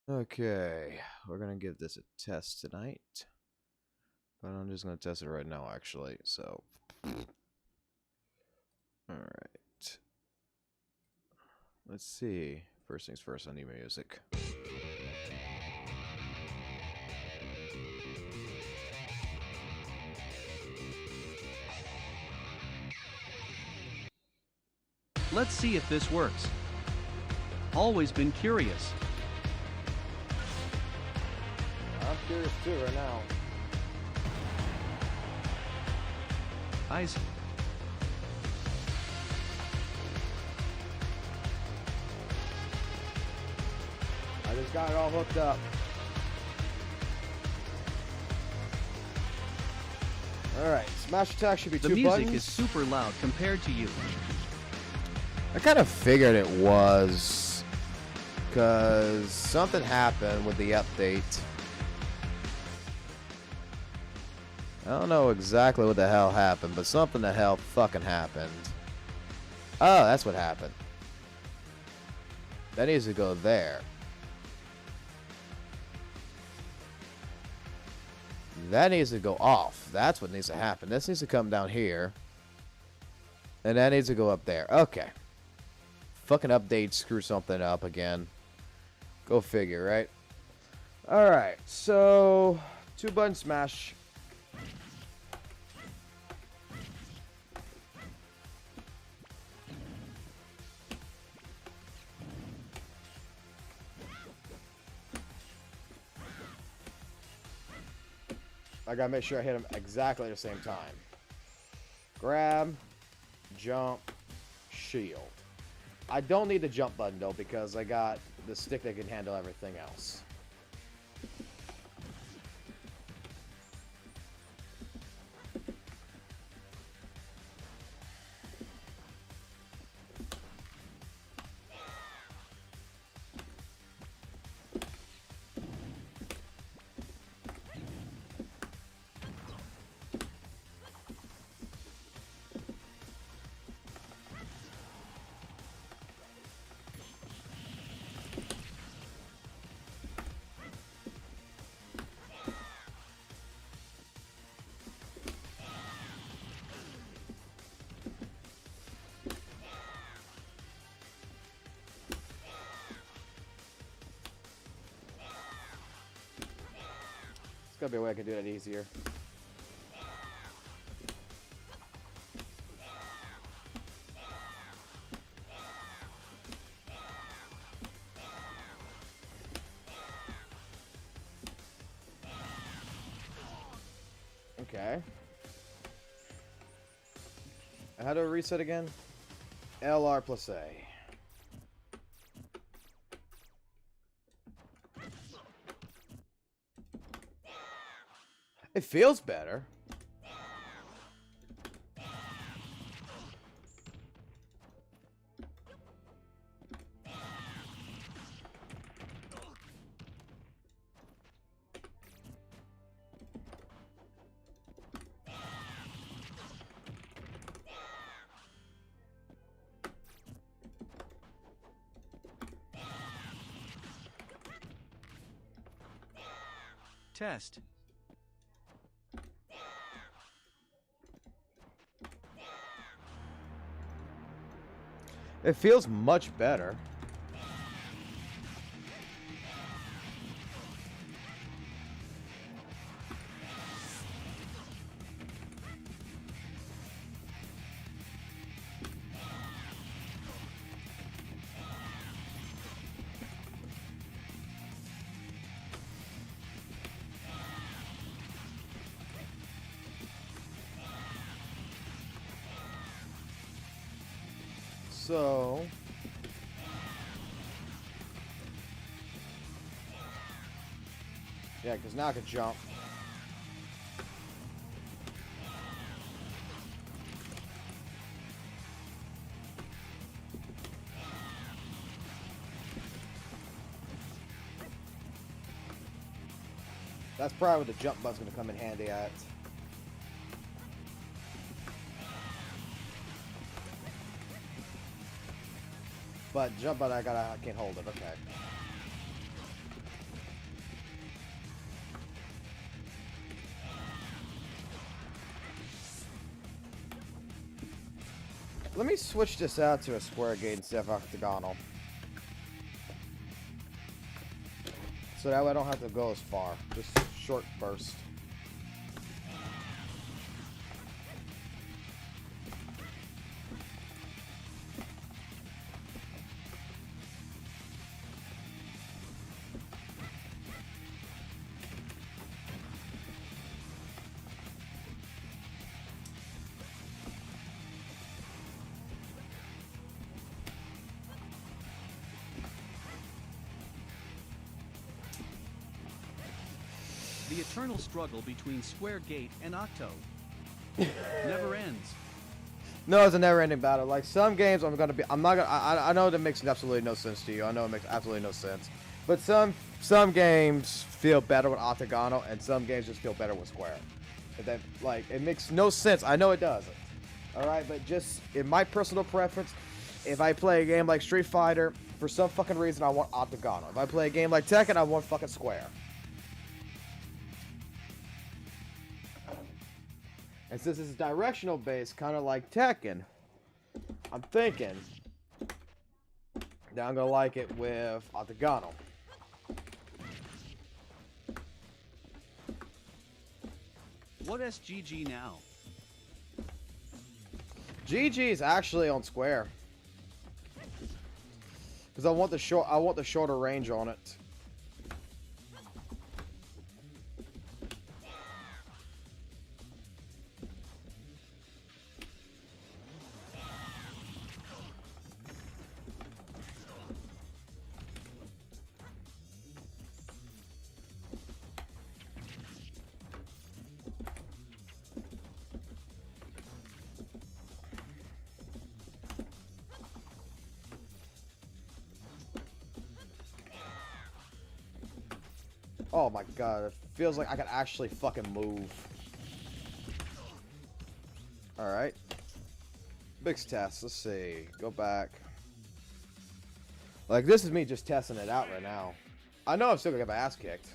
Okay, we're gonna give this a test tonight. But I'm just gonna test it right now, actually, so. Alright. Let's see. First things first, I need music. Let's see if this works. Always been curious. I'm curious too right now. Eyes. I just got it all hooked up. Alright, smash attack should be The 2 music buttons. is super loud compared to you. I kind of figured it was, because something happened with the update. I don't know exactly what the hell happened, but something the hell fucking happened. Oh, that's what happened. That needs to go there. That needs to go off. That's what needs to happen. This needs to come down here. And that needs to go up there. Okay. Fucking update, screw something up again. Go figure, right? Alright, so 2 button smash. I gotta make sure I hit him exactly at the same time. Grab, jump, shield. I don't need the jump button though because I got the stick that can handle everything else. There's gotta be a way I can do that easier. Okay. How do I reset again? LR plus A. It feels better. Test. It feels much better. So yeah, because now I can jump. That's probably what the jump button's gonna come in handy at. But jump button, I can't hold it. Okay. Let me switch this out to a square gate instead of octagonal. So that way I don't have to go as far. Just short burst. The eternal struggle between square gate and octo never ends. No, it's a never-ending battle. Like some games, I'm not gonna. I know that makes absolutely no sense to you. I know it makes absolutely no sense. But some games feel better with octagonal, and some games just feel better with square. But that, like, it makes no sense. I know it doesn't. All right, but just in my personal preference, if I play a game like Street Fighter, for some fucking reason, I want octagonal. If I play a game like Tekken, I want fucking square. And since it's directional based, kind of like Tekken, I'm thinking that I'm gonna like it with octagonal. What SGG now? GG is actually on square because I want the shorter range on it. Oh my god, it feels like I can actually fucking move. Alright. Big test, let's see. Go back. Like, this is me just testing it out right now. I know I'm still gonna get my ass kicked.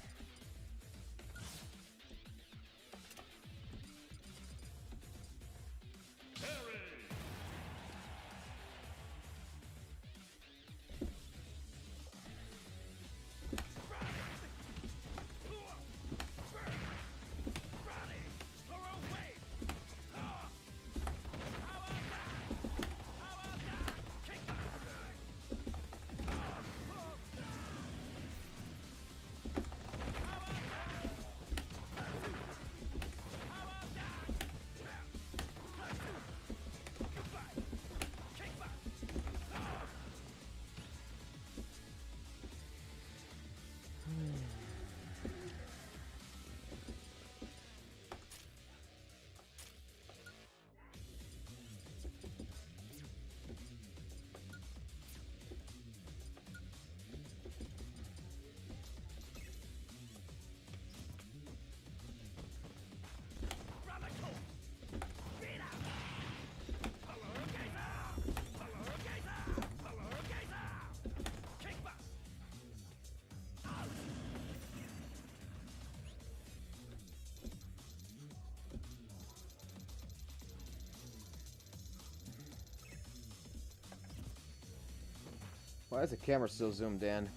Why is the camera still zoomed in?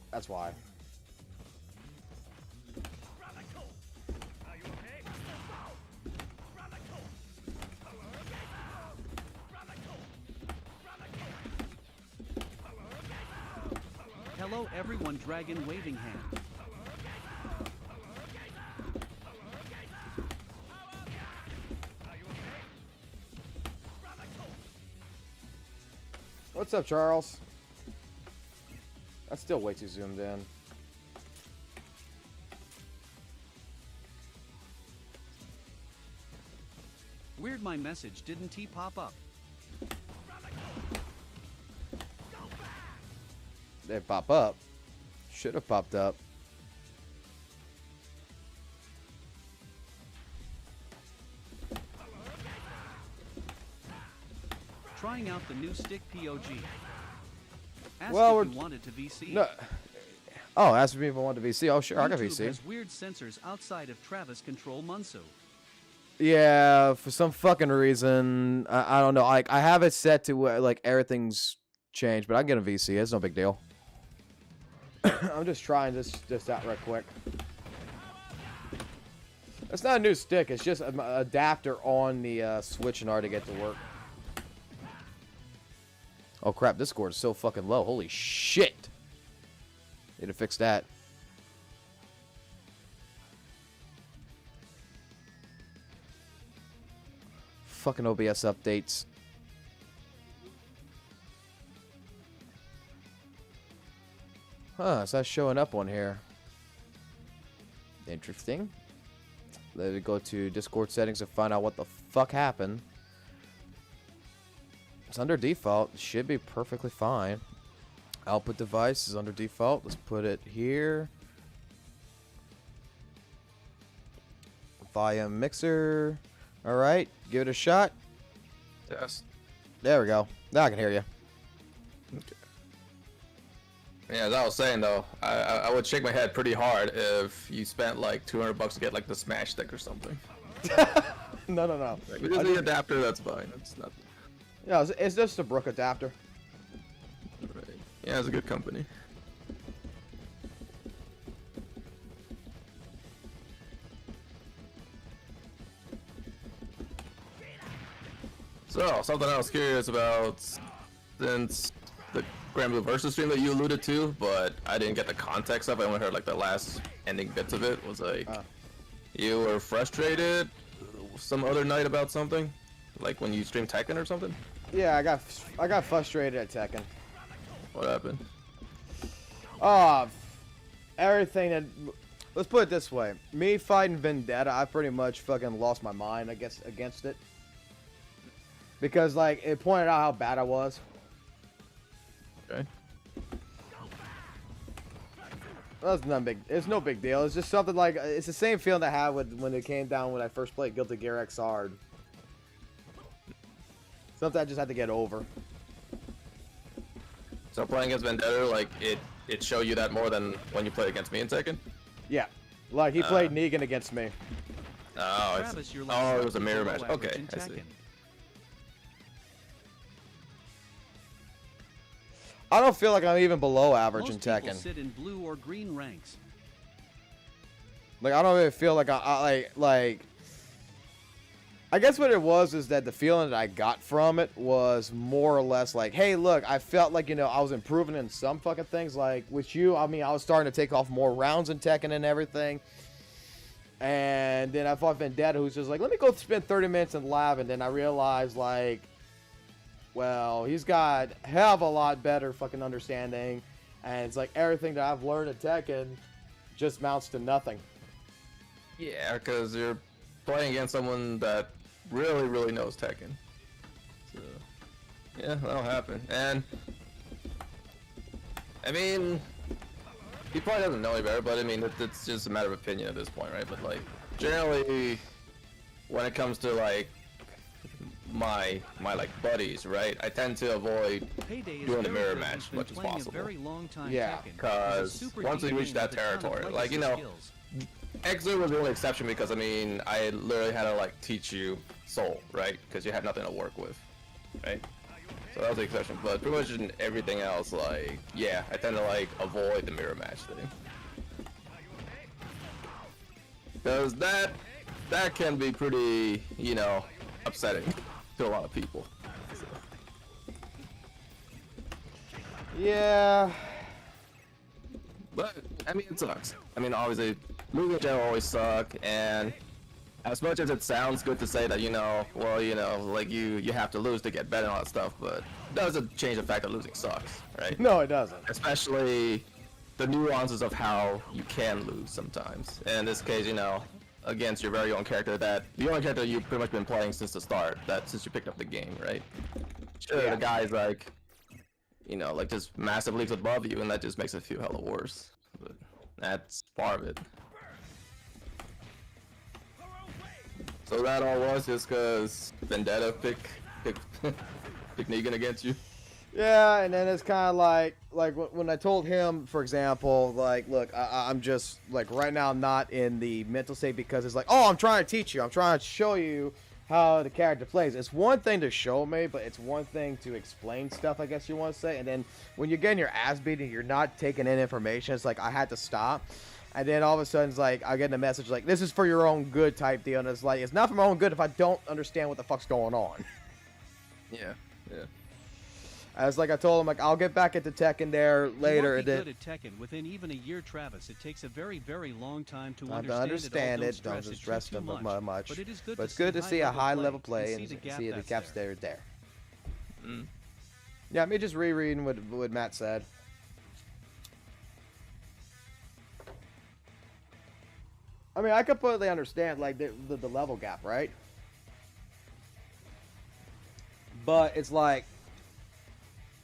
That's why. Hello everyone, dragon waving hand. What's up, Charles? That's still way too zoomed in. Weird, my message didn't pop up. They pop up. Should have popped up. Trying out the new stick POG. Asked Well, if you wanted to VC. No, Oh, ask me if I want to VC. Oh, sure, I got YouTube VC. has weird sensors outside of Travis control Munsu. Yeah, for some fucking reason, I don't know. I have it set to where like everything's changed, but I can get a VC. It's no big deal. I'm just trying this out real quick. It's not a new stick. It's just an adapter on the Switch in order to get to work. Oh crap! This score is so fucking low. Holy shit! Need to fix that. Fucking OBS updates. Huh, it's not showing up on here. Interesting. Let me go to Discord settings and find out what the fuck happened. It's under default. It should be perfectly fine. Output device is under default. Let's put it here. Volume mixer. Alright, give it a shot. Yes. There we go. Now I can hear you. Okay. Yeah, as I was saying though, I would shake my head pretty hard if you spent like $200 to get like the Smash stick or something. No. Like, with the adapter, that's fine. It's not. Yeah, it's just a Brook adapter. Right. Yeah, it's a good company. So, something I was curious about, since the Grand Blue Versus stream that you alluded to, but I didn't get the context of it, I only heard like the last ending bits of it, was like, you were frustrated some other night about something? Like when you streamed Tekken or something? Yeah, I got frustrated at Tekken. What happened? Everything that... Let's put it this way. Me fighting Vendetta, I pretty much fucking lost my mind, I guess, against it. Because, like, it pointed out how bad I was. Okay. That's not big. It's no big deal. It's just something like... It's the same feeling I had when it came down when I first played Guilty Gear XR. Something I just had to get over. So playing against Vendetta, like, it showed you that more than when you played against me in Tekken? Yeah. Like, he played Negan against me. Oh, Travis, your oh, it was a last mirror below match. average Okay, in I see. Tekken. I don't feel like I'm even below average Most in people Tekken. sit in blue or green ranks. Like, I don't even feel like I guess what it was is that the feeling that I got from it was more or less like, hey, look, I felt like, you know, I was improving in some fucking things. Like, with you, I mean, I was starting to take off more rounds in Tekken and everything. And then I fought Vendetta, who's just like, let me go spend 30 minutes in lab. And then I realized, like, well, he's got a hell of a lot better fucking understanding. And it's like everything that I've learned at Tekken just amounts to nothing. Yeah, because you're playing against someone that really, really knows Tekken. So, yeah, that'll happen. And, I mean, he probably doesn't know any better, but I mean, it's just a matter of opinion at this point, right? But, like, generally, when it comes to, like, my like buddies, right? I tend to avoid doing the mirror match as much as possible. Yeah, because once we reach that territory, like, you know, Exer was the only exception because, I mean, I literally had to, like, teach you Soul, right? Because you had nothing to work with, right? So that was the exception. But pretty much in everything else, like, yeah, I tend to, like, avoid the mirror match thing. Because that can be pretty, you know, upsetting to a lot of people. So. Yeah. But, I mean, it sucks. I mean, obviously, moving in general always suck, and as much as it sounds good to say that, you know, well, you know, like, you have to lose to get better and all that stuff, but it doesn't change the fact that losing sucks, right? No, it doesn't. Especially the nuances of how you can lose sometimes. And in this case, you know, against your very own character, that the only character you've pretty much been playing since the start, that since you picked up the game, right? Sure, Yeah. the guy's like, you know, like just massive leagues above you, and that just makes it feel hella worse. But that's part of it. So that all was just because Vendetta picked Negan against you? Yeah, and then it's kind of like when I told him, for example, like, look, I'm just like right now I'm not in the mental state because it's like, oh, I'm trying to teach you, I'm trying to show you how the character plays. It's one thing to show me, but it's one thing to explain stuff, I guess you want to say. And then when you're getting your ass beaten, you're not taking in information. It's like I had to stop. And then all of a sudden, it's like I get a message like, this is for your own good type deal. And it's like, it's not for my own good if I don't understand what the fuck's going on. Yeah, yeah. As like I told him, like I'll get back into Tekken there later. You won't be good at Tekken within even a year, Travis. It takes a very, very long time to understand it. Don't stress it too much. But it is good. But it's good to see a high level play and see the gaps there. Mm. Yeah, me just rereading what Matt said. I mean, I completely understand like the level gap, right? But it's like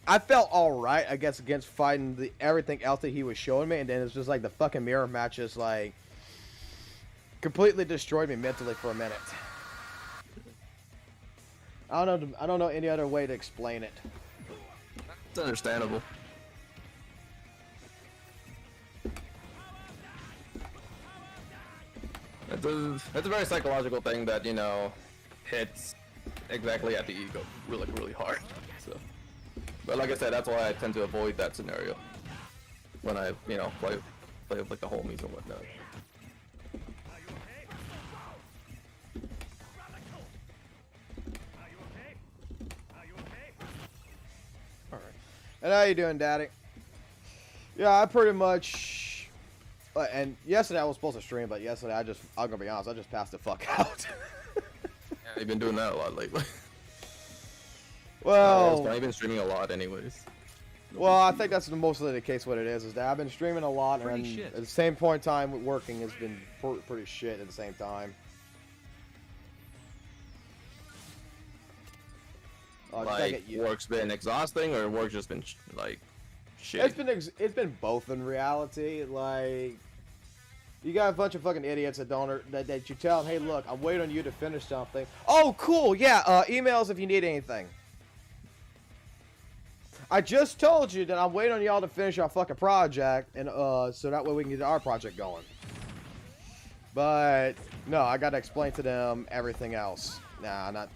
I felt alright, I guess, against fighting everything else that he was showing me, and then it's just like the fucking mirror match just like completely destroyed me mentally for a minute. I don't know any other way to explain it. It's understandable. It's a very psychological thing that, you know, hits exactly at the ego really hard. So, but like I said, that's why I tend to avoid that scenario when I, you know, play with like the homies and whatnot. Alright. And how you doing, Daddy? Yeah, I pretty much... And yesterday I was supposed to stream, but yesterday I'm gonna be honest, I just passed the fuck out. Yeah, you've been doing that a lot lately. Well... I've been streaming a lot anyways. Well, I think that's mostly the case. What it is that I've been streaming a lot, and at the same point in time, working has been pretty shit at the same time. Like work's been exhausting, or work's just been like shit. It's been both in reality. Like you got a bunch of fucking idiots that you tell them, hey, look, I'm waiting on you to finish something. Oh, cool, yeah. Emails if you need anything. I just told you that I'm waiting on y'all to finish our fucking project, and so that way we can get our project going. But no, I gotta explain to them everything else. Nah, not.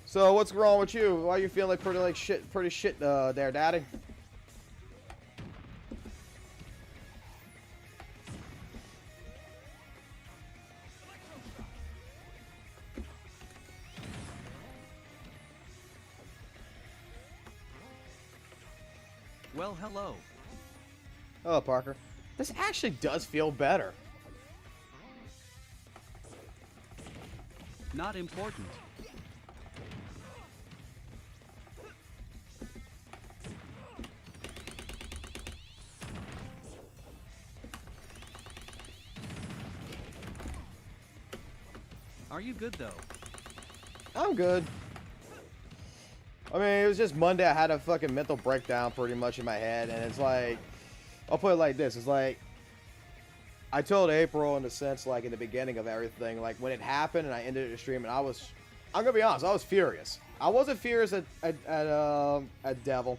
So what's wrong with you? Why are you feeling like pretty shit there, Daddy? Well, hello. Hello, Parker. This actually does feel better. Not important. Are you good, though? I'm good. I mean, it was just Monday. I had a fucking mental breakdown pretty much in my head, and it's like, I'll put it like this. It's like, I told April in the sense, like, in the beginning of everything, like, when it happened and I ended the stream, and I'm gonna be honest, I was furious. I wasn't furious at Devil.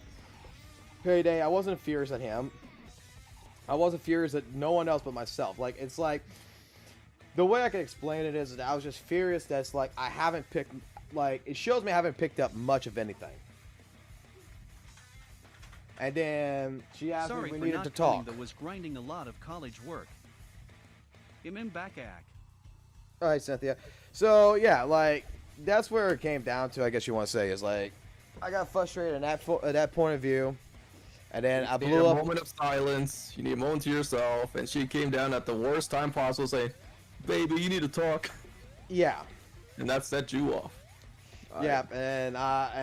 Payday, I wasn't furious at him. I wasn't furious at no one else but myself. Like, it's like, the way I can explain it is that I was just furious that's like, I haven't picked, like, it shows me I haven't picked up much of anything. And then she asked me if we needed to talk. That was grinding a lot of college work. Back act. All right, Cynthia. So yeah, like that's where it came down to. I guess you want to say is like, I got frustrated at that point of view, and then I blew up. A moment of silence. You need a moment to yourself, and she came down at the worst time possible, saying, "Baby, you need to talk." Yeah. And that set you off. Yeah, and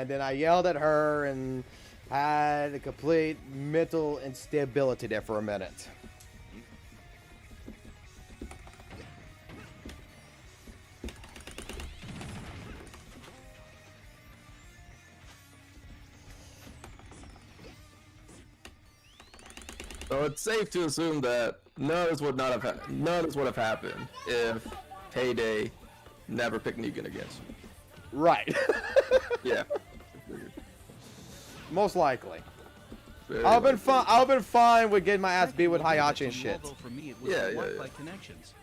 then I yelled at her and had a complete mental instability there for a minute. So it's safe to assume that none of this would have happened if Payday never pick Negan against. Right. Yeah. Most likely. Very I've been likely. fine. I've been fine with getting my ass beat with Hayachi and From shit. Volvo for me, it was Yeah, the yeah, Wi-Fi yeah. connections.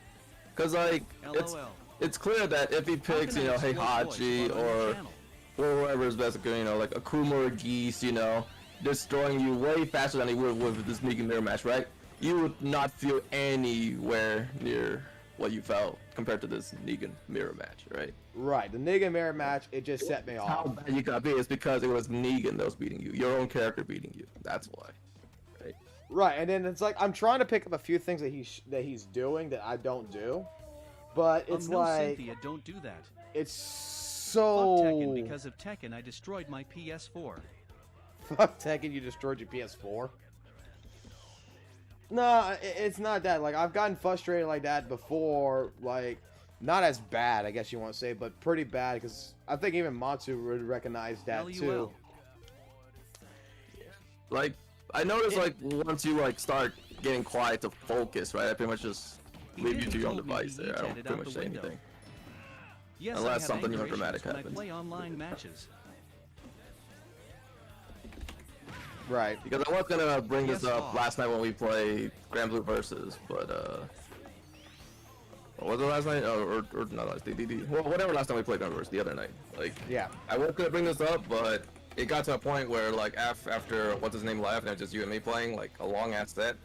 Cause like LOL. it's clear that if he How picks, can you I know, exploit Heihachi voice while on your or channel? whoever is best, you know, like Akuma or Geese, you know, destroying you way faster than he would with this Negan mirror match, right? You would not feel anywhere near what you felt compared to this Negan mirror match, right? Right. The Negan mirror match, it just set me How off. bad you got beat is because it was Negan that was beating you, your own character beating you. That's why, right? Right, and then it's like I'm trying to pick up a few things that he's doing that I don't do, but it's no, like Cynthia, don't do that. it's Fuck Tekken, so. because of Tekken, I destroyed my PS4. Fuck Tekken, you destroyed your PS4. No, it's not that. Like, I've gotten frustrated like that before. Like, not as bad, I guess you want to say, but pretty bad. Because I think even Matsu would recognize that too. LUL. Like, I noticed, like, once you, like, start getting quiet to focus, right, I pretty much just leave you to your own device there. I don't pretty much say anything. Yes, Unless I have something anger dramatic issues when happens. I play online matches. Right. Because I was gonna bring this Yes, up last night when we played Grand Blue Versus, but, what was it last night? Oh, or not last night, well, whatever last time we played Grand Blue Versus, the other night. Like, Yeah. I was gonna bring this up, but it got to a point where, like, after what's his name left, and it was just you and me playing, like, a long ass set,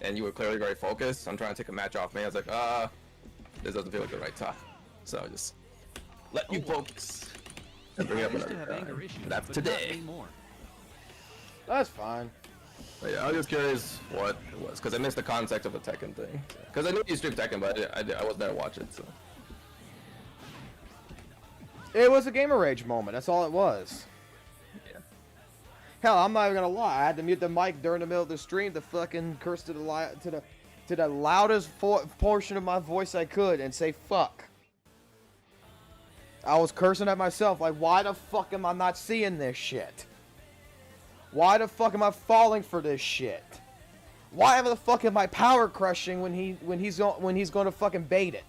and you were clearly very focused. I'm trying to take a match off me. I was like, this doesn't feel like the right time. So just let you focus. And bring it up I used to another have anger time. issues, That's but today. not anymore. That's fine. But yeah, I was just curious what it was, because I missed the context of the Tekken thing. Because I knew you streamed Tekken, but I wasn't there to watch it, so. It was a gamer rage moment. That's all it was. Yeah. Hell, I'm not even gonna lie. I had to mute the mic during the middle of the stream to fucking curse to the loudest portion of my voice I could and say fuck. I was cursing at myself like, why the fuck am I not seeing this shit? Why the fuck am I falling for this shit? Why the fuck am I power crushing when he's going to fucking bait it?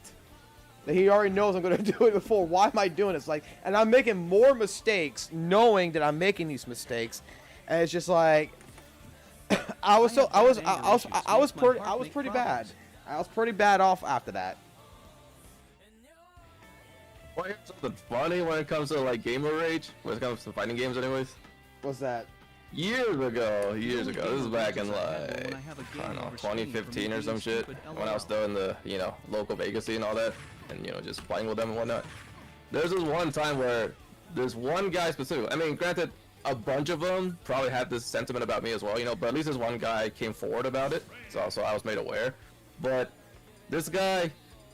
That he already knows I'm going to do it before. Why am I doing this? Like, and I'm making more mistakes knowing that I'm making these mistakes, and it's just like I was pretty bad. I was pretty bad off after that. Well, here's something funny when it comes to like gamer rage, when it comes to fighting games, anyways. What's that? Years ago. This is back in like, I don't know, 2015 or some shit. When I was still in the, you know, local Vegas scene and all that, and you know, just playing with them and whatnot. There's this one time where there's one guy specifically. I mean, granted, a bunch of them probably had this sentiment about me as well, you know, but at least this one guy came forward about it, so I was made aware. But this guy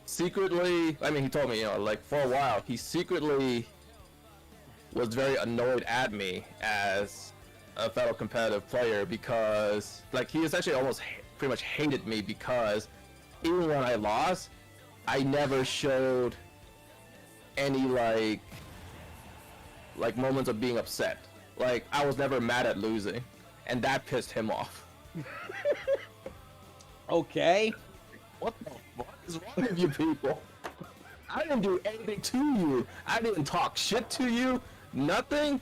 secretly, I mean, he told me, you know, like for a while, he secretly was very annoyed at me as a fellow competitive player because, like, he essentially almost pretty much hated me because even when I lost, I never showed any like moments of being upset. Like, I was never mad at losing, and that pissed him off. Okay. What the fuck is wrong with you people? I didn't do anything to you. I didn't talk shit to you. Nothing.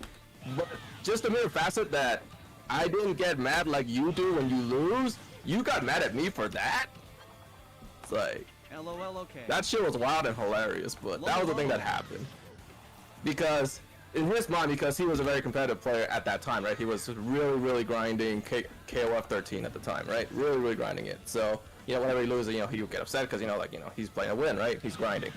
But just a mere facet that I didn't get mad like you do when you lose. You got mad at me for that? It's like, LOL, okay. that shit was wild and hilarious, but that was the thing that happened. Because, in his mind, because he was a very competitive player at that time, right? He was really, really grinding KOF 13 at the time, right? Really, really grinding it. So, you know, whenever he loses, you know, he would get upset because, you know, like, you know, he's playing a win, right? He's grinding.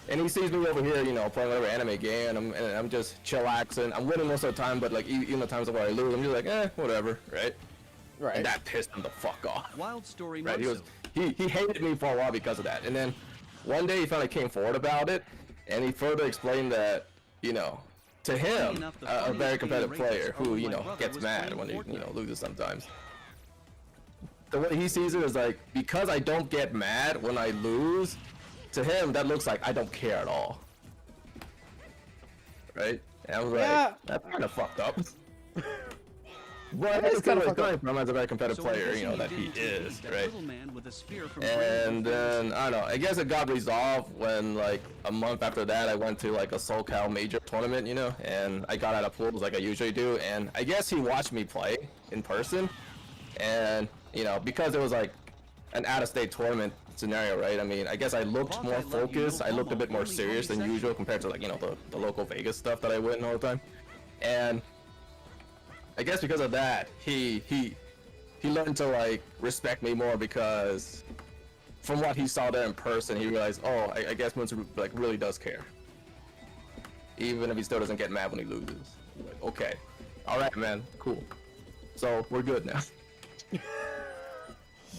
And he sees me over here, you know, playing whatever anime game, and I'm just chillaxing. I'm winning most of the time, but, like, even the times where I lose, I'm just like, whatever, right? Right. And that pissed him the fuck off. Wild story. Right? He hated me for a while because of that. And then one day he finally came forward about it, and he further explained that, you know, to him, a very competitive player who, you know, gets mad when he, you know, loses sometimes. The way he sees it is like, because I don't get mad when I lose, to him that looks like I don't care at all. Right? And I was like, Yeah. that's kind of fucked up. But It's it's kinda kind of fucked up. coming from as a very competitive player, you know, that he is, right? And then, I don't know, I guess it got resolved when, like, a month after that, I went to, like, a SoCal major tournament, you know, and I got out of pools like I usually do, and I guess he watched me play in person, and, you know, because it was, like, an out-of-state tournament scenario, right? I mean, I guess I looked more focused, I looked a bit more serious than usual compared to, like, you know, the local Vegas stuff that I win all the time, and I guess because of that, he learned to like respect me more because from what he saw there in person, he realized, oh, I guess Munzer like really does care, even if he still doesn't get mad when he loses. Like, okay, all right, man, cool. So we're good now.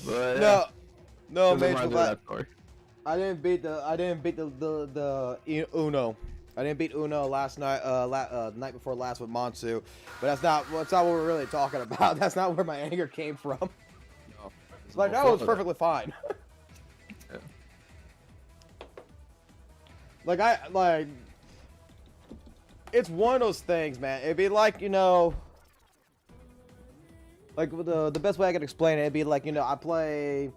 But no, Mage, I didn't beat the Uno. I didn't beat Uno last night, night before last with Monsu, but that's not what we're really talking about. That's not where my anger came from. No. It's like, that was perfectly fine. Yeah. Like, it's one of those things, man. It'd be like, you know, like the best way I could explain it, it'd be like, you know, I play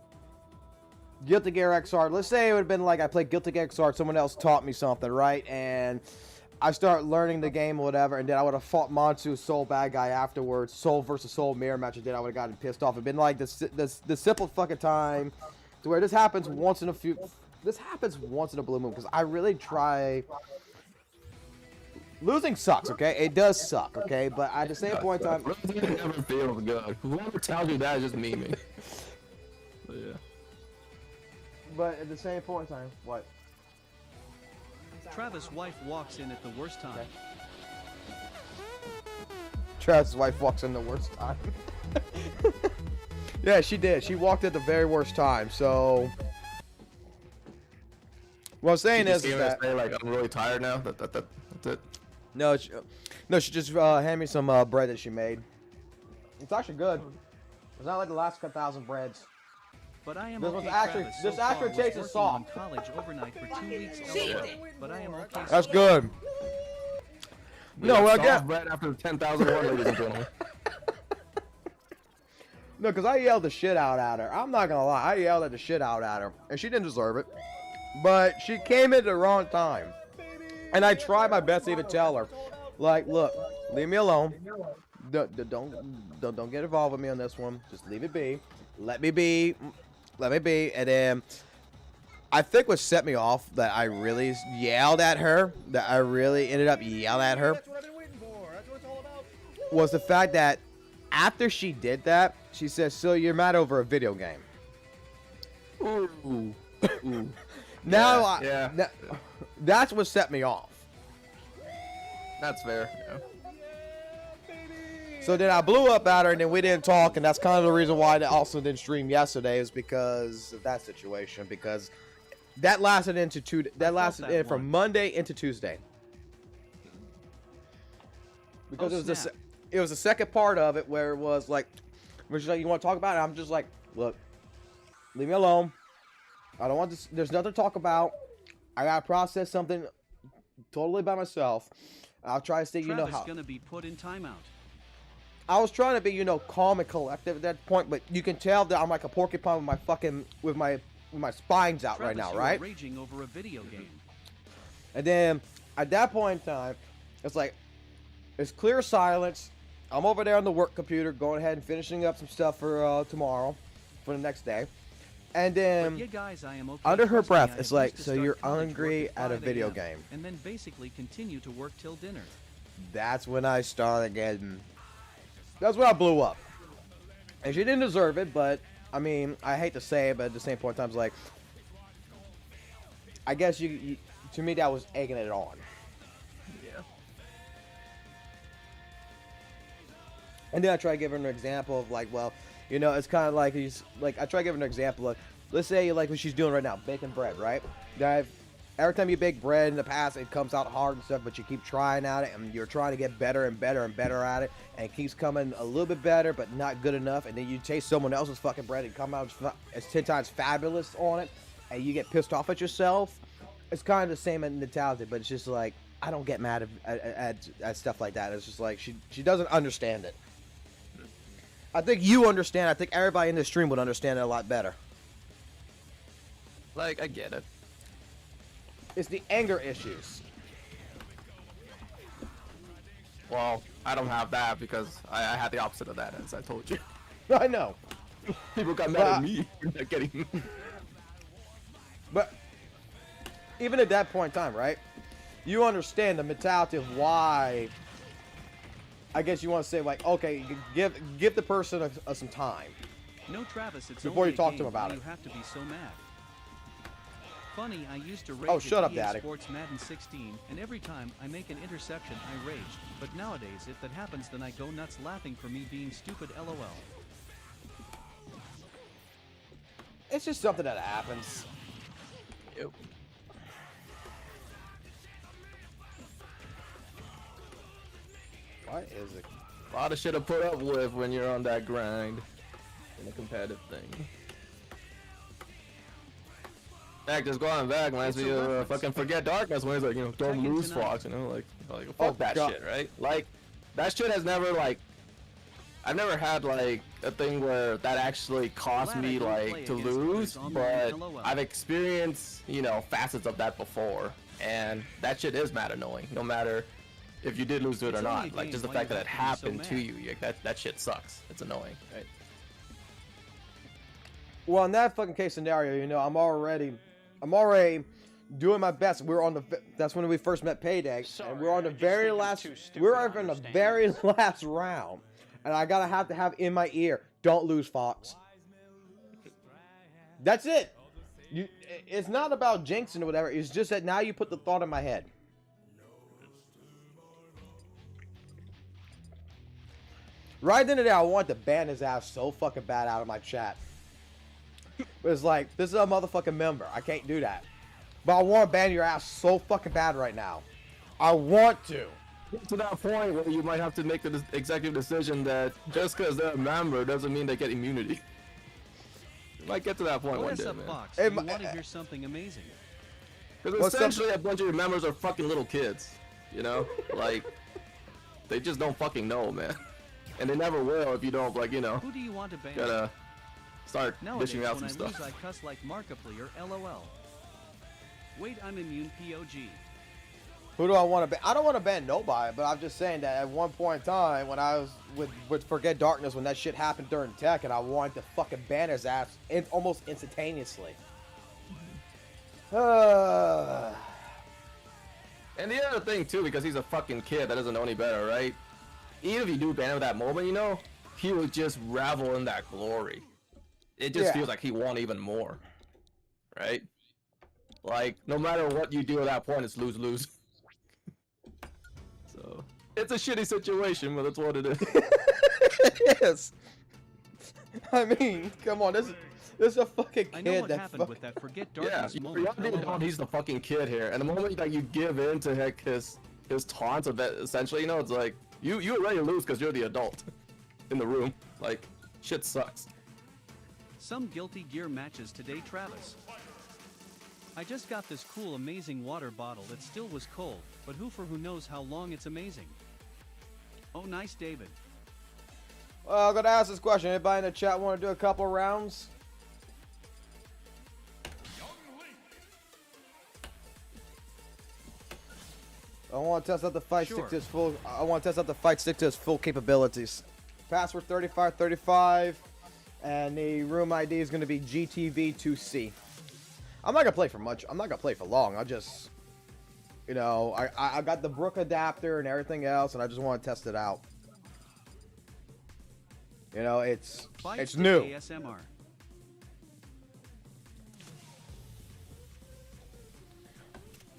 Guilty Gear XR. Let's say it would have been like I played Guilty Gear XR, someone else taught me something, right? And I start learning the game or whatever, and then I would have fought Monsu, Soul bad guy afterwards, Soul versus Soul mirror match, and then I would have gotten pissed off. It'd been like the simple fucking time to where this happens once in a blue moon, because I really try. Losing sucks, okay? It does suck, okay? But at the same point in time, losing never feels good. Whoever tells you that is just memeing. But yeah. But at the same point in time, what? Travis' wife walks in at the worst time. Okay. Travis' wife walks in the worst time. Yeah, she did. She walked at the very worst time. So, what I'm saying is that say, like, I'm really tired now. That's it. No, she just handed me some bread that she made. It's actually good. It's not like the last 1,000 breads. But I am This okay. actually Travis this so actually far was tastes working soft. on college overnight for 2 weeks. elsewhere. But I am okay. That's good. No, well, soft bread after 10,000 word, ladies and gentlemen. No, because I yelled the shit out at her. I'm not gonna lie, I yelled at the shit out at her, and she didn't deserve it. But she came in at the wrong time, and I tried my best to even tell her, like, look, leave me alone. Don't get involved with me on this one. Just leave it be. Let me be. Let me be. And then I think what set me off that I really yelled at her, that I really ended up yelling at her, That's what I've been waiting for. That's what it's all about. was the fact that after she did that, she said, so you're mad over a video game. Ooh. Ooh. Now, yeah. That's what set me off. That's fair. Yeah. So then I blew up at her, and then we didn't talk, and that's kind of the reason why I also didn't stream yesterday, is because of that situation. Because that lasted from Monday into Tuesday. Because it was the second part of it where it was like, you want to talk about it? I'm just like, look, leave me alone. I don't want this. There's nothing to talk about. I gotta process something totally by myself. I'll try to stay, you know how. Travis gonna be put in timeout. I was trying to be, you know, calm and collective at that point, but you can tell that I'm like a porcupine with my spines out right now, right? Raging over a video game. And then at that point in time, it's like it's clear silence. I'm over there on the work computer, going ahead and finishing up some stuff for tomorrow, for the next day. And then yeah, guys, I am okay. under her Trust me, breath, I it's have like, used to so start you're college work angry at a 5 video a.m., game. and then basically continue to work till dinner. That's when I started getting. That's when I blew up. And she didn't deserve it, but I mean, I hate to say it, but at the same point in time, it's like, I guess you to me that was egging it on. Yeah. And then I try to give her an example of like, well, you know, it's kind of like I try to give her an example of, let's say like what she's doing right now, baking bread, right? Every time you bake bread in the past, it comes out hard and stuff, but you keep trying at it, and you're trying to get better and better and better at it, and it keeps coming a little bit better, but not good enough, and then you taste someone else's fucking bread and come out as 10 times fabulous on it, and you get pissed off at yourself. It's kind of the same mentality, but it's just like, I don't get mad at stuff like that. It's just like, she doesn't understand it. I think you understand. I think everybody in this stream would understand it a lot better. Like, I get it. It's the anger issues. Well, I don't have that because I had the opposite of that, as I told you. I know. People got mad at me for not getting. But even at that point in time, right? You understand the mentality of why. I guess you want to say like, okay, give the person some time. No, Travis, it's before only you talk a to him game about why it. You have to be so mad. Funny, I used to rage Oh, shut at up, EA Daddy. Sports Madden 16, and every time I make an interception, I raged. But nowadays, if that happens, then I go nuts laughing for me being stupid. LOL. It's just something that happens. Yep. What is it? A lot of shit to put up with when you're on that grind in a competitive thing. Heck, just go on back, reminds me of fucking Forget Darkness when he's like, you know, don't lose, Fox, you know, like fuck that shit, right? Like, that shit has never, like, I've never had, like, a thing where that actually caused me, like, to lose, but I've experienced, you know, facets of that before, and that shit is mad annoying, no matter if you did lose to it or not. Like, just the fact that it happened to you, that shit sucks. It's annoying, right? Well, in that fucking case scenario, you know, I'm already doing my best. That's when we first met Payday, and we're on the very last. We're in the very last round, and I gotta have in my ear, "Don't lose, Fox." That's it. It's not about jinxing or whatever. It's just that now you put the thought in my head. Right then and there, I wanted to ban his ass so fucking bad out of my chat. But it's like, this is a motherfucking member. I can't do that. But I want to ban your ass so fucking bad right now. I want to. To that point where you might have to make the executive decision that just because they're a member doesn't mean they get immunity. You might get to that point one day, man. Fox? You want to hear something amazing? Because essentially a bunch of your members are fucking little kids. You know? Like, they just don't fucking know, man. And they never will if you don't, like, you know. Who do you want to ban? Gotta start Nowadays, dishing out some when stuff. I lose, I cuss like Markiplier or LOL. Wait, I'm immune. POG. Who do I want to ban? I don't want to ban nobody, but I'm just saying that at one point in time, when I was with Forget Darkness, when that shit happened during tech, and I wanted to fucking ban his ass almost instantaneously. And the other thing, too, because he's a fucking kid that doesn't know any better, right? Even if you do ban him at that moment, you know, he would just revel in that glory. It just feels like he won even more. Right? Like, no matter what you do at that point, it's lose-lose. So, it's a shitty situation, but that's what it is. It is. I mean, come on, this is a fucking kid. I know what happened with that Forget Darkness moment. Yeah, he's the fucking kid here. And the moment that you give in to heck his taunts of that, essentially, you know, it's like, you're ready to lose because you're the adult in the room. Like, shit sucks. Some guilty gear matches today, Travis. I just got this cool amazing water bottle that still was cold, but who knows how long it's amazing. Oh, nice, David. Well, I'm gonna ask this question. Anybody in the chat want to do a couple rounds? I want to test out the fight stick to its full. I want to test out the fight stick to its full capabilities. Password 3535, and the room ID is going to be GTV2C. I'm not gonna play for much. I'm not gonna play for long. I just, you know, I got the Brook adapter and everything else, and I just want to test it out. You know, it's new. ASMR.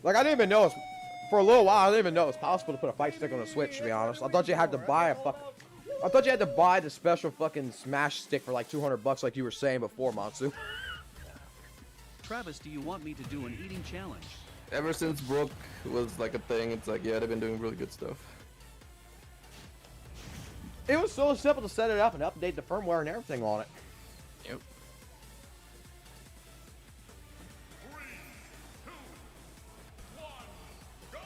Like, I didn't even know for a little while. I didn't even know it's possible to put a fight stick on a Switch. To be honest, I thought you had to buy I thought you had to buy the special fucking Smash stick for like $200, like you were saying before, Monsu. Travis, do you want me to do an eating challenge? Ever since Brook was like a thing, it's like, yeah, they've been doing really good stuff. It was so simple to set it up and update the firmware and everything on it. Yep. 3, 2, 1, go!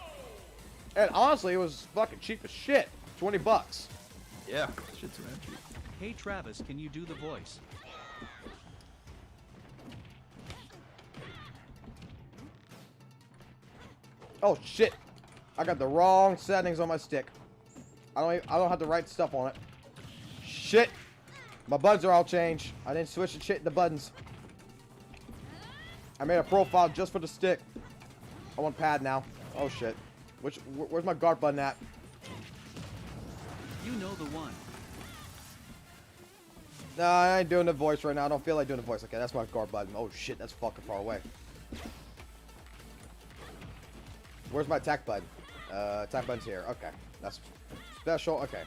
And honestly, it was fucking cheap as shit. $20. Yeah, shit's mad cheap. Hey Travis, can you do the voice? Oh shit! I got the wrong settings on my stick. I don't have the right stuff on it. Shit! My buttons are all changed. I didn't switch the buttons. I made a profile just for the stick. I want pad now. Oh shit! Where's my guard button at? You know the one. Nah, I ain't doing the voice right now. I don't feel like doing the voice. Okay, that's my guard button. Oh shit, that's fucking far away. Where's my attack button? Attack button's here. Okay, that's special. Okay.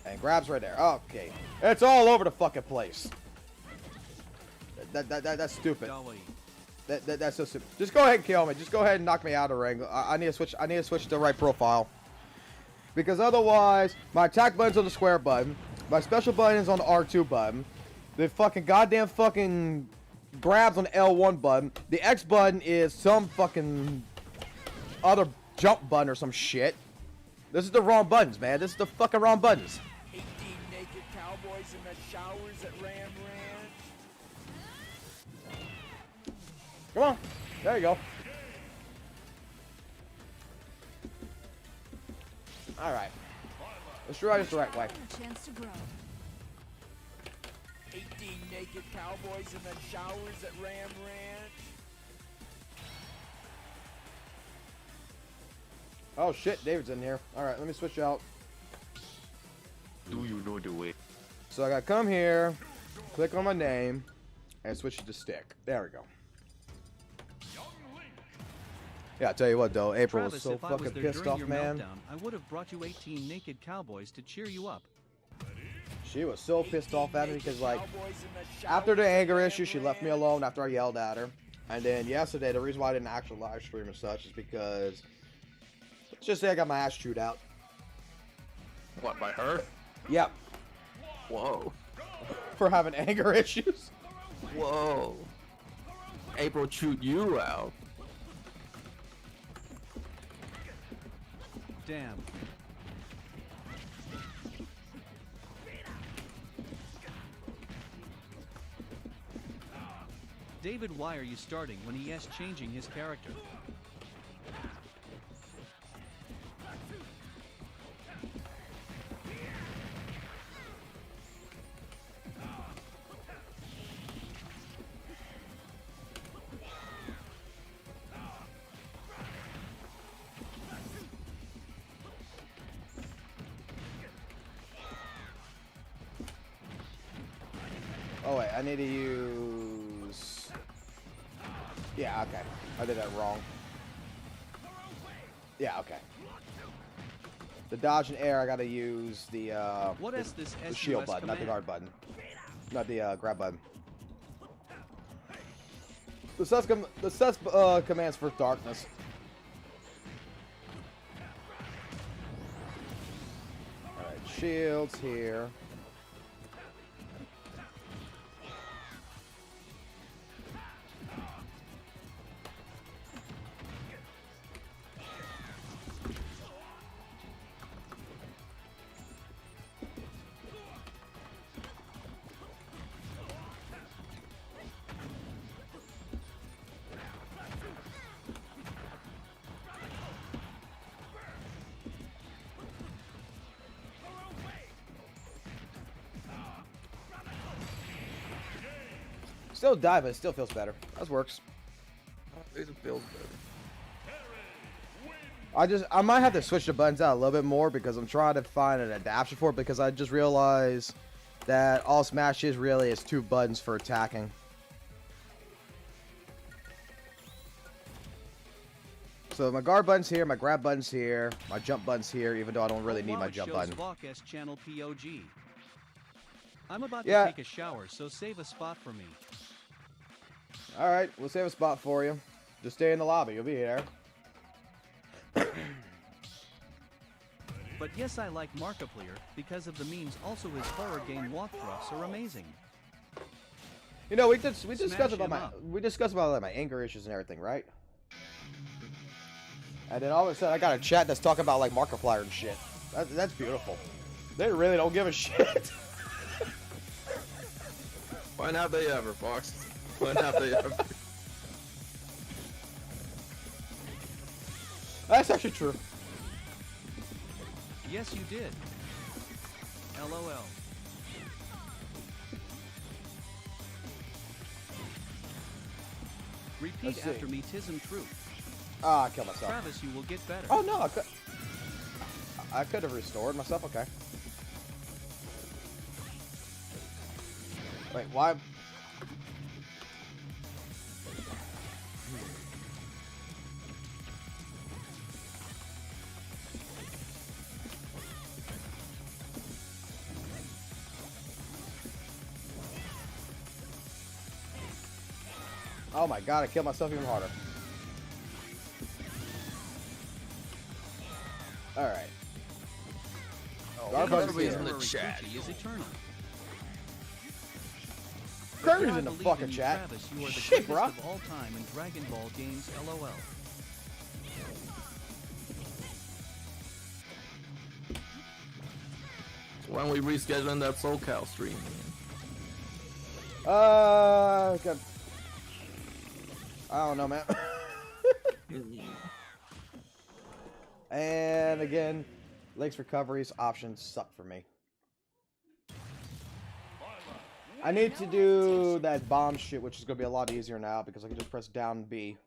And grabs right there. Okay, it's all over the fucking place. That's stupid. Daway. That's so stupid. Just go ahead and kill me. Just go ahead and knock me out of the ring. I need to switch. I need to switch to the right profile. Because otherwise, my attack button's on the square button. My special button is on the R2 button. The fucking goddamn fucking grabs on the L1 button. The X button is some fucking other jump button or some shit. This is the wrong buttons, man. This is the fucking wrong buttons. 18 naked cowboys in the showers at Ram Ranch. Come on. There you go. Alright. Let's try this the right way. Chance to grow. 18 naked cowboys in the showers at Ram Ranch. Oh shit, David's in here. Alright, let me switch out. Do you know the way? So I gotta come here, click on my name, and switch it to stick. There we go. Yeah, I tell you what though, April was Travis, so if I was fucking there pissed during off, your man. meltdown, I would have brought you 18 naked cowboys to cheer you up. She was so pissed off at me because, like, Cowboys in the showers after the at anger Ram issue, she left me Ranch. alone after I yelled at her. And then yesterday, the reason why I didn't actually live stream and such is because, let's just say I got my ass chewed out. What, by her? Yep, Whoa. for having anger issues. Whoa. April chewed you out. Damn. David, why are you starting when he is changing his character? Oh wait, I need to use... Yeah, okay. I did that wrong. Yeah, okay. The dodge and air, I gotta use the, What is this the shield SUS button, not the command? guard button. Not the, grab button. The sus commands for darkness. Alright, shields here. Still die, but it still feels better. That works. It feels good. I might have to switch the buttons out a little bit more because I'm trying to find an adaptation for it because I just realized that all Smash is really is 2 buttons for attacking. So my guard button's here, my grab button's here, my jump button's here, even though I don't really need my While it jump shows button. Vlog channel POG. I'm about to Yeah. take a shower, so save a spot for me. Alright, we'll save a spot for you. Just stay in the lobby, you'll be here. But yes, I like Markiplier because of the memes. Also, his horror game walkthroughs are amazing. You know, we discussed Smash about him my up. like, my anger issues and everything, right? And then all of a sudden, I got a chat that's talking about like Markiplier and shit. That's beautiful. They really don't give a shit. When have they ever, Fox? When have they ever? That's actually true. Yes, you did. LOL. Repeat Let's see. after me, tism true. Ah, I killed myself. Travis, you will get better. Oh no, I could have restored myself. Okay. Wait, why? Oh my god, I killed myself even harder. Alright. Everybody's in the chat. Is eternal. Kirby's I in the believe fucking in you, chat. Travis, you are the Shit, greatest bro. of all time in Dragon Ball games. LOL. Why don't we rescheduling that SoCal stream? God. I don't know, man. And again, Links recoveries options suck for me. I need to do that bomb shit, which is going to be a lot easier now because I can just press down B.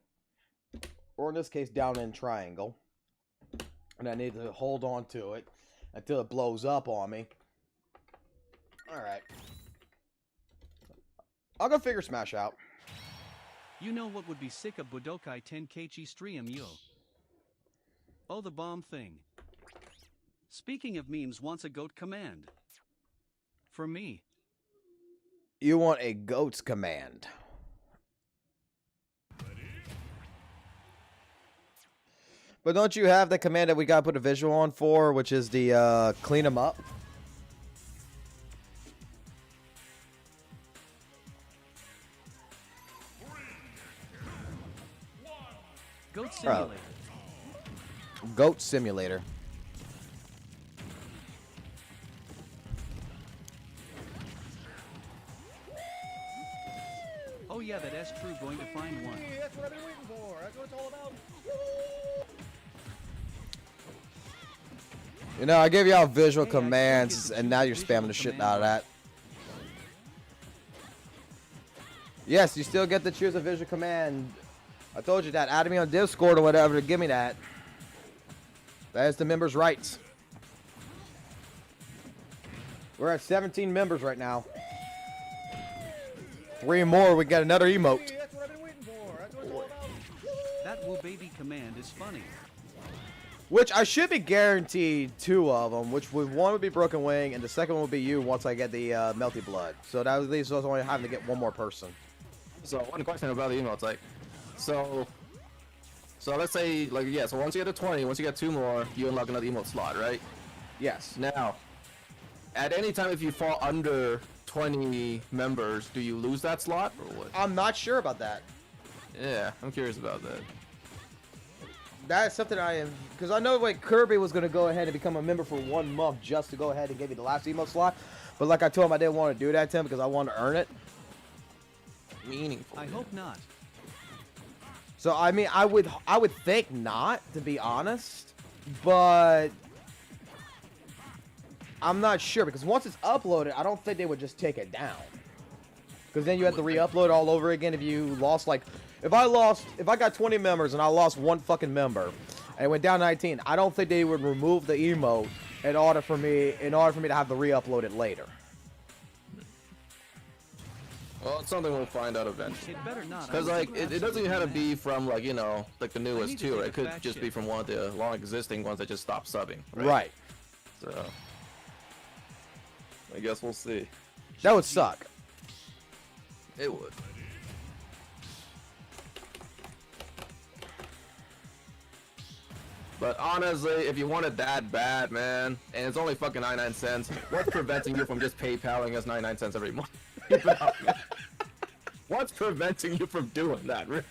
Or in this case, down in triangle. And I need to hold on to it until it blows up on me. Alright. I'll go figure Smash out. You know what would be sick of Budokai Tenkaichi stream yo? Oh, the bomb thing. Speaking of memes, wants a goat command. For me. You want a goat's command. But don't you have the command that we gotta put a visual on for, which is the clean them up? Goat simulator. Goat simulator. Oh yeah, that's true. Going to find one. That's what I've been waiting for. That's what it's all about. You know, I gave y'all visual Hey, commands, and now you're visual spamming the shit command out of that. Yes, you still get to choose a visual command. I told you that. Add me on Discord or whatever to give me that. That is the members' rights. We're at 17 members right now. 3 more, we get another emote. That's what I've been waiting for. That's what it's all about. That woo baby command is funny. Which I should be guaranteed 2 of them. Which one would be Broken Wing, and the second one would be you once I get the Melty Blood. So that leaves us only having to get 1 more person. So one question about the email, it's like, so let's say, like, yeah, so once you get to 20, once you get 2 more, you unlock another emote slot, right? Yes. Now, at any time if you fall under 20 members, do you lose that slot, or what? I'm not sure about that. Yeah, I'm curious about that. That is something I am, because I know like Kirby was going to go ahead and become a member for 1 month just to go ahead and give you the last emote slot. But like I told him, I didn't want to do that to him because I wanted to earn it. Meaningful. I hope not. So I mean, I would think not, to be honest, but I'm not sure because once it's uploaded, I don't think they would just take it down. Because then you have to re-upload all over again if you lost like, if I got 20 members and I lost 1 fucking member and it went down 19, I don't think they would remove the emote in order for me to have to re-upload it later. Well, it's something we'll find out eventually. It better not. Because, like, it doesn't even have to be from, like, you know, like the newest to too, take right? a It could fact just be check. from one of the long existing ones that just stopped subbing. Right. So, I guess we'll see. That would suck. It would. But honestly, if you want it that bad, man, and it's only fucking 99 cents, what's preventing you from just PayPaling us 99 cents every month? What's preventing you from doing that, really?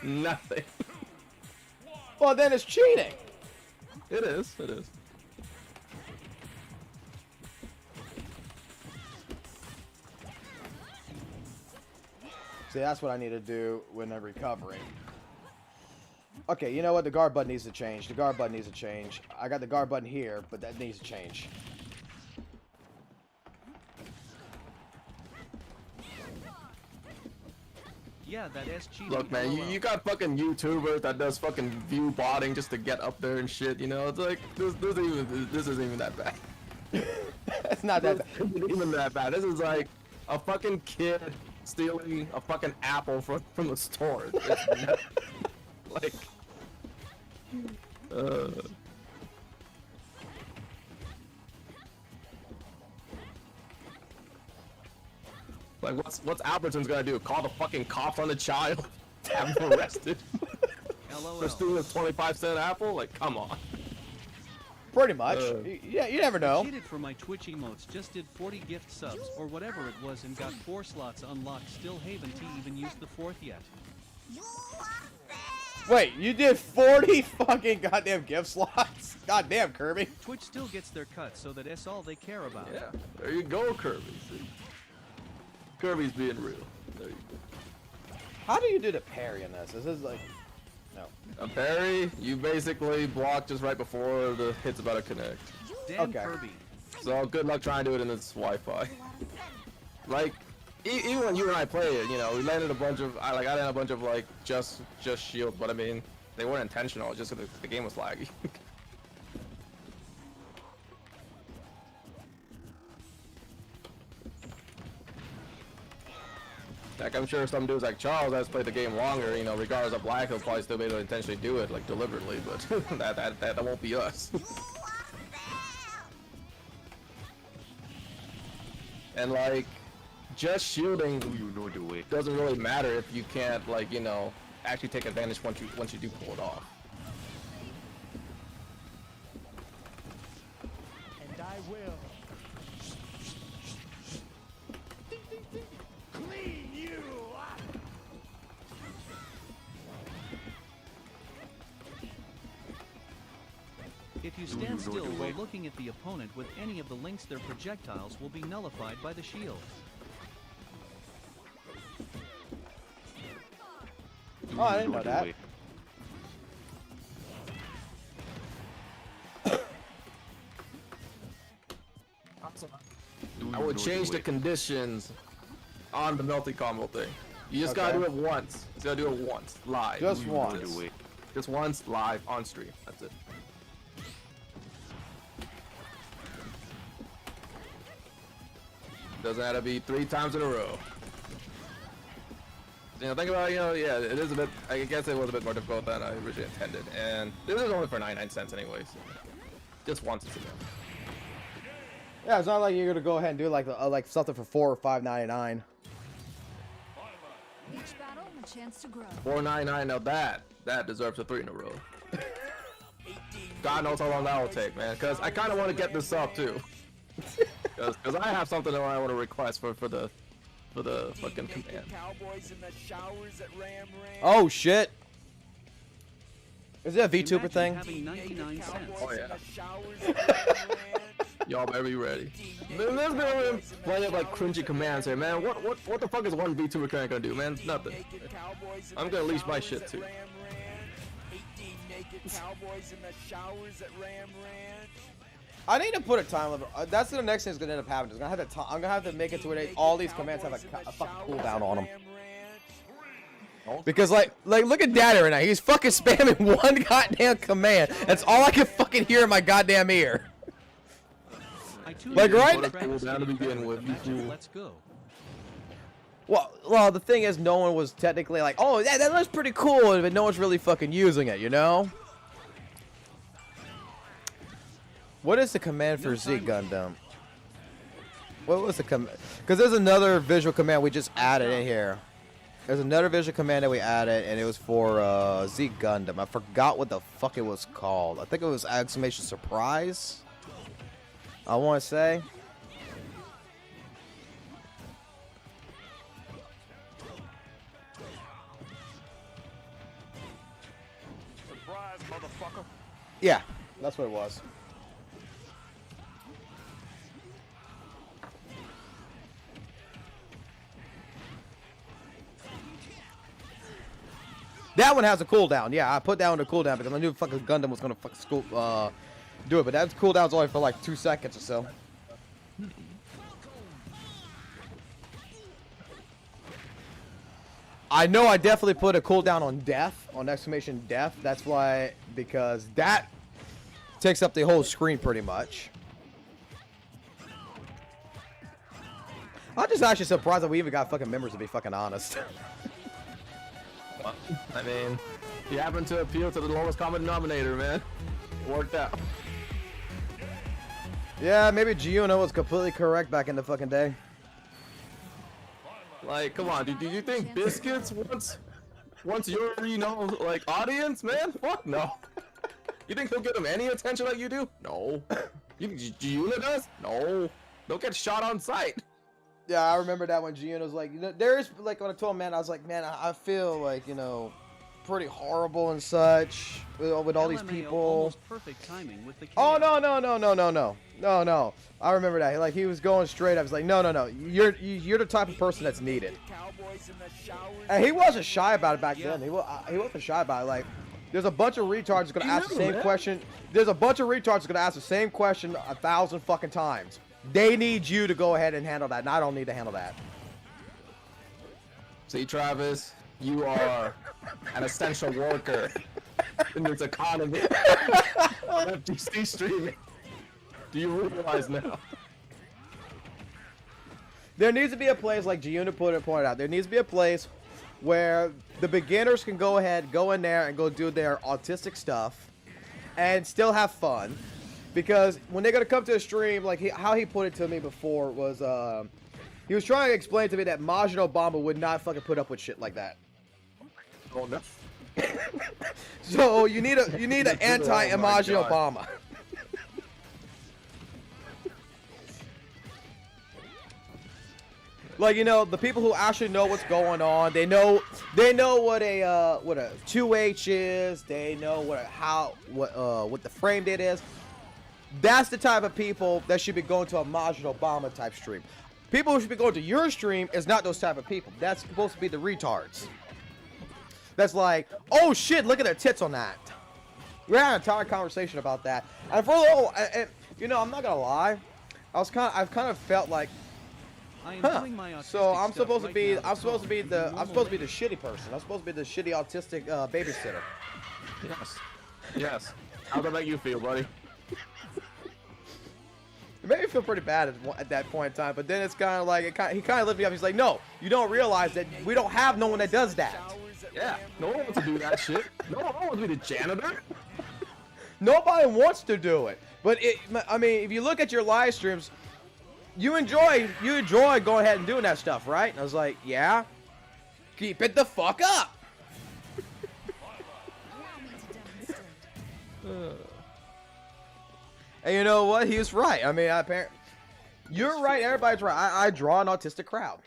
Nothing. Well, then it's cheating. It is. It is. See, that's what I need to do when I'm recovering. Okay, you know what? The guard button needs to change. The guard button needs to change. I got the guard button here, but that needs to change. Yeah, that is cheating. Look, man, you got fucking YouTubers that does fucking view botting just to get up there and shit. You know, it's like this isn't even that bad. It's not that bad. This isn't even that bad. This is like a fucking kid stealing a fucking apple from the store. It's not, like, like what's Albertson's gonna do? Call the fucking cops on the child? Have him arrested? LOL. For stealing a 25-cent apple? Like, come on. Pretty much. Yeah, you never know. Cheated for my Twitch emotes, just did 40 gift subs or whatever it was and got 4 slots unlocked. Still haven't even used the 4th yet. Wait, you did 40 fucking goddamn gift slots? Goddamn, Kirby. Twitch still gets their cut, so that's all they care about. Yeah, there you go, Kirby. See? Kirby's being real. There you go. How do you do the parry in this? This is like... No. A parry, you basically block just right before the hit's about to connect. Damn Okay. Kirby. So good luck trying to do it in this Wi-Fi. Like, even when you and I played it, you know, we landed a bunch of, I landed a bunch of like just shields, but I mean, they weren't intentional. Just the game was laggy. Like, I'm sure some dudes like Charles has played the game longer, you know, regardless of lag, he'll probably still be able to intentionally do it, like, deliberately, but that won't be us. And, like, just shielding Do you know the way? doesn't really matter if you can't, like, you know, actually take advantage once you do pull it off. And I will clean you up. If you you stand know still the while way? looking at the opponent with any of the links, their projectiles will be nullified by the shield. Oh, I didn't know the that. way? Do I you would know change the way? conditions on the multi combo thing. You just gotta Okay. do it once. You gotta do it once, live. Just Do you know once. the way? Just once, live, on stream. That's it. Doesn't have to be 3 times in a row. You know, think about it, you know, yeah, it is a bit, I guess it was a bit more difficult than I originally intended. And this is only for 99 cents anyway, so just once is enough. Yeah, it's not like you're gonna go ahead and do like something for $4 or $5.99. Each battle, a chance to grow. $4.99, now that deserves a 3 in a row. God knows how long that will take, man, because I kind of want to get this up too. Because I have something that I want to request for the fucking command. Cowboys in the showers at Ram Ranch. Oh shit! Is it a VTuber Imagine thing? having 99 cents. Oh, yeah. In the showers at Ram Ranch. Y'all better be ready. There's been plenty of like cringy commands here, man. What the fuck is one VTuber command gonna do, man? Nothing. Naked cowboys in I'm the gonna leash my showers shit at too. Ram Ranch. 18 naked cowboys in the showers at Ram Ranch. I need to put a time limit. That's the next thing that's gonna end up happening. I'm gonna have to make it to where all these commands have a fucking cooldown on them. Because like look at Daddy right now. He's fucking spamming one goddamn command. That's all I can fucking hear in my goddamn ear. I tuned Like, in right- for Put a Travis cooldown to and begin with, you Magic, fool. Let's go. Well, the thing is, no one was technically like, oh, that looks pretty cool, but no one's really fucking using it, you know? What is the command for Z Gundam? What was the command? Because there's another visual command we just added in here. There's another visual command that we added, and it was for Z Gundam. I forgot what the fuck it was called. I think it was exclamation surprise. I want to say. Surprise, Yeah, that's what it was. That one has a cooldown. Yeah, I put that on a cooldown because I knew fucking Gundam was gonna do it. But that cooldown's only for like 2 seconds or so. I know I definitely put a cooldown on death, on exclamation death. That's why, because that takes up the whole screen pretty much. I'm just actually surprised that we even got fucking members, to be fucking honest. I mean, you happen to appeal to the lowest common denominator, man. It worked out. Yeah, maybe Giuno was completely correct back in the fucking day. Like, come on, do you think Biscuits wants your, you know, like, audience, man? Fuck no. You think he'll get him any attention like you do? No. You think Giuno does? No. They'll get shot on sight. Yeah, I remember that when Giuno was like, you know, there's, like, when I told him, man, I was like, man, I feel like, you know, pretty horrible and such with all these people. Perfect timing with the oh, no. I remember that. Like, he was going straight up. He's like, no. You're the type of person that's needed. And he wasn't shy about it back then. He wasn't shy about it. Like, there's a bunch of retards going to ask the same question. There's a bunch of retards going to ask the same question 1,000 fucking times. They need you to go ahead and handle that, and I don't need to handle that. See, Travis, you are an essential worker in this economy of FGC streaming. Do you realize now? There needs to be a place, like Giuno pointed out, there needs to be a place where the beginners can go ahead, go in there, and go do their autistic stuff, and still have fun. Because when they're going to come to a stream, like how he put it to me before was, he was trying to explain to me that Majin Obama would not fucking put up with shit like that. Oh, no. So you need an anti-Majin Obama. Like, you know, the people who actually know what's going on, they know what a 2H is, they know what the frame date is. That's the type of people that should be going to a Majin Obama type stream. People who should be going to your stream is not those type of people. That's supposed to be the retards. That's like, oh shit, look at their tits on that. We had an entire conversation about that. And for a little, you know, I'm not gonna lie, I've kind of felt like, so I'm supposed to be the shitty person. I'm supposed to be the shitty autistic babysitter. Yes. How does that make you feel, buddy? It made me feel pretty bad at that point in time, but then it's kind of like, he kind of lifted me up. He's like, no, you don't realize that we don't have no one that does that. Yeah, no one wants to do that shit. No one wants to be the janitor. Nobody wants to do it. But I mean, if you look at your live streams, you enjoy going ahead and doing that stuff, right? And I was like, yeah, keep it the fuck up. And you know what? He was right. I mean, apparently, you're right. Everybody's right. I draw an autistic crowd.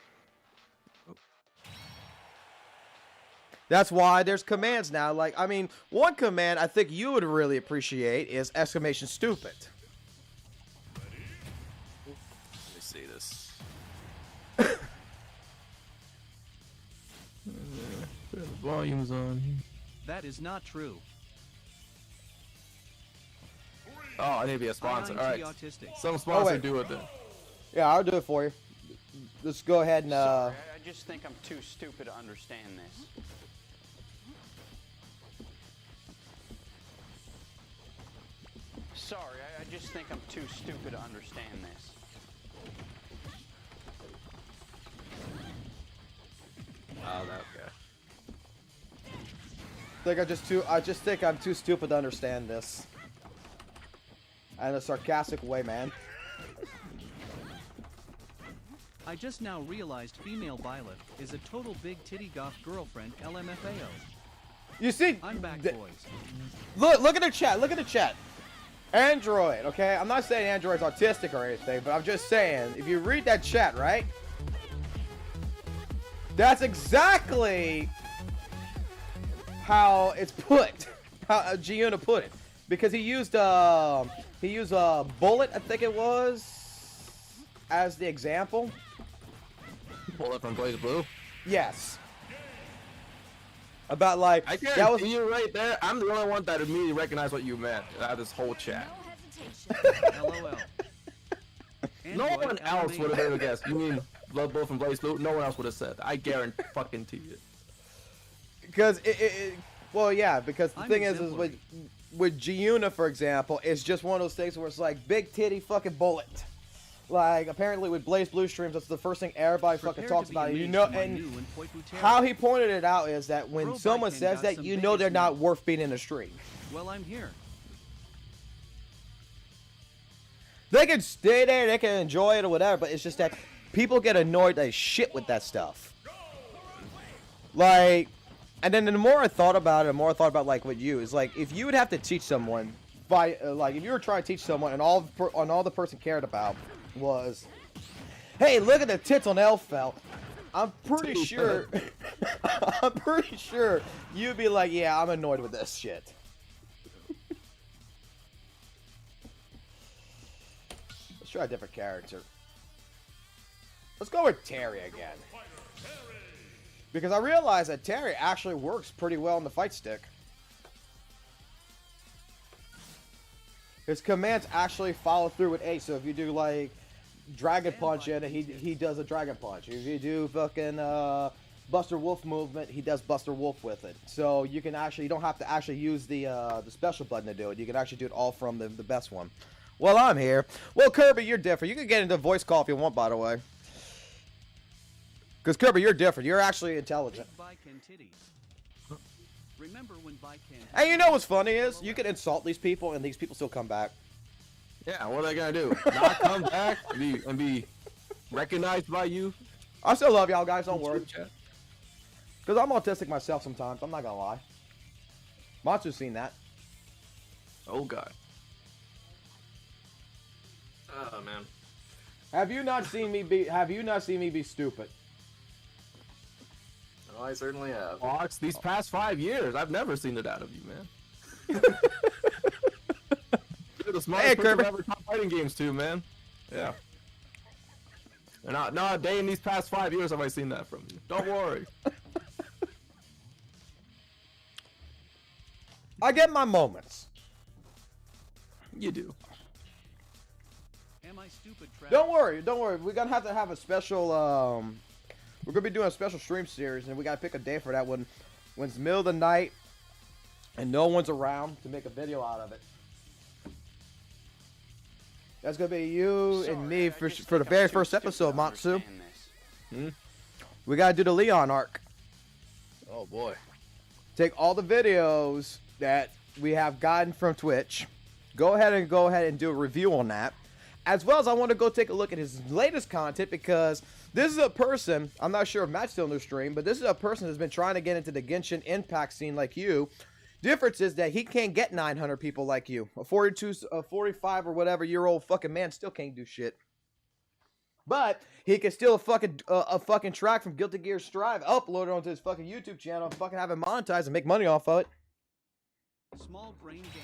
That's why there's commands now. Like, I mean, one command I think you would really appreciate is exclamation stupid. Let me see this. The volume's on. That is not true. Oh, I need to be a sponsor. All right. Autistic. Some sponsor do it then. Yeah, I'll do it for you. Let's go ahead and. Sorry, I just think I'm too stupid to understand this. Sorry, I just think I'm too stupid to understand this. Oh, that guy. I just think I'm too stupid to understand this. In a sarcastic way, man. I just now realized female Violet is a total big titty goth girlfriend LMFAO. You see, I'm back, boys. Look at the chat. Look at the chat. Android, okay? I'm not saying Android's autistic or anything, but I'm just saying, if you read that chat, right? That's exactly how it's put. How Giuno put it. Because he used a bullet, I think it was, as the example. Bullet from Blaze Blue. Yes. About like I that guarantee was you right there. I'm the only one that immediately recognized what you meant out of this whole chat. LOL. No Android one else would have animation. ever guessed. You mean Blood Bowl from Blaze Blue? No one else would have said that. I guarantee fucking to you. because well, yeah, because the I'm thing is exemplary. with Giuna, for example, it's just one of those things where it's like big titty fucking bullet. Like apparently with Blaze Blue streams, that's the first thing everybody fucking Prepare talks to be about. You amazed know, by my and new and Poipu terror. how he pointed it out is that when Bro someone Biden says got that, some you know they're biggest not news. worth being in a stream. Well, I'm here. They can stay there, they can enjoy it or whatever, but it's just that people get annoyed as shit with that stuff. Like, and then the more I thought about it, the more I thought about like with you is like if you would have to teach someone by like if you were trying to teach someone and all the person cared about was, hey, look at the tits on HELPFULL. I'm pretty sure, I'm pretty sure you'd be like, yeah, I'm annoyed with this shit. Let's try a different character. Let's go with Terry again. Because I realized that Terry actually works pretty well on the fight stick. His commands actually follow through with A. So if you do like Dragon Punch in it, he does a Dragon Punch. If you do fucking Buster Wolf movement, he does Buster Wolf with it. So you can actually, you don't have to actually use the special button to do it. You can actually do it all from the best one. Well, I'm here. Well, Kirby, you're different. You can get into voice call if you want, by the way. Because Kirby, you're different. You're actually intelligent. Big bike and titties. Remember when bike and And you know what's funny is you can insult these people and these people still come back. Yeah, what are they gonna do? Not come back and be recognized by you? I still love y'all guys. Don't worry. Chat? Because I'm autistic myself sometimes. I'm not gonna lie. Monster's seen that. Oh god. Oh man. Have you not seen me be? Have you not seen me be stupid? Oh, I certainly have. Fox, these past 5 years, I've never seen it out of you, man. You're the smartest person Kirby. to ever top fighting games too, man. Yeah. And not a day in these past 5 years have I seen that from you. Don't worry. I get my moments. You do. am I stupid? Travis? Don't worry. Don't worry. We're gonna have a special. We're gonna be doing a special stream series, and we gotta pick a day for that one. When it's middle of the night, and no one's around to make a video out of it. That's gonna be you and me for the very first episode, Matsu. We gotta do the Leon arc. Oh boy. Take all the videos that we have gotten from Twitch. Go ahead and do a review on that. As well as I want to go take a look at his latest content because this is a person, I'm not sure if Matt's still in the stream, but this is a person that's been trying to get into the Genshin Impact scene like you. Difference is that he can't get 900 people like you. A 45 or whatever year old fucking man still can't do shit. But he can steal a fucking track from Guilty Gear Strive, upload it onto his fucking YouTube channel, and fucking have it monetized and make money off of it. Small brain game.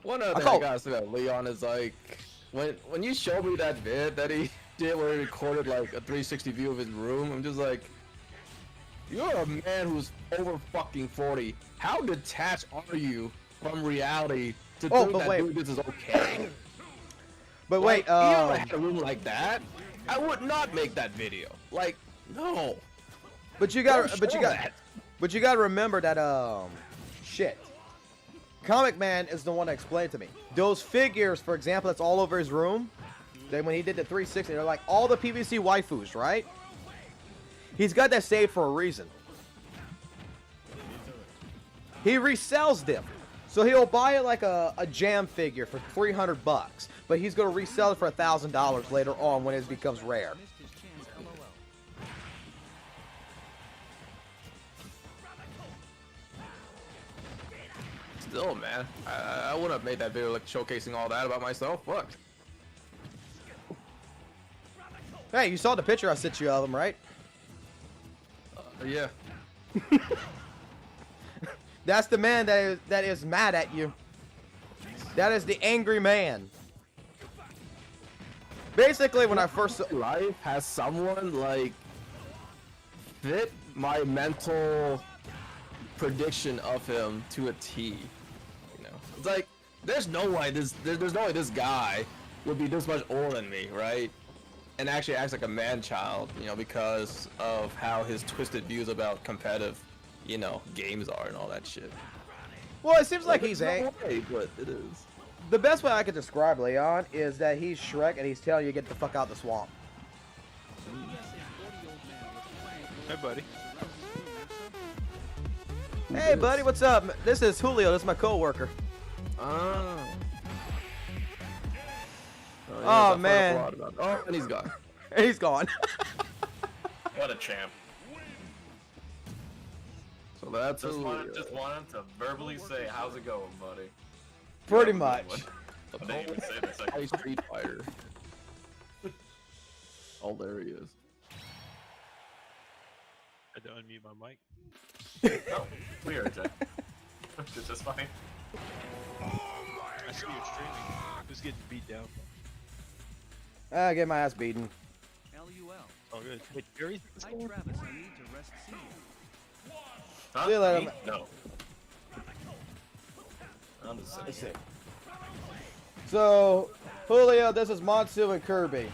One other thing I gotta say about Leon is like, when you showed me that vid that he did where he recorded like a 360 view of his room, I'm just like, you're a man who's over fucking 40. How detached are you from reality to think that doing this is okay? But like, wait, even if I had a room like that, I would not make that video. Like, no. But you gotta remember that shit. Comic Man is the one that explained to me. Those figures, for example, that's all over his room. Then when he did the 360, they're like all the PVC waifus, right? He's got that saved for a reason. He resells them. So he'll buy it like a jam figure for $300, but he's gonna resell it for $1,000 later on when it becomes rare. Missed his chance, LOL. Still, man, I wouldn't have made that video like showcasing all that about myself. Fuck. Hey, you saw the picture I sent you of him, right? Yeah. That's the man that is mad at you. That is the angry man. Basically, when I first saw life has someone like fit my mental prediction of him to a T. You know, it's like there's no way there's no way this guy would be this much older than me, right? And actually acts like a man-child, you know, because of how his twisted views about competitive, you know, games are and all that shit. Well, it seems like There's he's no way, but it is. the best way I could describe Leon is that he's Shrek and he's telling you to get the fuck out of the swamp. Hey, buddy. Hey, buddy, what's up? This is Julio. This is my coworker. Oh, Oh, man. Oh, and he's gone. He's gone. What a champ. So that's Just wanted to verbally say, how's it going, buddy? Pretty Yeah, much. I didn't even say this. High Street Fighter. Oh, there he is. I had to unmute my mic. Oh, we heard you. It's just fine. I see you're streaming. Who's getting beat down? I get my ass beaten. LUL. Oh, good. Wait, Jerry? Hi, Travis. I need to rest. See you. Huh? See you later, Me? man. No. I'm just saying. Let's see. So, Julio, this is Monsu and Kirby.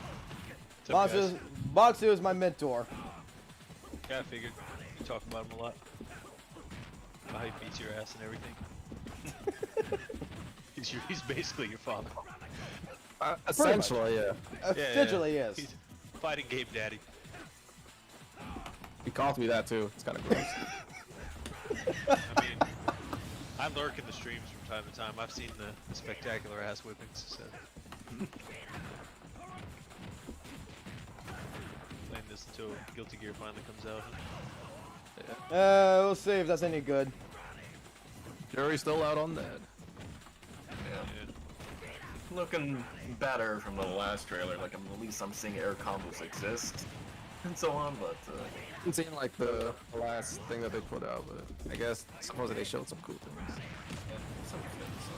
What's up, guys? Monsu is my mentor. Yeah, I figured. You talk about him a lot. How he beats your ass and everything. He's basically your father. Essentially, yeah. Essentially, yes. He's fighting game daddy. He calls me that too. It's kind of gross. I mean, I lurk in the streams from time to time. I've seen the spectacular ass whippings. So. Playing this until Guilty Gear finally comes out. We'll see if that's any good. Jury's still out on that. Yeah. Looking better from the last trailer. Like, at least I'm seeing air combos exist and so on, but I haven't seen like the last thing that they put out, but I guess supposedly they showed some cool things. some things.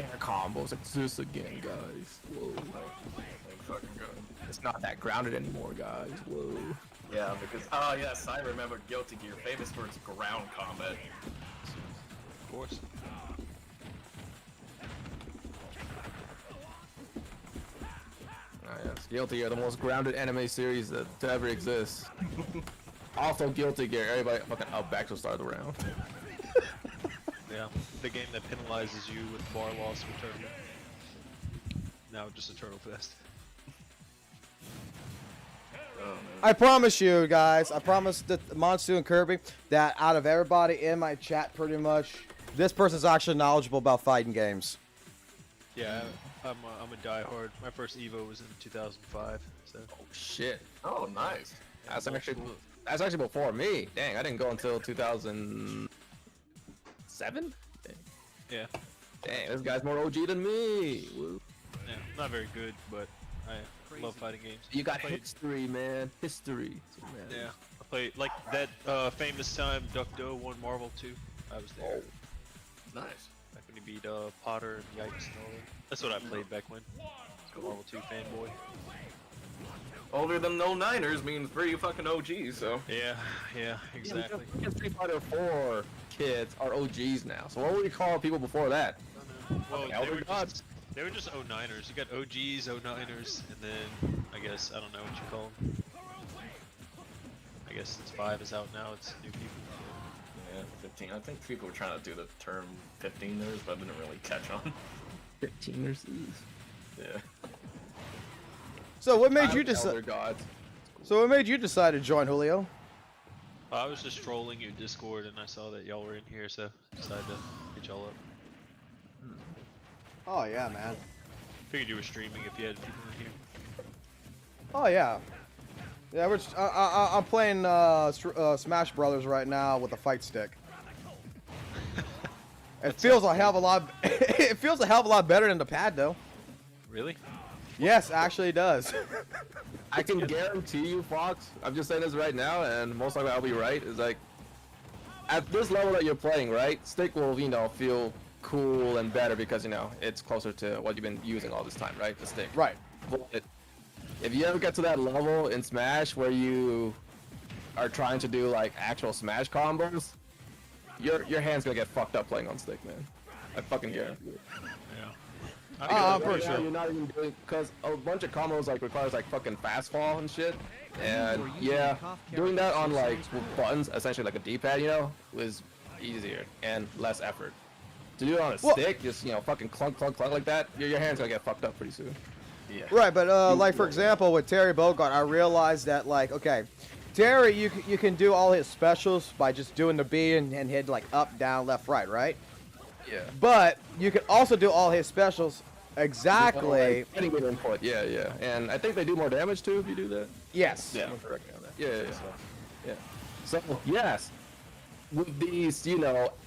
Air combos exist again, guys. Whoa. Like, fucking good. It's not that grounded anymore, guys. Whoa. Yeah, because, oh yes, I remember Guilty Gear, famous for its ground combat. Of course. Yes. Guilty Gear, the most grounded anime series that to ever exist. Also, Guilty Gear, everybody fucking up back to start the round. Yeah, the game that penalizes you with bar loss for tournament. Now just a turtle fest. Oh, man. I promise you guys, I promise that Monsu and Kirby, that out of everybody in my chat pretty much, this person's actually knowledgeable about fighting games. Yeah, I'm a diehard. My first Evo was in 2005. So. Oh shit. Oh, nice. That's actually before me. Dang, I didn't go until 2007. Yeah. Dang, this guy's more OG than me. Woo. Yeah, not very good, but I love fighting games. You got Played- history, man. History. Yeah, I played like that famous time Duck Doe won Marvel 2. I was there. Nice. Back when he beat Potter and Yipes and all that. That's what I played back when. I was a Marvel 2 fanboy. Older than no Niners means pretty fucking OG, so. Yeah, exactly. Yeah, Street Fighter 4 kids are OGs now. So what would you call people before that? Well, Elder gods. they were just 09ers. You got OGs, 09ers, and then I guess I don't know what you call them. I guess since 5 is out now, it's new people. Yeah, 15. I think people were trying to do the term 15ers, but I didn't really catch on. 15ers. Yeah. So what made you Elder decide? gods. So what made you decide to join, Julio? I was just trolling your Discord and I saw that y'all were in here, so decided to get y'all up. Oh yeah, man. Figured you were streaming if you had people in here. Oh yeah. Yeah, I'm playing Smash Brothers right now with a fight stick. It feels a hell of a lot. It feels a hell of a lot better than the pad, though. Really? Yes, actually it does. I can guarantee you, Fox, I'm just saying this right now, and most likely I'll be right, is like, at this level that you're playing, right? Stick will, feel cool and better because, it's closer to what you've been using all this time, right? The stick. Right. But if you ever get to that level in Smash where you are trying to do like actual Smash combos, your hand's gonna get fucked up playing on stick, man. I fucking guarantee it. I'm pretty sure. You're not even doing, because a bunch of combos like requires like fucking fast fall and shit. And yeah, doing that on like with buttons, essentially like a D-pad, was easier and less effort. To do it on a stick, just fucking clunk like that, your hand's gonna get fucked up pretty soon. Yeah. Right, but like for example with Terry Bogard, I realized that like okay, Terry, you can do all his specials by just doing the B and hit like up, down, left, right? Yeah. But you can also do all his specials exactly. Getting good input, yeah. And I think they do more damage too if you do that. Yes. Yeah. Yeah. So yes, with these,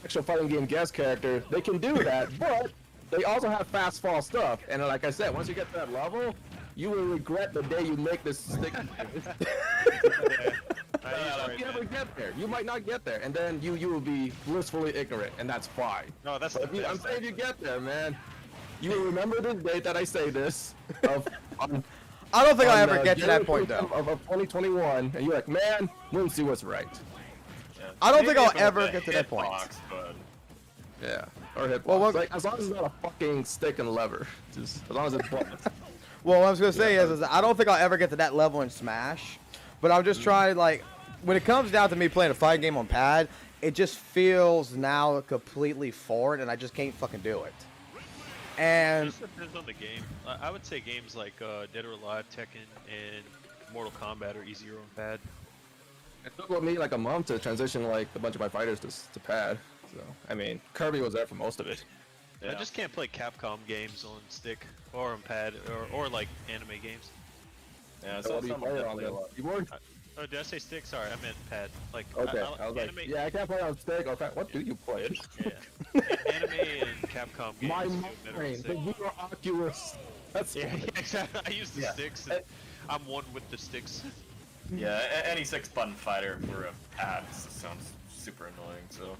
actual fighting game guest characters, they can do that, but they also have fast fall stuff. And like I said, once you get to that level, you will regret the day you make this stick. You never get there. You might not get there, and then you will be blissfully ignorant, and that's fine. No, that's. I'm saying you get there, man. You will remember the date that I say this. I don't think I'll ever get to that point though. Of 2021, and you're like, man, we'll see what's right. Yeah. I don't think I'll ever get to that point. But... Yeah. Or hitbox. Well, like as long as it's not a fucking stick and lever, just as long as it's buttons. Well, what I was gonna say is I don't think I'll ever get to that level in Smash, but I'm just trying like when it comes down to me playing a fighting game on pad, it just feels now completely foreign, and I just can't fucking do it. And it just depends on the game. I would say games like Dead or Alive, Tekken, and Mortal Kombat are easier on pad. It took me like a month to transition like a bunch of my fighters to pad. So I mean, Kirby was there for most of it. Yeah. I just can't play Capcom games on stick or on pad or like anime games. Yeah, so you play it on the keyboard? Oh, did I say stick? Sorry, I meant pad. Like okay, I was like, yeah, I can't play on stick. Okay, what do you play it? Yeah, anime and Capcom games. My mind, but you are Oculus. That's yeah, exactly. I use the sticks. And I'm one with the sticks. Yeah, any 6-button fighter for a pad sounds super annoying. So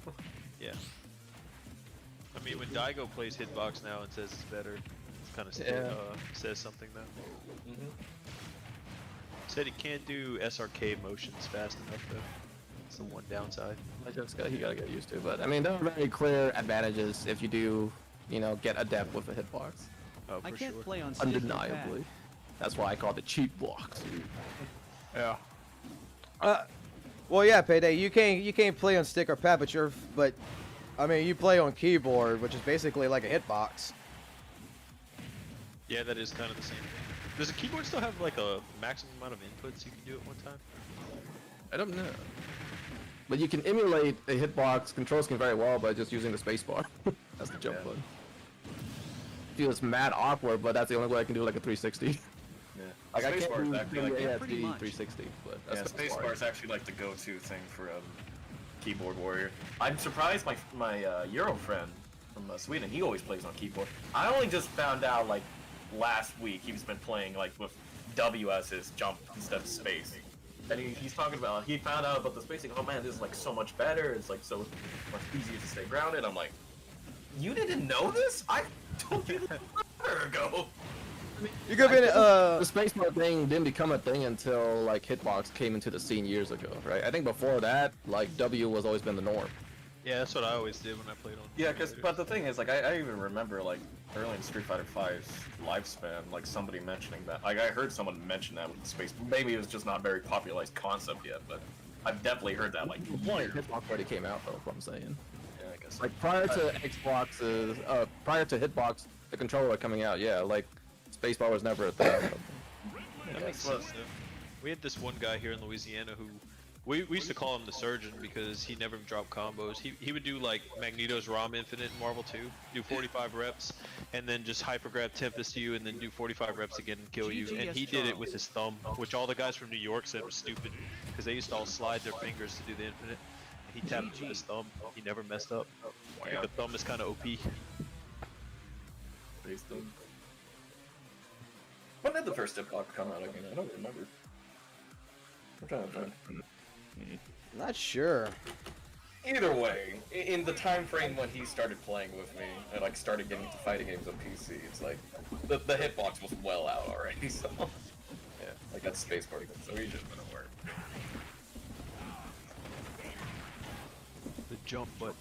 yeah. I mean, when Daigo plays hitbox now and says it's better, it's kind of says something though. Said he can't do SRK motions fast enough though. That's the one downside. You gotta get used to. But I mean, there are very clear advantages if you do, get adept with a hitbox. Oh, for I can't sure. play on stick or pad. Undeniably. That's why I call it cheat blocks. yeah. Well, yeah, Payday. You can't play on stick or pad, but I mean, you play on keyboard, which is basically like a hitbox. Yeah, that is kind of the same thing. Does a keyboard still have like a maximum amount of inputs you can do at one time? I don't know. But you can emulate a hitbox control scheme very well by just using the spacebar. That's the jump button. Feels mad awkward, but that's the only way I can do like a 360. Yeah. Like I can't Spacebar is do actually like ASD pretty much. 360, but yeah, that's spacebar is actually like the go-to thing for keyboard warrior. I'm surprised my Euro friend from Sweden, he always plays on keyboard. I only just found out like last week he's been playing like with W as his jump instead of space. And he's talking about, he found out about the spacing. Oh man, this is like so much better. It's like so much easier to stay grounded. I'm like, you didn't know this? I told you this a year ago. You could be the spacebar thing didn't become a thing until like hitbox came into the scene years ago, right? I think before that, like W was always been the norm. Yeah, that's what I always did when I played on. Yeah, but the thing is, like, I even remember, like, early in Street Fighter V's lifespan, like, somebody mentioning that. Like, I heard someone mention that with the space. Maybe it was just not a very popularized concept yet, but I've definitely heard that, like, Hitbox already came out, though, is what I'm saying. Yeah, I guess. Like, prior to Xbox's, prior to Hitbox, the controller coming out, yeah, like, spacebar was never a thing. That makes sense, though. We had this one guy here in Louisiana who, we used to call him the surgeon because he never dropped combos. He would do like Magneto's ROM Infinite in Marvel 2, do 45 reps, and then just hypergrab Tempest you, and then do 45 reps again and kill you. And he did it with his thumb, which all the guys from New York said was stupid because they used to all slide their fingers to do the Infinite. He tapped with his thumb. He never messed up. I think the thumb is kind of OP. When did the first Hitbox come out again? I don't remember. I'm trying to find. Not sure. Either way, in the time frame when he started playing with me and like started getting to fighting games on PC, it's like the hitbox was well out already. So yeah, like that's space party, so he just wouldn't work. The jump button.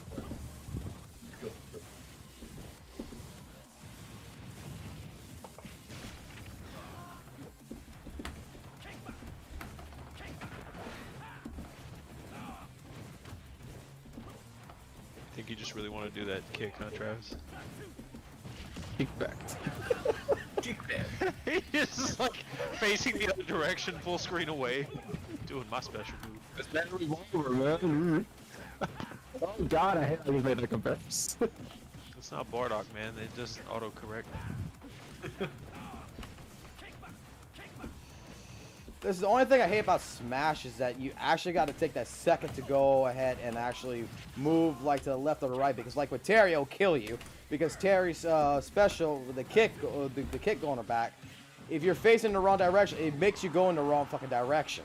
I think you just really want to do that kick, huh, Travis? Kick back. Kick back. He's just like facing the other direction, full screen away, doing my special move. It's that revolver, man. Oh god, I hate how you made that comparison. It's not Bardock, man. It just autocorrect. This is the only thing I hate about Smash is that you actually got to take that second to go ahead and actually move like to the left or the right, because like with Terry, it'll kill you because Terry's special, the kick going back. If you're facing the wrong direction, it makes you go in the wrong fucking direction.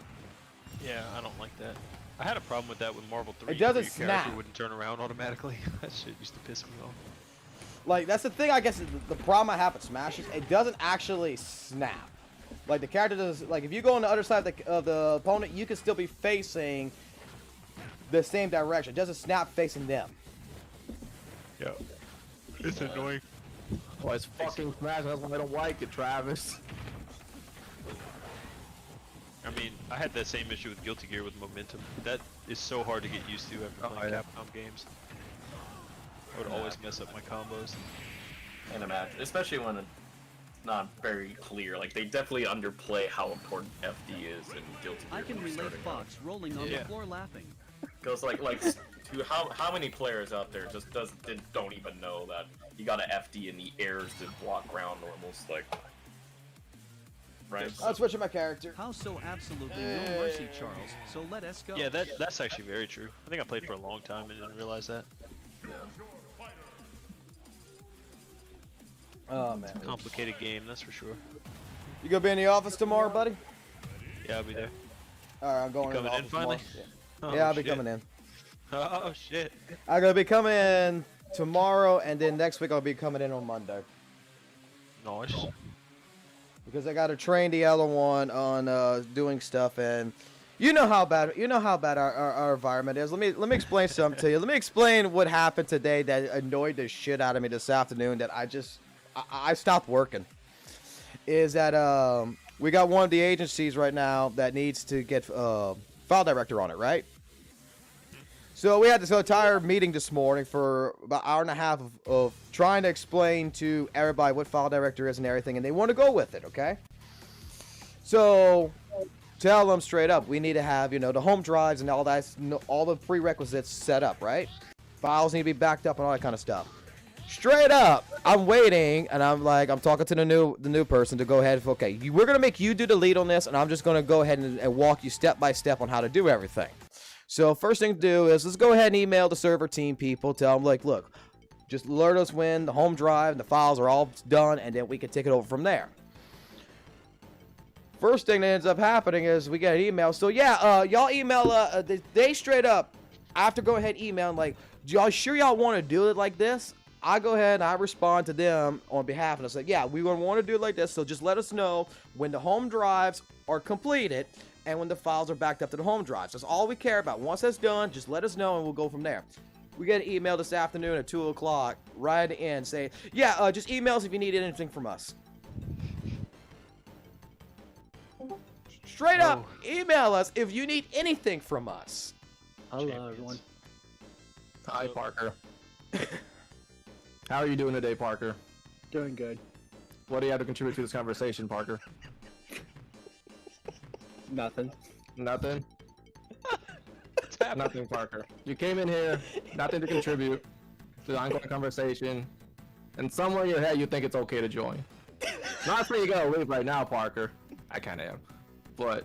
Yeah, I don't like that. I had a problem with that with Marvel 3. It doesn't where your character snap. wouldn't turn around automatically. That shit used to piss me off. Like that's the thing. I guess the problem I have with Smash is it doesn't actually snap. Like the character does, like if you go on the other side of the opponent, you can still be facing the same direction. It doesn't snap facing them. Yeah. It's annoying. Well, it's fucking Smash, that's why I don't like it, Travis. I mean, I had that same issue with Guilty Gear with momentum. That is so hard to get used to after playing Capcom games. I would always mess up my combos. And imagine, especially when it's not very clear. Like they definitely underplay how important FD is in Guilty Gear. I can relate Fox rolling on the floor laughing. Because like to how many players out there just don't even know that you got to FD in the airs to block ground normals, like. Right. I'll switch to my character. How so absolutely no mercy, Charles. So let us go. Yeah, that's actually very true. I think I played for a long time and didn't realize that. Oh man. Complicated game, that's for sure. You gonna be in the office tomorrow, buddy? Yeah, I'll be there. Alright, I'm going You in the coming in office finally? tomorrow. Oh, Yeah, I'll be shit. coming in. Oh shit. I'm gonna be coming in tomorrow, and then next week I'll be coming in on Monday. Nice. Because I gotta train the other one on doing stuff, and you know how bad our environment is. Let me explain something to you. Let me explain what happened today that annoyed the shit out of me this afternoon. That I stopped working. Is that we got one of the agencies right now that needs to get file director on it, right? So we had this entire meeting this morning for about an hour and a half of trying to explain to everybody what file director is and everything, and they want to go with it, okay? So tell them straight up, we need to have, you know, the home drives and all that, all the prerequisites set up, right? Files need to be backed up and all that kind of stuff. Straight up, I'm waiting, and I'm talking to the new person to go ahead. Okay, we're gonna make you do the lead on this, and I'm just gonna go ahead and walk you step by step on how to do everything. So first thing to do is let's go ahead and email the server team people. Tell them like, look, just alert us when the home drive and the files are all done, and then we can take it over from there. First thing that ends up happening is we get an email. So yeah, y'all email. They straight up after go ahead email like, y'all sure y'all want to do it like this? I go ahead and I respond to them on behalf, and I say, yeah, we want to do it like this. So just let us know when the home drives are completed and when the files are backed up to the home drives. That's all we care about. Once that's done, just let us know and we'll go from there. We get an email this afternoon at 2 o'clock right at the end saying, yeah, just email us if you need anything from us. Straight up, email us if you need anything from us. Hello, everyone. Hi, Parker. How are you doing today, Parker? Doing good. What do you have to contribute to this conversation, Parker? Nothing. Nothing? Nothing, Parker. You came in here, nothing to contribute to the ongoing conversation, and somewhere in your head you think it's okay to join. Not saying you gotta leave right now, Parker. I kinda am. But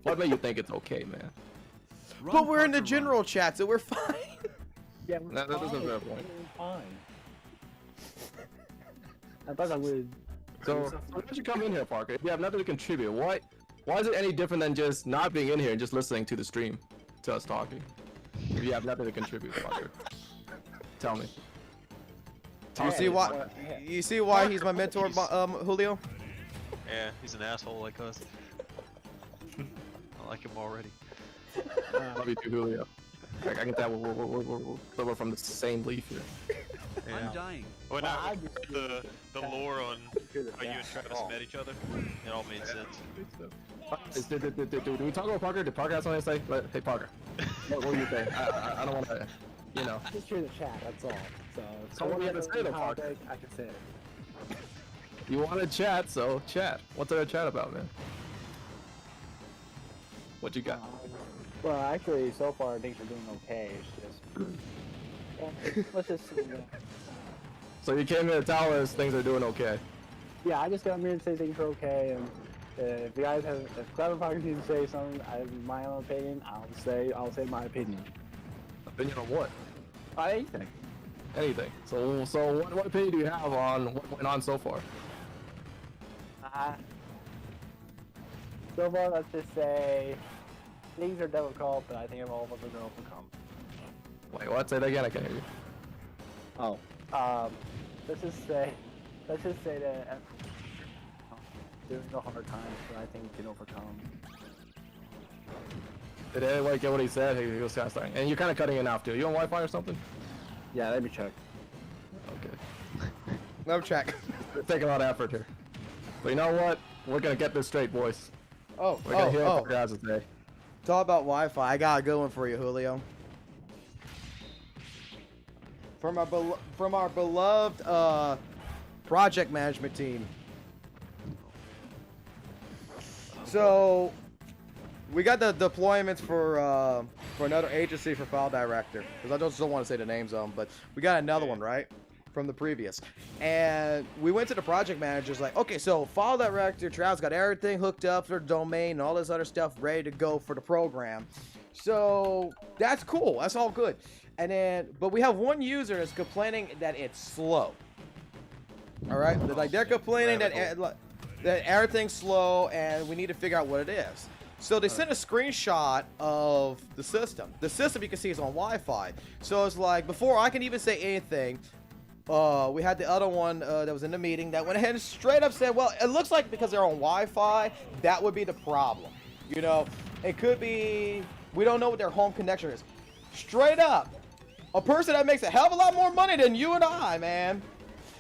what made you think it's okay, man? But we're in the general chat, so we're fine. Yeah, That is a fair point. fine. I thought I would. So, why don't you come in here, Parker? If you have nothing to contribute, why is it any different than just not being in here and just listening to the stream, to us talking? if you have nothing to contribute, fucker. Tell me. You see why? You see why he's my mentor, Julio? Yeah, he's an asshole like us. I like him already. Love you too, Julio. I can tell we're from the same leaf here. Yeah. I'm dying. When I heard the lore on how you and Travis met each other, it all made sense. Do we talk about Parker? Did Parker have something to say? Hey, Parker. What do you think? I don't want to, you know. Just hear the chat, that's all. So what do you have to say though, Parker? topic, I can say it. You want to chat, so chat. What's there to chat about, man? What you got? Well, actually, so far things are doing okay. It's just let's just. So you came here to tell us things are doing okay. Yeah, I just got here to say things are okay, and if you guys have, if CleverFOX needs to say something, I have my own opinion. I'll say my opinion. Opinion on what? Anything. Anything. So what opinion do you have on what went on so far? So far, let's just say things are difficult, but I think all of us are going to overcome. Wait, what? Say that again. I can't hear you. Oh. Let's just say that during the hard times, but I think we can overcome. Did anyone get what he said? He was kind of starting. And you're kind of cutting it off too. You on Wi-Fi or something? Yeah, let me check. Okay. No check. It's taking a lot of effort here. But you know what? We're gonna get this straight, boys. Oh, We're gonna hear what Parker has to say. Talk about Wi-Fi. I got a good one for you, Julio. From our beloved project management team. So we got the deployments for another agency for file director, because I just don't want to say the names of them, but we got another one, right, from the previous. And we went to the project managers like, okay, so file director Travis got everything hooked up for the domain and all this other stuff ready to go for the program. So that's cool, that's all good. And then, but we have one user that's complaining that it's slow. All right, they're complaining that everything's slow and we need to figure out what it is. So they sent a screenshot of the system. The system, you can see, is on Wi-Fi. So it's like, before I can even say anything, we had the other one that was in the meeting that went ahead and straight up said, well, it looks like because they're on Wi-Fi, that would be the problem. You know, it could be, we don't know what their home connection is. Straight up, a person that makes a hell of a lot more money than you and I, man,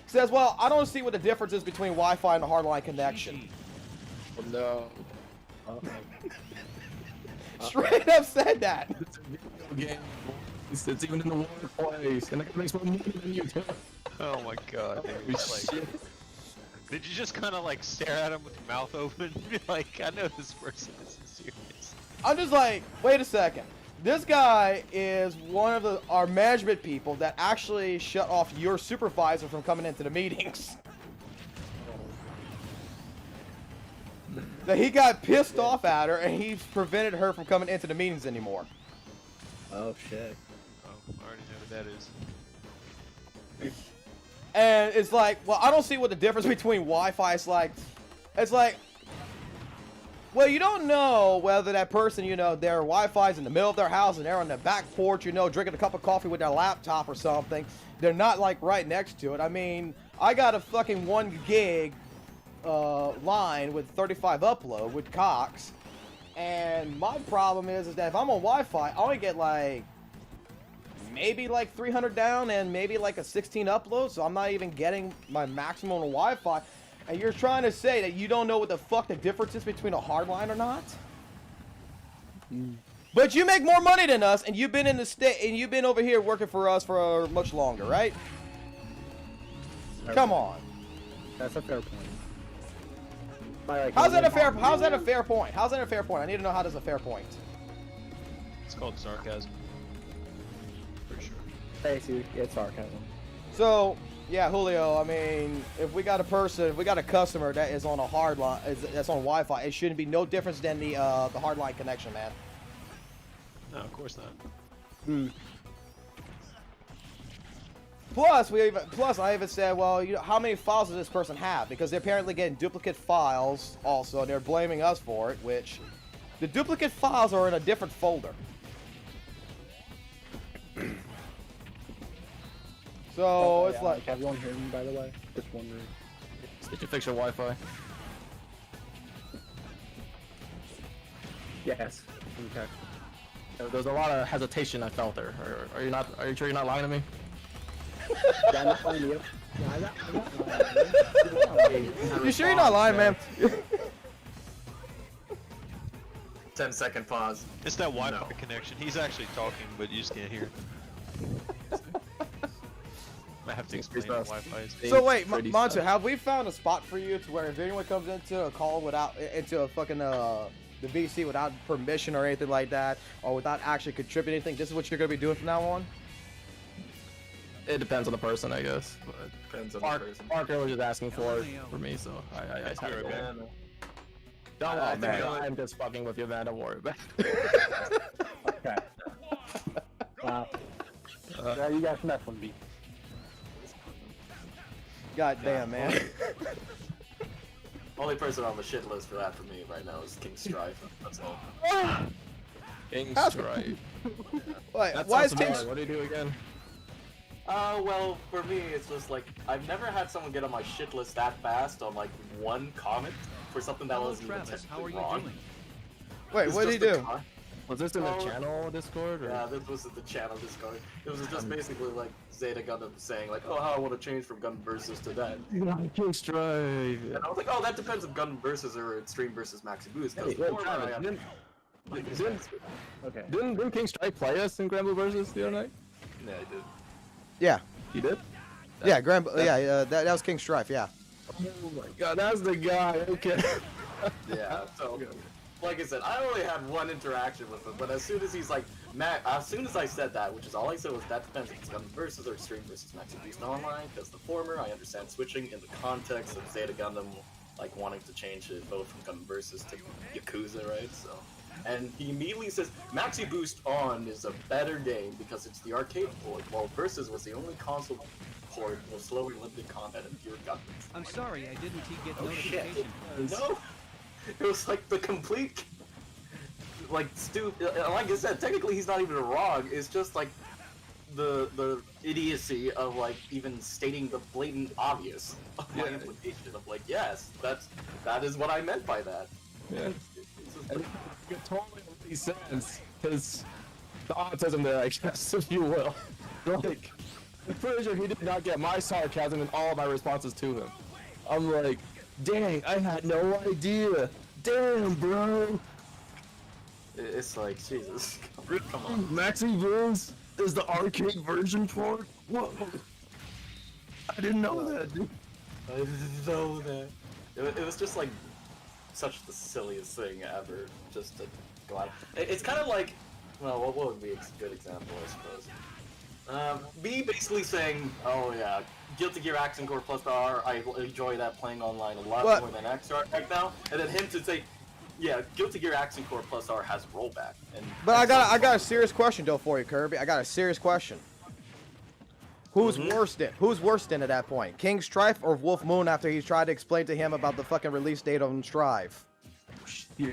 says, well, I don't see what the difference is between Wi-Fi and a hardline connection. Oh, no. Straight up said that. It's even in the workplace, and it makes more money than you do. Oh my god, dude. Like, did you just kind of like stare at him with your mouth open and be like, I know this person isn't serious? I'm just like, wait a second. This guy is one of our management people that actually shut off your supervisor from coming into the meetings. That he got pissed off at her and he prevented her from coming into the meetings anymore. Oh shit. Oh, I already know what that is. And it's like, well, I don't see what the difference between Wi-Fi is like. It's like, well, you don't know whether that person, you know, their Wi-Fi's in the middle of their house and they're on the back porch, you know, drinking a cup of coffee with their laptop or something. They're not like right next to it. I mean, I got a fucking 1 gig line with 35 upload with Cox, and my problem is that if I'm on Wi-Fi, I only get like maybe like 300 down and maybe like a 16 upload, so I'm not even getting my maximum on Wi-Fi. And you're trying to say that you don't know what the fuck the difference is between a hardline or not? But you make more money than us, and you've been in the state, and you've been over here working for us for much longer, right? Come on. That's a fair point. How's that a fair point? How's that a fair point? I need to know how that's a fair point. It's called sarcasm. Pretty sure. Basically, it's sarcasm. So, yeah, Julio, I mean, if we got a customer that is on a hard line, that's on Wi-Fi, it shouldn't be no difference than the hardline connection, man. No, of course not. Plus, I even said, well, you know, how many files does this person have? Because they're apparently getting duplicate files also, and they're blaming us for it, which the duplicate files are in a different folder. So it's like. Can everyone hear me, by the way? Just wondering. Did you fix your Wi-Fi? Yes. Okay. There's a lot of hesitation I felt there. Are you not? Are you sure you're not lying to me? Yeah, I'm not lying to you. Yeah, I'm not lying to you. You sure you're not lying, man? 10-second pause. It's that Wi-Fi connection. He's actually talking, but you just can't hear. I have to explain the Wi-Fi is. So wait, Monster, have we found a spot for you to where if anyone comes into a call without into a fucking the VC without permission or anything like that, or without actually contributing anything, this is what you're gonna be doing from now on? It depends on the person, I guess. But Depends on the person. Parker was just asking for me, so I had to go. Don't worry, man. I'm just fucking with you, man. Don't worry about it. Okay. Wow. Yeah, you guys mess with me. God damn, man. Only person on the shit list for that for me right now is King Strife. That's all. King Strife. Wait, That's why is awesome. King? What do you do again? Well, for me, it's just like I've never had someone get on my shit list that fast on like one comment for something that Hello, wasn't Travis. How are you wrong. doing? Wait, It's what did he just do? Was this in the channel Discord? Or? Yeah, this was the channel Discord. It was just basically like Zeta Gundam saying like, oh, how I want to change from Gundam Versus to that. King Strife. And I was like, oh, that depends if Gundam Versus or Extreme Versus Maxi Boost. Hey, Okay. Didn't King Strife play us in Grand Blue Versus the other night? Yeah, I did. Yeah. He did? Yeah, that was King Strife, yeah. Oh my god, that's the guy, okay. Yeah, so, like I said, I only had one interaction with him, but as soon as he's like, as soon as I said that, which is all I said was that depends if it's Gundam Versus or Extreme Versus Maxi Boost Online, because the former, I understand switching in the context of Zeta Gundam, like wanting to change it both from Gundam Versus to Yakuza, right? So, and he immediately says, Maxi Boost On is a better game because it's the arcade port, while Versus was the only console port with slowly limited combat and fewer Gundams. I'm sorry, I didn't get Oh shit. notification. No! It was like the complete, like, like I said, technically he's not even wrong, it's just like the idiocy of like even stating the blatant obvious of my implication of like, yes, that is what I meant by that. Yeah. It totally makes sense, because the autism there, I guess, if you will. Like, I'm pretty sure he did not get my sarcasm in all of my responses to him. I'm like, dang, I had no idea. Damn, bro. It's like, Jesus, come on. Maxi Boost is the arcade version for it? Whoa. I didn't know that, dude. I didn't know that. It was just like such the silliest thing ever, just to go out. It's kind of like, well, what would be a good example, I suppose? Me basically saying, oh yeah, Guilty Gear Accent Core Plus R, I enjoy that playing online a lot more than XR right now, and then him to say, yeah, Guilty Gear Accent Core Plus R has rollback. But I got a serious question though for you, Kirby. I got a serious question. Who's worse than at that point? King Strife or Wolf Moon after he tried to explain to him about the fucking release date on Strive? Yeah.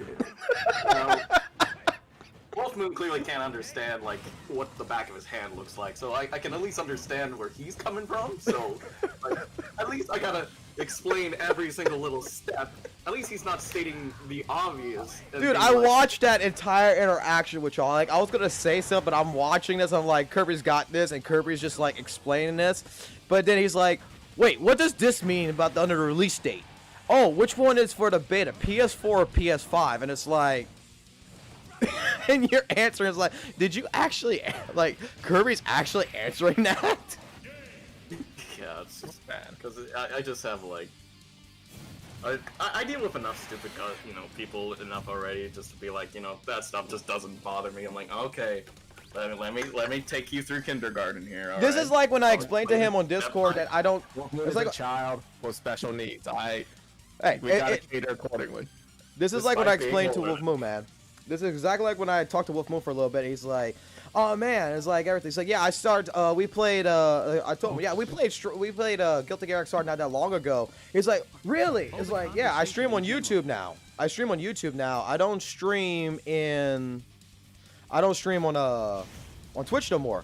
Wolf Moon clearly can't understand like what the back of his hand looks like, so I can at least understand where he's coming from. So like, at least I gotta explain every single little step. At least he's not stating the obvious. Dude, I watched that entire interaction with y'all. Like, I was gonna say something, but I'm watching this. I'm like, Kirby's got this, and Kirby's just like explaining this. But then he's like, wait, what does this mean about the under the release date? Oh, which one is for the beta, PS4 or PS5? And it's like, and your answer is like, did you actually, like, Kirby's actually answering that? Yeah, it's just bad, because I just have, like, I deal with enough stupid, people enough already just to be like, that stuff just doesn't bother me. I'm like, okay, let me take you through kindergarten here. This is like when I explained to him on Discord that I don't. It's like a child with special needs. Hey, we gotta cater accordingly. This is like what I explained to Wolf Moon, man. This is exactly like when I talked to Wolf Moon for a little bit. He's like, oh man, it's like everything. He's like, yeah, we played, I told him, yeah, we played Guilty Gear XR not that long ago. He's like, really? It's like, yeah, I stream on YouTube now. I don't stream on Twitch no more.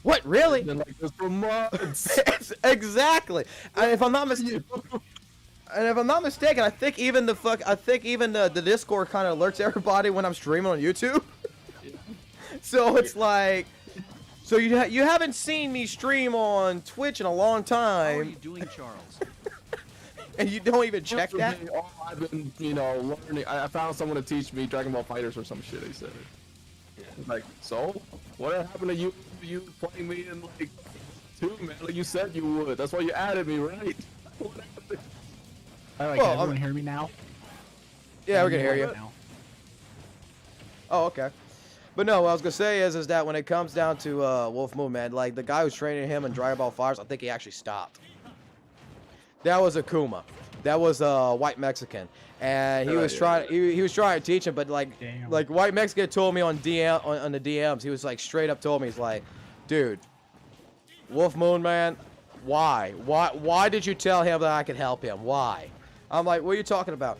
What, really? Been like this for months. Exactly. And if I'm not mistaken, I think even the Discord kind of alerts everybody when I'm streaming on YouTube. So it's like, so you haven't seen me stream on Twitch in a long time. How are you doing, Charles? And you don't even check that? I've been, you know, learning. I found someone to teach me Dragon Ball Fighters or some shit. He said. Like, so what happened to you? You playing me in like 2, man? Like you said you would. That's why you added me, right? What happened? All right, can everyone hear me now? Yeah, we can hear you. Now. Oh, okay. But no, what I was gonna say is that when it comes down to Wolf Moon, man, like the guy who's training him in Dragon Ball Fighters, I think he actually stopped. That was Akuma. That was a white Mexican, and he was trying. He was trying to teach him, but like white Mexican told me on on the DMs, he was like straight up told me, he's like, dude, Wolf Moon, man, why did you tell him that I could help him? Why? I'm like, what are you talking about?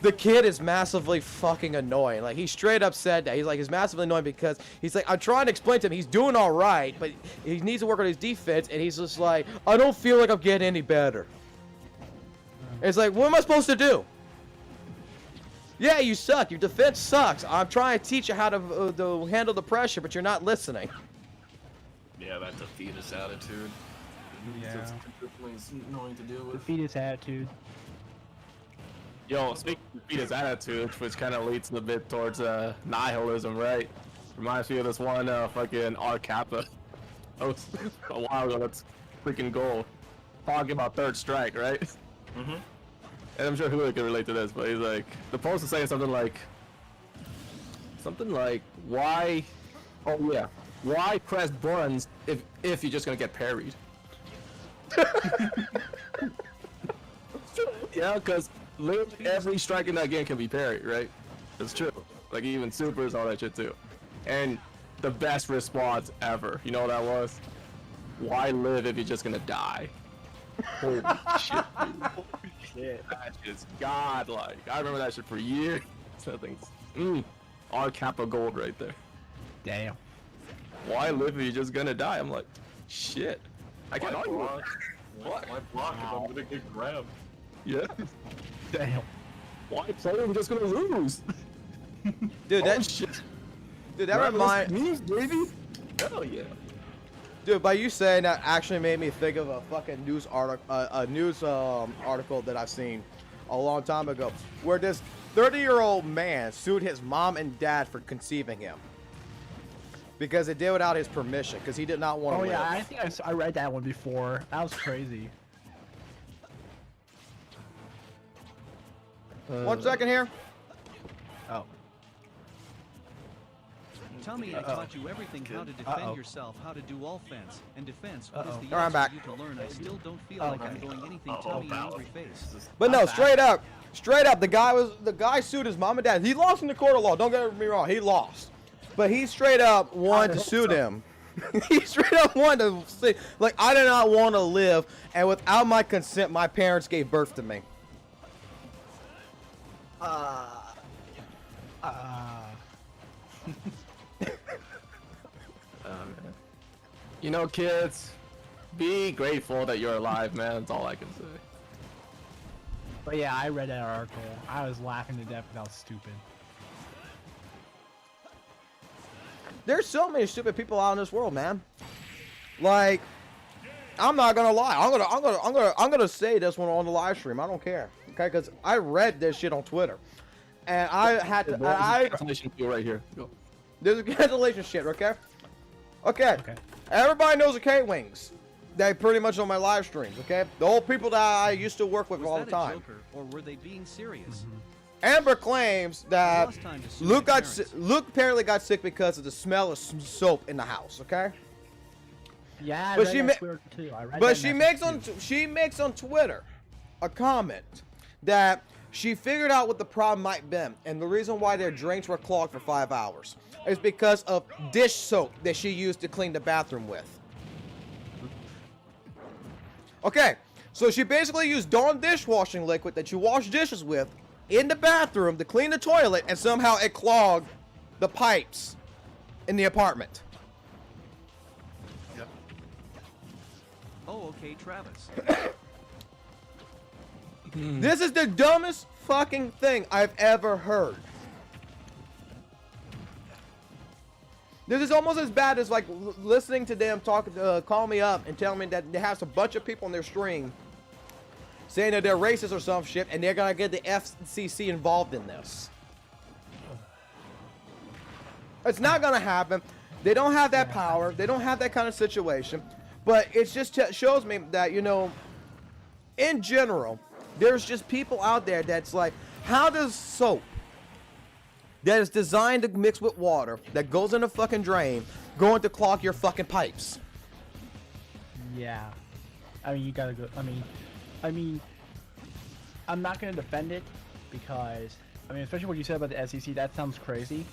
The kid is massively fucking annoying. Like, he straight up said that. He's like, he's massively annoying because he's like, I'm trying to explain to him he's doing all right, but he needs to work on his defense, and he's just like, I don't feel like I'm getting any better. It's like, what am I supposed to do? Yeah, you suck. Your defense sucks. I'm trying to teach you how to handle the pressure, but you're not listening. Yeah, that defeatist attitude. Yeah. It's annoying to deal with. Defeatist attitude. Yo, speaking of defeatist attitude, which kind of leads a bit towards nihilism, right? Reminds me of this one fucking R Kappa. That was a while ago. That's freaking gold. Talking about third strike, right? Mm-hmm. And I'm sure Hula can relate to this, but he's like, the post is saying something like, why? Oh yeah, why press buttons if you're just gonna get parried? Yeah, because literally every strike in that game can be parried, right? It's true. Like even supers, all that shit too. And the best response ever, you know what that was? Why live if you're just gonna die? Holy shit, dude. Holy shit. That shit's godlike. I remember that shit for years. That thing's all Kappa gold right there. Damn. Why live if you're just gonna die? I'm like, shit. I can't argue with that. Why block if I'm gonna get grabbed? Yeah. Damn. Why play if I'm just gonna lose? Dude, that shit. Dude, that reminds me, baby. Hell yeah. Dude, by you saying that actually made me think of a fucking news article, article that I've seen a long time ago, where this 30-year-old man sued his mom and dad for conceiving him because they did without his permission, because he did not want to live. Oh yeah, I think I read that one before. That was crazy. 1 second here. Oh. Tommy, I taught you everything how to defend yourself, how to do offense and defense. What is the Alright, I'm back. for you to learn? I still don't feel like I'm going anything Tommy angry face. But no, straight up, the guy sued his mom and dad. He lost in the court of law. Don't get me wrong, he lost, but he straight up wanted to sue them. He straight up wanted to say, like, I did not want to live, and without my consent, my parents gave birth to me. You know, kids, be grateful that you're alive, man. That's all I can say. But yeah, I read that article. I was laughing to death because I was stupid. There's so many stupid people out in this world, man. Like, I'm not gonna lie. I'm gonna say this one on the live stream. I don't care, okay? Because I read this shit on Twitter, and I had to. Cancellation feel right here. Go. There's a cancellation shit, okay? Okay. Everybody knows the K-Wings. They pretty much on my live streams, okay? The old people that I used to work with all the time. Joker, or were they being serious? Amber claims that Luke apparently got sick because of the smell of soap in the house, okay? Yeah, but she makes on Twitter a comment that she figured out what the problem might be, and the reason why their drains were clogged for 5 hours is because of dish soap that she used to clean the bathroom with. Okay, so she basically used Dawn dishwashing liquid that you wash dishes with in the bathroom to clean the toilet, and somehow it clogged the pipes in the apartment. Oh, okay, Travis. This is the dumbest fucking thing I've ever heard. This is almost as bad as like listening to them talk, call me up and tell me that they have a bunch of people in their stream saying that they're racist or some shit, and they're gonna get the FCC involved in this. It's not gonna happen. They don't have that power. They don't have that kind of situation. But it just shows me that, you know, in general, there's just people out there that's like, how does soap that is designed to mix with water that goes in a fucking drain going to clog your fucking pipes? Yeah. I mean, you gotta go. I mean, I'm not gonna defend it because, I mean, especially what you said about the SEC, that sounds crazy.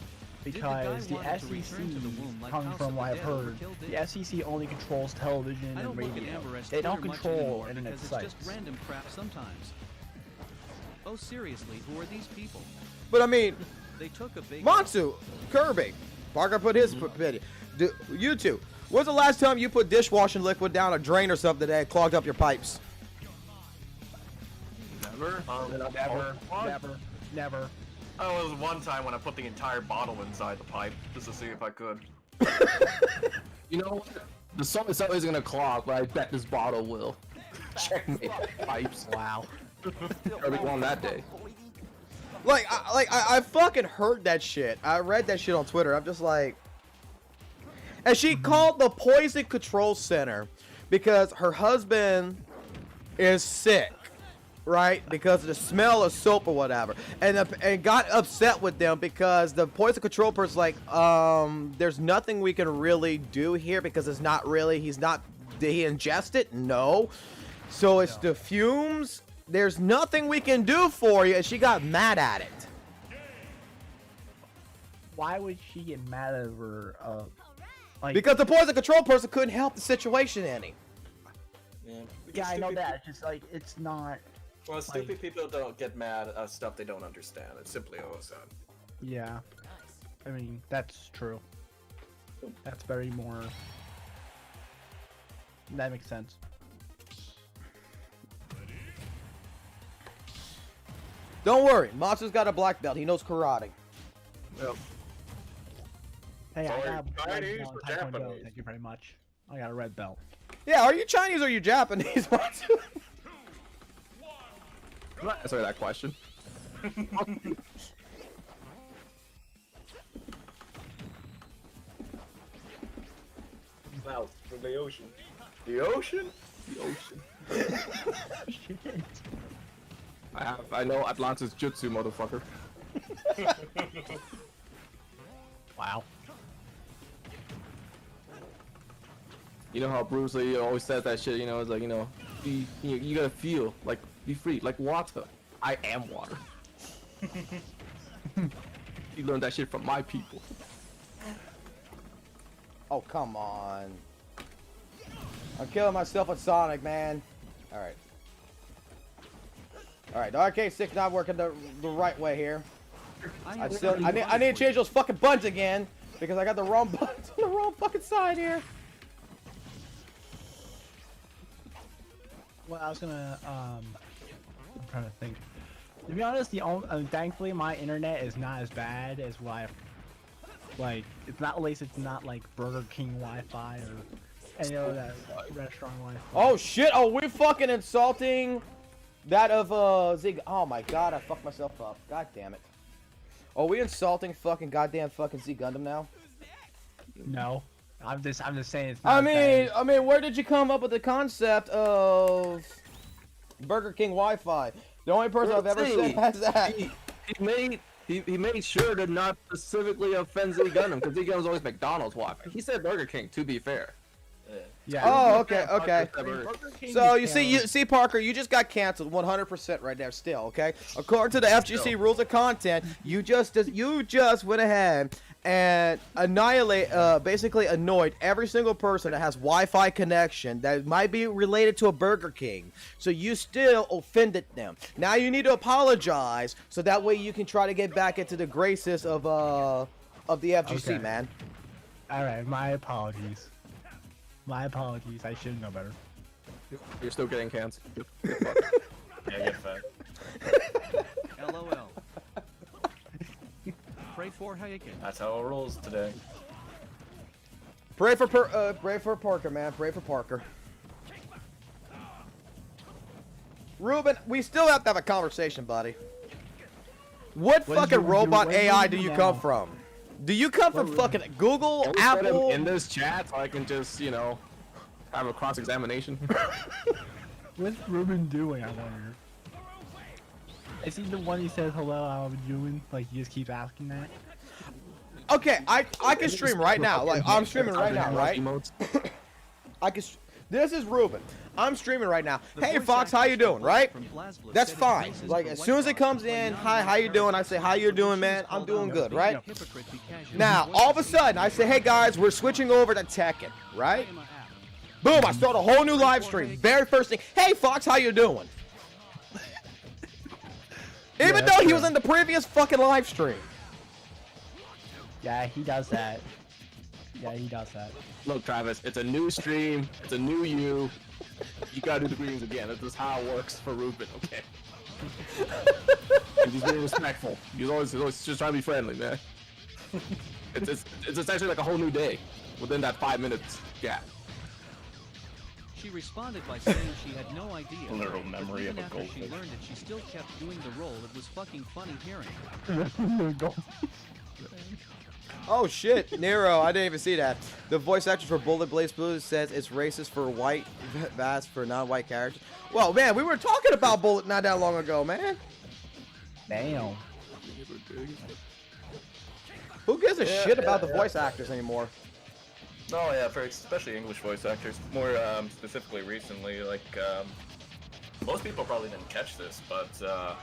Because the SEC, coming from what I've heard, the SEC only controls television and radio. They don't control internet sites. It's just random crap sometimes. Oh, seriously, who are these people? But I mean, they took a big Monsu, Kirby, Parker put his opinion. You two, when's the last time you put dishwashing liquid down a drain or something that clogged up your pipes? Never. Never. Oh, it was one time when I put the entire bottle inside the pipe just to see if I could. You know what? The salt is always gonna clog, but I bet this bottle will. Checkmate. Pipes. Wow. Kirby won that day. Like I fucking heard that shit. I read that shit on Twitter. I'm just like, and she called the Poison Control Center because her husband is sick, right? Because of the smell of soap or whatever, and got upset with them because the Poison Control person's like, there's nothing we can really do here because it's not really, did he ingest it? No. So it's the fumes. There's nothing we can do for you, and she got mad at it. Why would she get mad over, like... Because the Poison Control person couldn't help the situation any. Yeah, I know that. It's just like, it's not... Well, stupid people don't get mad at stuff they don't understand. It's simply OSN. Yeah. I mean, that's true. That's very more... That makes sense. Don't worry, Matsu's got a black belt. He knows karate. Yep. Hey, I got a Chinese red or belt. Japanese? Thank you very much. I got a red belt. Yeah, are you Chinese or are you Japanese, Matsu? Answer that question. Wow, from the ocean. The ocean? The ocean. Shit. I know Atlantis Jutsu, motherfucker. Wow. You know how Bruce Lee always says that shit, you know, it's like, you know, you gotta feel, like, be free, like water. I am water. You learned that shit from my people. Oh, come on. I'm killing myself with Sonic, man. Alright. Alright, the arcade stick's not working the right way here. I need to change those fucking buttons again because I got the wrong buttons on the wrong fucking side here. Well, I was gonna, I'm trying to think. To be honest, thankfully my internet is not as bad as what I've, like, it's not, at least it's not like Burger King Wi-Fi or any other restaurant Wi-Fi. Oh shit, oh we're fucking insulting that of Zig. Oh my god, I fucked myself up. God damn it. Are we insulting fucking goddamn fucking Z Gundam now? No. I'm just saying it's not I mean, where did you come up with the concept of Burger King Wi-Fi? The only person I've ever said has that. He made sure to not specifically offend Z Gundam because Z Gundam's always McDonald's Wi-Fi. He said Burger King, to be fair. Yeah. Oh, okay. So you see, Parker, you just got canceled 100% right there. Still, okay. According to the FGC rules of content, you just went ahead and basically annoyed every single person that has Wi-Fi connection that might be related to a Burger King. So you still offended them. Now you need to apologize so that way you can try to get back into the graces of the FGC, man. All right, my apologies. My apologies. I should know better. You're still getting cans. Yeah, get fed. LOL. Pray for Hayeken. That's how it rolls today. Pray for Parker, man. Pray for Parker. Ruben, we still have to have a conversation, buddy. What fucking robot AI do you come from? Do you come from fucking Google, Apple? In this chat, so I can just, you know, have a cross-examination. What's Ruben doing, I wonder? Is he the one who says hello, how are you doing? Like, you just keep asking that? Okay, I can stream right now. Like, I'm streaming right now, right? I can. This is Ruben. I'm streaming right now. Hey, Fox, how you doing? Right? That's fine. Like, as soon as it comes in, hi, how you doing? I say, how you doing, man? I'm doing good, right? Now, all of a sudden, I say, hey, guys, we're switching over to Tekken, right? Boom, I start a whole new live stream. Very first thing, hey, Fox, how you doing? Even though he was in the previous fucking live stream. Yeah, he does that. Yeah, he does that. Look, Travis, it's a new stream. It's a new you. You gotta do the greetings again. This is how it works for Ruben, okay? He's just being respectful. He's always just trying to be friendly, man. It's essentially like a whole new day within that 5 minutes gap. She responded by saying she had no idea. Literal memory of a after goldfish. she learned it, she still kept doing the role. It was fucking funny hearing. Oh shit, Nero, I didn't even see that. The voice actor for Bullet Blaze Blue says it's racist for white vast for non-white characters. Well, man, we were talking about Bullet not that long ago, man. Damn. Who gives a shit about the voice actors anymore? Oh yeah, for especially English voice actors. More specifically recently, like most people probably didn't catch this, but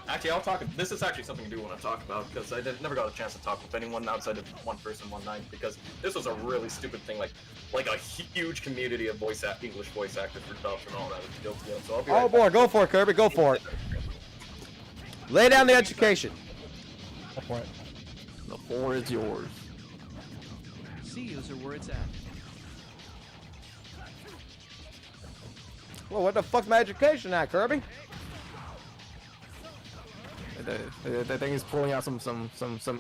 actually I'll talk. This is actually something I do want to talk about because I never got a chance to talk with anyone outside of one person one night because this was a really stupid thing. Like a huge community of English voice actors for dubs and all that was guilty of. So I'll be right boy, back. go for it, Kirby, go for it. Lay down the education. Go for it. The floor is yours. See user where it's at. Well, what the fuck's my education at, Kirby? That thing is pulling out some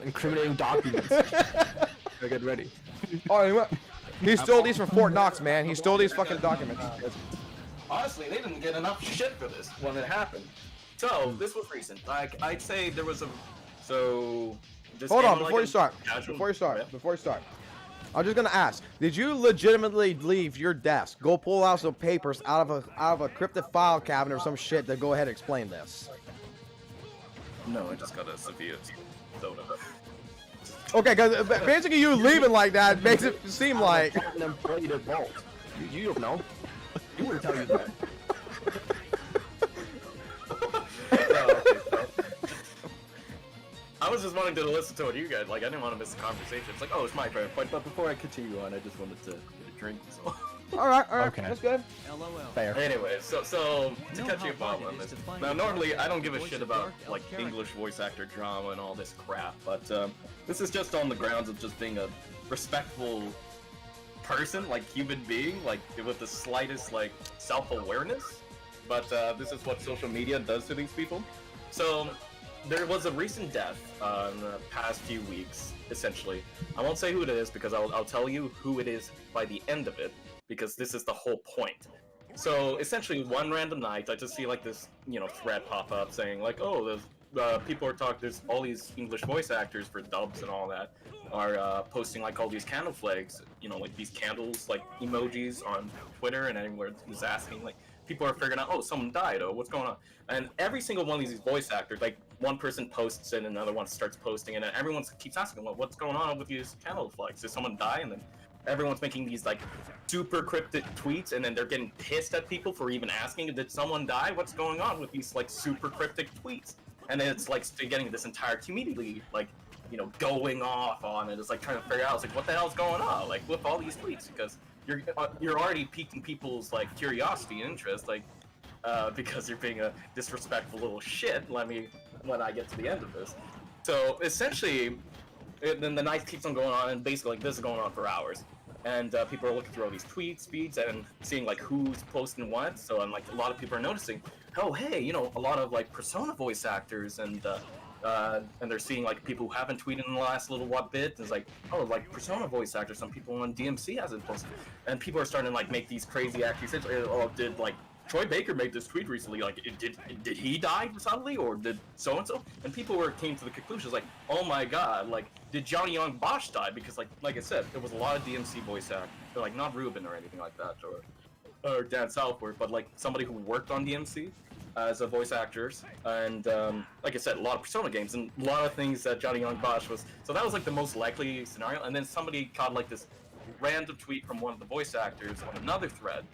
incriminating documents. Get ready. Oh, he stole these from Fort Knox, man. He stole these fucking documents. Honestly, they didn't get enough shit for this when it happened. So this was recent. Like I'd say there was a Just Hold on, like before you start. I'm just gonna ask: did you legitimately leave your desk, go pull out some papers out of a cryptic file cabinet or some shit to go ahead and explain this? No, I just got a severe soda. Okay, because basically you leaving like that makes it seem like. An employee to vault. You don't know. You wouldn't tell you that. I was just wanting to listen to what you guys like. I didn't want to miss the conversation. It's like, oh, it's my favorite point. But before I continue on, I just wanted to get a drink. So. All right, Okay. that's good. LOL. Fair. Anyway, so to Know catch how you up hard on it is this. to find Now, a normally I don't give a voice shit of about dark elf like character. English voice actor drama and all this crap, but this is just on the grounds of just being a respectful person, like human being, like with the slightest like self-awareness. But this is what social media does to these people. So there was a recent death in the past few weeks, essentially. I won't say who it is because I'll tell you who it is by the end of it, because this is the whole point. So essentially, one random night, I just see like this, thread pop up saying like, oh, there's people are talking. There's all these English voice actors for dubs and all that are posting like all these candle flags, like these candles like emojis on Twitter and anywhere. Who's asking like. People are figuring out, oh, someone died, oh, what's going on? And every single one of these voice actors, like, one person posts it, and another one starts posting it, and everyone keeps asking, well, what's going on with these candle flags? Did someone die? And then everyone's making these, like, super cryptic tweets, and then they're getting pissed at people for even asking, did someone die? What's going on with these, like, super cryptic tweets? And then it's, like, getting this entire community, like, going off on it. It's, like, trying to figure out, it's like, what the hell's going on? Like, with all these tweets, because you're already piquing people's like curiosity and interest, like because you're being a disrespectful little shit. When I get to the end of this. So essentially, then the night keeps on going on, and basically like this is going on for hours. and people are looking through all these tweets, feeds, and seeing like who's posting what. So like a lot of people are noticing, oh hey, you know, a lot of like Persona voice actors, and they're seeing like people who haven't tweeted in the last little bit. It's like, oh, like Persona voice actors, some people on DMC hasn't posted, and people are starting to like make these crazy accusations. Oh, did like Troy Baker made this tweet recently, like, did he die suddenly, or did so-and-so? And people came to the conclusions, like, oh my god, like, did Johnny Young Bosch die? Because, like I said, there was a lot of DMC voice actors, like, not Ruben or anything like that, or Dan Southworth, but, like, somebody who worked on DMC as a voice actors, and, like I said, a lot of Persona games, and a lot of things that Johnny Young Bosch was, so that was, like, the most likely scenario, and then somebody caught, like, this random tweet from one of the voice actors on another thread,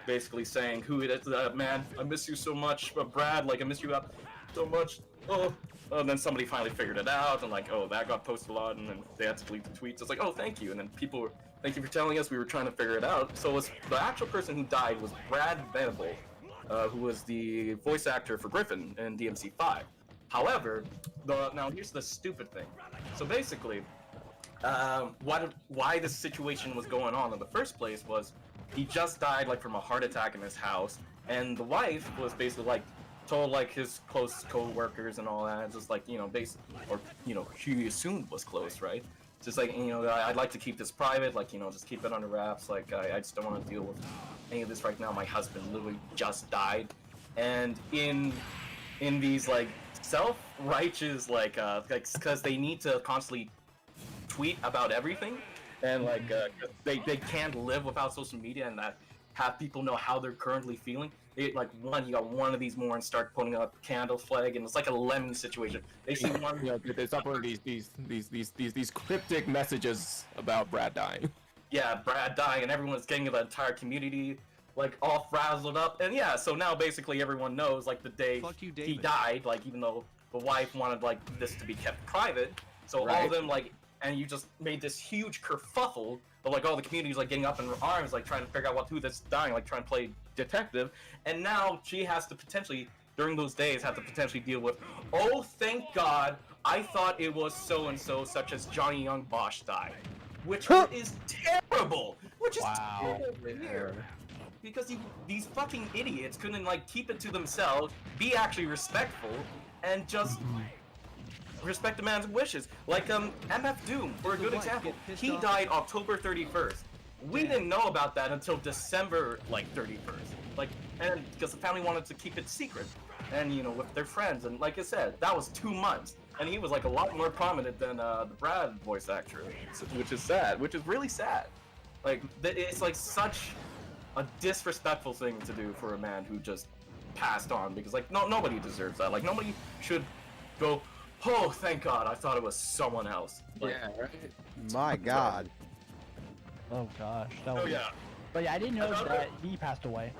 basically saying, who it is, man, I miss you so much, but Brad, like, I miss you up so much, oh. And then somebody finally figured it out, and like, oh, that got posted a lot, and then they had to delete the tweets. It's like, oh, thank you, and then people were, thank you for telling us, we were trying to figure it out. So the actual person who died was Brad Venable, who was the voice actor for Griffin in DMC 5. However, now here's the stupid thing. So basically, why this situation was going on in the first place was, he just died like from a heart attack in his house, and the wife was basically like told like his close co-workers and all that, just like, you know, or you know, he assumed was close, right? Just like, you know, I'd like to keep this private, like, you know, just keep it under wraps, like I just don't want to deal with any of this right now. My husband literally just died, and in these like self-righteous like because they need to constantly tweet about everything. And like they can't live without social media, and that have people know how they're currently feeling. You got one of these morons start putting up candle flag, and it's like a lemming situation. They see one. Yeah, they start putting these cryptic messages about Brad dying. Yeah, Brad dying, and everyone's getting the entire community like all frazzled up, and yeah. So now basically everyone knows like the day he died, like even though the wife wanted like this to be kept private, so all of them like. And you just made this huge kerfuffle of like all the communities like getting up in arms, like trying to figure out who that's dying, like trying to play detective. And now she has to potentially, during those days, have to potentially deal with, oh, thank God, I thought it was so-and-so, such as Johnny Young Bosch died. Which is terrible! Which is terrible to hear. Because these fucking idiots couldn't like keep it to themselves, be actually respectful, and just... respect the man's wishes. Like MF Doom, for a good example, he died October 31st. We didn't know about that until December like 31st. Like, and because the family wanted to keep it secret, and you know, with their friends, and like I said, that was 2 months, and he was like a lot more prominent than the Brad voice actor, which is sad, which is really sad. Like, it's like such a disrespectful thing to do for a man who just passed on, because like nobody deserves that. Like, nobody should go, oh, thank God, I thought it was someone else. Like, yeah, right? My God. Oh gosh. Yeah. But yeah, I didn't know that he passed away.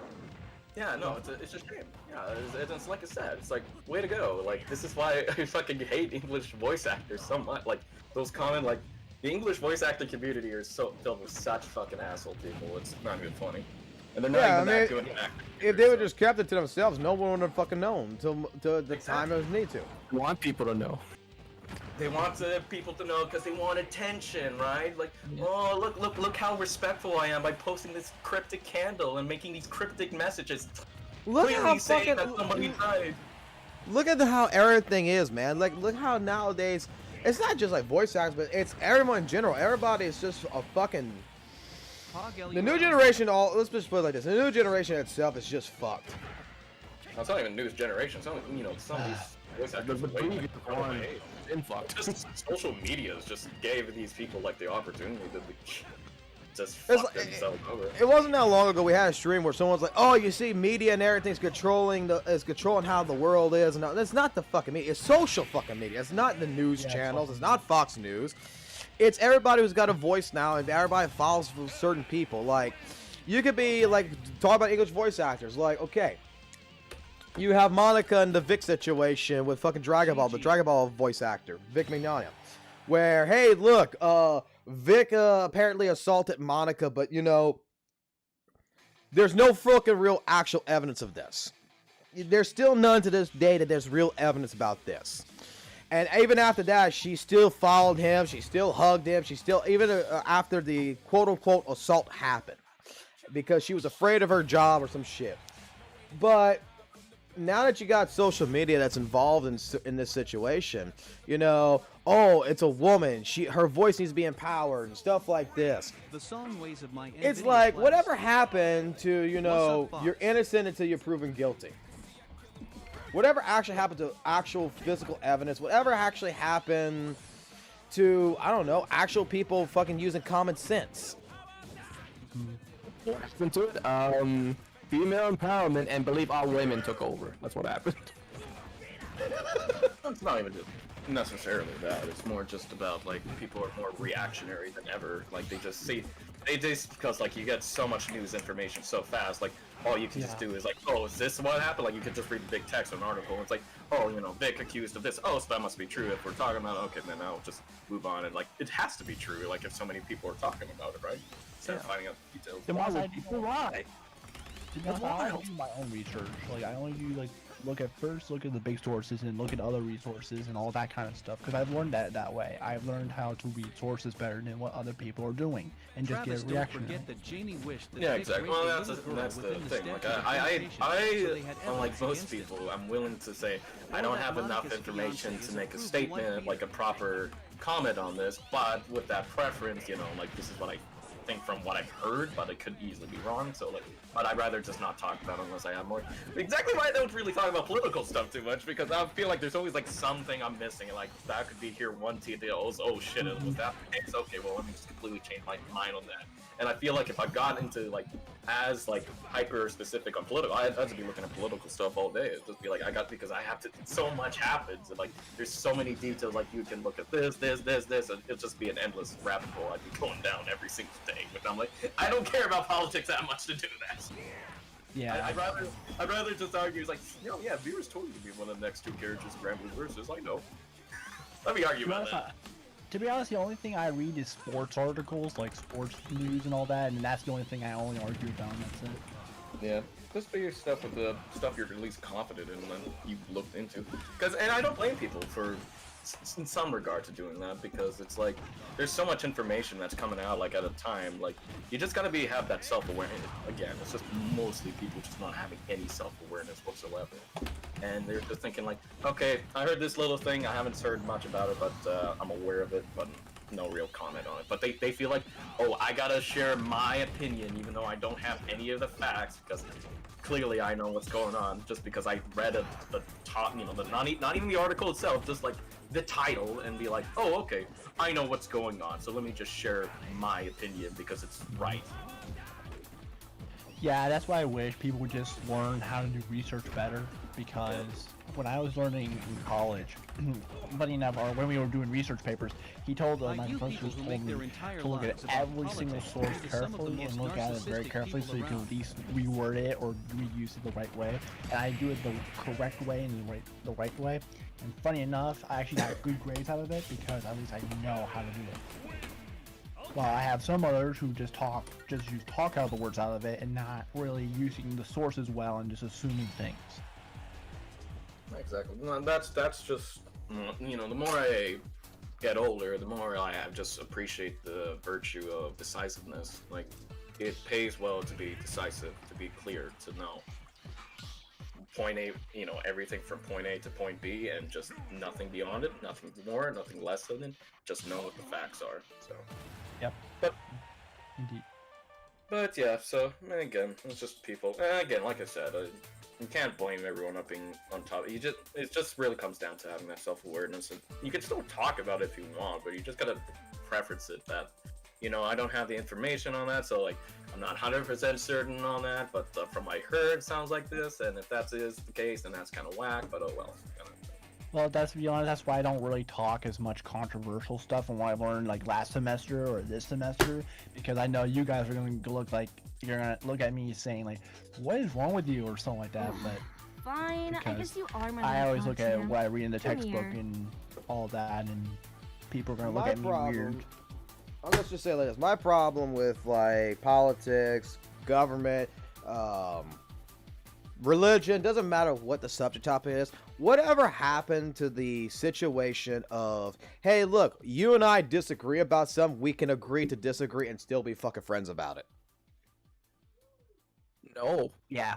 Yeah, no, it's a shame. Yeah, it's like I said, it's like, way to go. Like, this is why I fucking hate English voice actors so much. Like, those common, like, the English voice acting community are so filled with such fucking asshole people. It's not even funny. And they're not even that good at acting. If they would just kept it to themselves, no one would have fucking known until the time it was need to. You want people to know. They want people to know because they want attention, right? Like, oh, look how respectful I am by posting this cryptic candle and making these cryptic messages. Look how fucking that somebody died. Look at how everything is, man. Like, look how nowadays it's not just like voice actors, but it's everyone in general. Everybody is just a fucking. The new generation, let's just put it like this: the new generation itself is just fucked. It's not even new generation. Some, you know, some of these voice actors influx. Just social medias just gave these people like the opportunity to just fuck themselves over. It wasn't that long ago we had a stream where someone's like, "Oh, you see, media and everything's controlling how the world is," and that's not the fucking media. It's social fucking media. It's not the news channels. It's not Fox News. It's everybody who's got a voice now, and everybody follows certain people. Like, you could be like talk about English voice actors. Like, okay. You have Monica in the Vic situation with fucking Dragon Ball, the Dragon Ball voice actor, Vic Mignogna. Where, hey, look, Vic apparently assaulted Monica, but, you know, there's no fucking real actual evidence of this. There's still none to this day that there's real evidence about this. And even after that, she still followed him. She still hugged him. She still, even after the quote-unquote assault happened, because she was afraid of her job or some shit. But now that you got social media that's involved in this situation, you know, oh, it's a woman. Her voice needs to be empowered and stuff like this. The song ways of my It's like, whatever happened to, you know, you're innocent until you're proven guilty. Whatever actually happened to actual physical evidence, whatever actually happened to, I don't know, actual people fucking using common sense. What happened to it? Female empowerment and believe all women took over. That's what happened. It's not even just necessarily that. It's more just about, like, people are more reactionary than ever. Like, they just because, like, you get so much news information so fast, like, all you can just do is like, oh, is this what happened? Like, you could just read the big text of an article. It's like, oh, you know, Vic accused of this. Oh, so that must be true. If we're talking about it, okay, then I'll just move on. And, like, it has to be true, like, if so many people are talking about it, right? Instead of finding out the details. Then why would people lie? I don't do my own research. Like, I only do, like, look at the big sources and look at other resources and all that kind of stuff, because I've learned that way. I've learned how to read sources better than what other people are doing and just get a reaction. Yeah, exactly. Well, that's the thing. Like, I unlike most people, I'm willing to say I don't have enough information to make a statement, like a proper comment on this, but with that preference, you know, like, this is what I think from what I've heard, but it could easily be wrong, so, like, but I'd rather just not talk about it unless I have more. Exactly why I don't really talk about political stuff too much, because I feel like there's always, like, something I'm missing, and, like, that could be here one detail, oh shit, it was that case, okay, well, let me just completely change my mind on that. And I feel like if I got into, like, as, like, hyper-specific on political, I'd have to be looking at political stuff all day. It'd just be like, because I have to, so much happens, and, like, there's so many details, like, you can look at this, and it'll just be an endless rabbit hole I'd be going down every single day, but I'm like, I don't care about politics that much to do that. Yeah. I'd rather just argue, it's like, you know, yeah, viewers told you to be one of the next two characters in Grand Blue Versus, I know. Let me argue about that. To be honest, the only thing I read is sports articles, like sports news and all that, and that's the only thing I only argue about, and that's it. Yeah, just be your stuff with the stuff you're at least confident in and you've looked into. And I don't blame people for, in some regard, to doing that, because it's like, there's so much information that's coming out, like, at a time, like, you just gotta have that self-awareness. Again, it's just mostly people just not having any self-awareness whatsoever. And they're just thinking, like, okay, I heard this little thing, I haven't heard much about it, but I'm aware of it, but no real comment on it. But they feel like, oh, I gotta share my opinion, even though I don't have any of the facts, because clearly I know what's going on, just because I read the top, you know, not even the article itself, just, like, the title, and be like, oh, okay, I know what's going on, so let me just share my opinion, because it's right. Yeah, that's why I wish people would just learn how to do research better, because when I was learning in college, funny enough, or when we were doing research papers, he told my professor told me to look at every single source carefully and look at it very carefully so you can at least reword it or reuse it the right way. And I do it the correct way and the right way. And funny enough, I actually got good grades out of it because at least I know how to do it. Well, I have some others who just use talk out the words out of it and not really using the sources well and just assuming things. Exactly. No, that's just, you know, the more I get older, the more I just appreciate the virtue of decisiveness. Like, it pays well to be decisive, to be clear, to know point A, you know, everything from point A to point B, and just nothing beyond it, nothing more, nothing less than it. Just know what the facts are. So. Yep. But. Indeed. But yeah, so again, it's just people. Again, like I said, you can't blame everyone up being on top. It just really comes down to having that self-awareness. And you can still talk about it if you want, but you just gotta preference it that, you know, I don't have the information on that, so, like, I'm not 100% certain on that, but from what I heard, it sounds like this, and if that is the case, then that's kind of whack, but oh well. Well, to be honest, that's why I don't really talk as much controversial stuff and what I learned, like, last semester or this semester, because I know you guys are going to look like, you're going to look at me saying, like, what is wrong with you, or something like that, but... Fine, I guess you are my I always look at what I read in the textbook and all that, and people are going to look at me weird. Let's just say like this. My problem with, like, politics, government, religion, doesn't matter what the subject topic is, whatever happened to the situation of, hey, look, you and I disagree about something, we can agree to disagree and still be fucking friends about it. No. Yeah.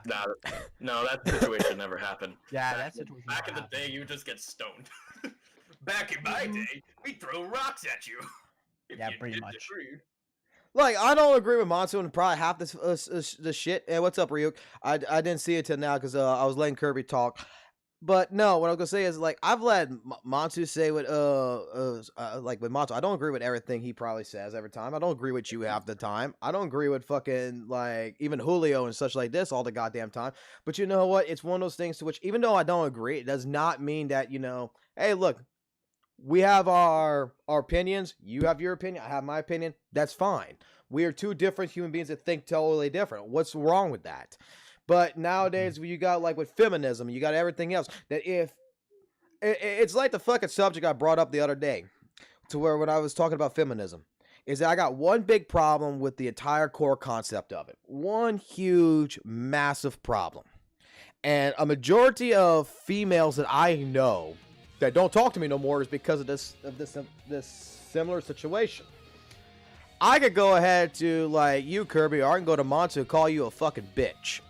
No, that situation never happened. Yeah, that situation. Back in the day, you just get stoned. Back in my day, we throw rocks at you. Yeah, pretty much. Like, I don't agree with Monsu and probably half this shit. Hey, what's up, Ryuk? I didn't see it till now because I was letting Kirby talk. But no, what I was gonna say is, like, I've let Monsu say what like with Monsu, I don't agree with everything he probably says every time. I don't agree with you half the time. I don't agree with fucking, like, even Julio and such like this all the goddamn time. But you know what? It's one of those things to which, even though I don't agree, it does not mean that, you know, hey, look, we have our opinions. You have your opinion. I have my opinion. That's fine. We are two different human beings that think totally different. What's wrong with that? But nowadays, you got, like, with feminism, you got everything else. That if it's like the fucking subject I brought up the other day, to where when I was talking about feminism, is that I got one big problem with the entire core concept of it. One huge, massive problem, and a majority of females that I know that don't talk to me no more is because of this similar situation. I could go ahead to, like, you, Kirby, or I can go to Monsu and call you a fucking bitch.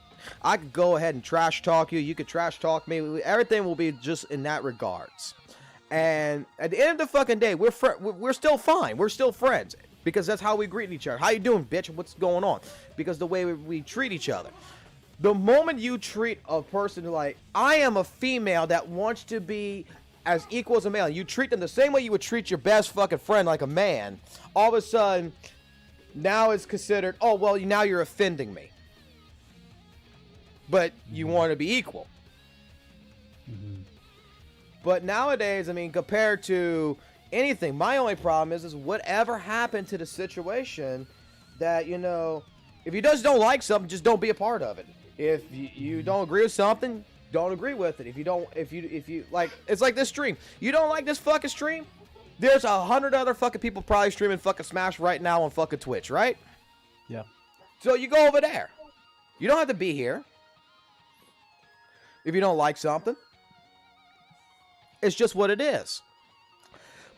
I could go ahead and trash talk you. You could trash talk me. Everything will be just in that regards. And at the end of the fucking day, we're still fine. We're still friends because that's how we greet each other. How you doing, bitch? What's going on? Because the way we treat each other. The moment you treat a person like, I am a female that wants to be as equal as a male, you treat them the same way you would treat your best fucking friend like a man, all of a sudden, now it's considered, oh, well, now you're offending me. But you want to be equal. But nowadays, I mean, compared to anything, my only problem is whatever happened to the situation that, you know, if you just don't like something, just don't be a part of it. If you don't agree with something, don't agree with it. If you like, it's like this stream. You don't like this fucking stream? There's 100 other fucking people probably streaming fucking Smash right now on fucking Twitch, right? Yeah. So you go over there. You don't have to be here. If you don't like something, it's just what it is.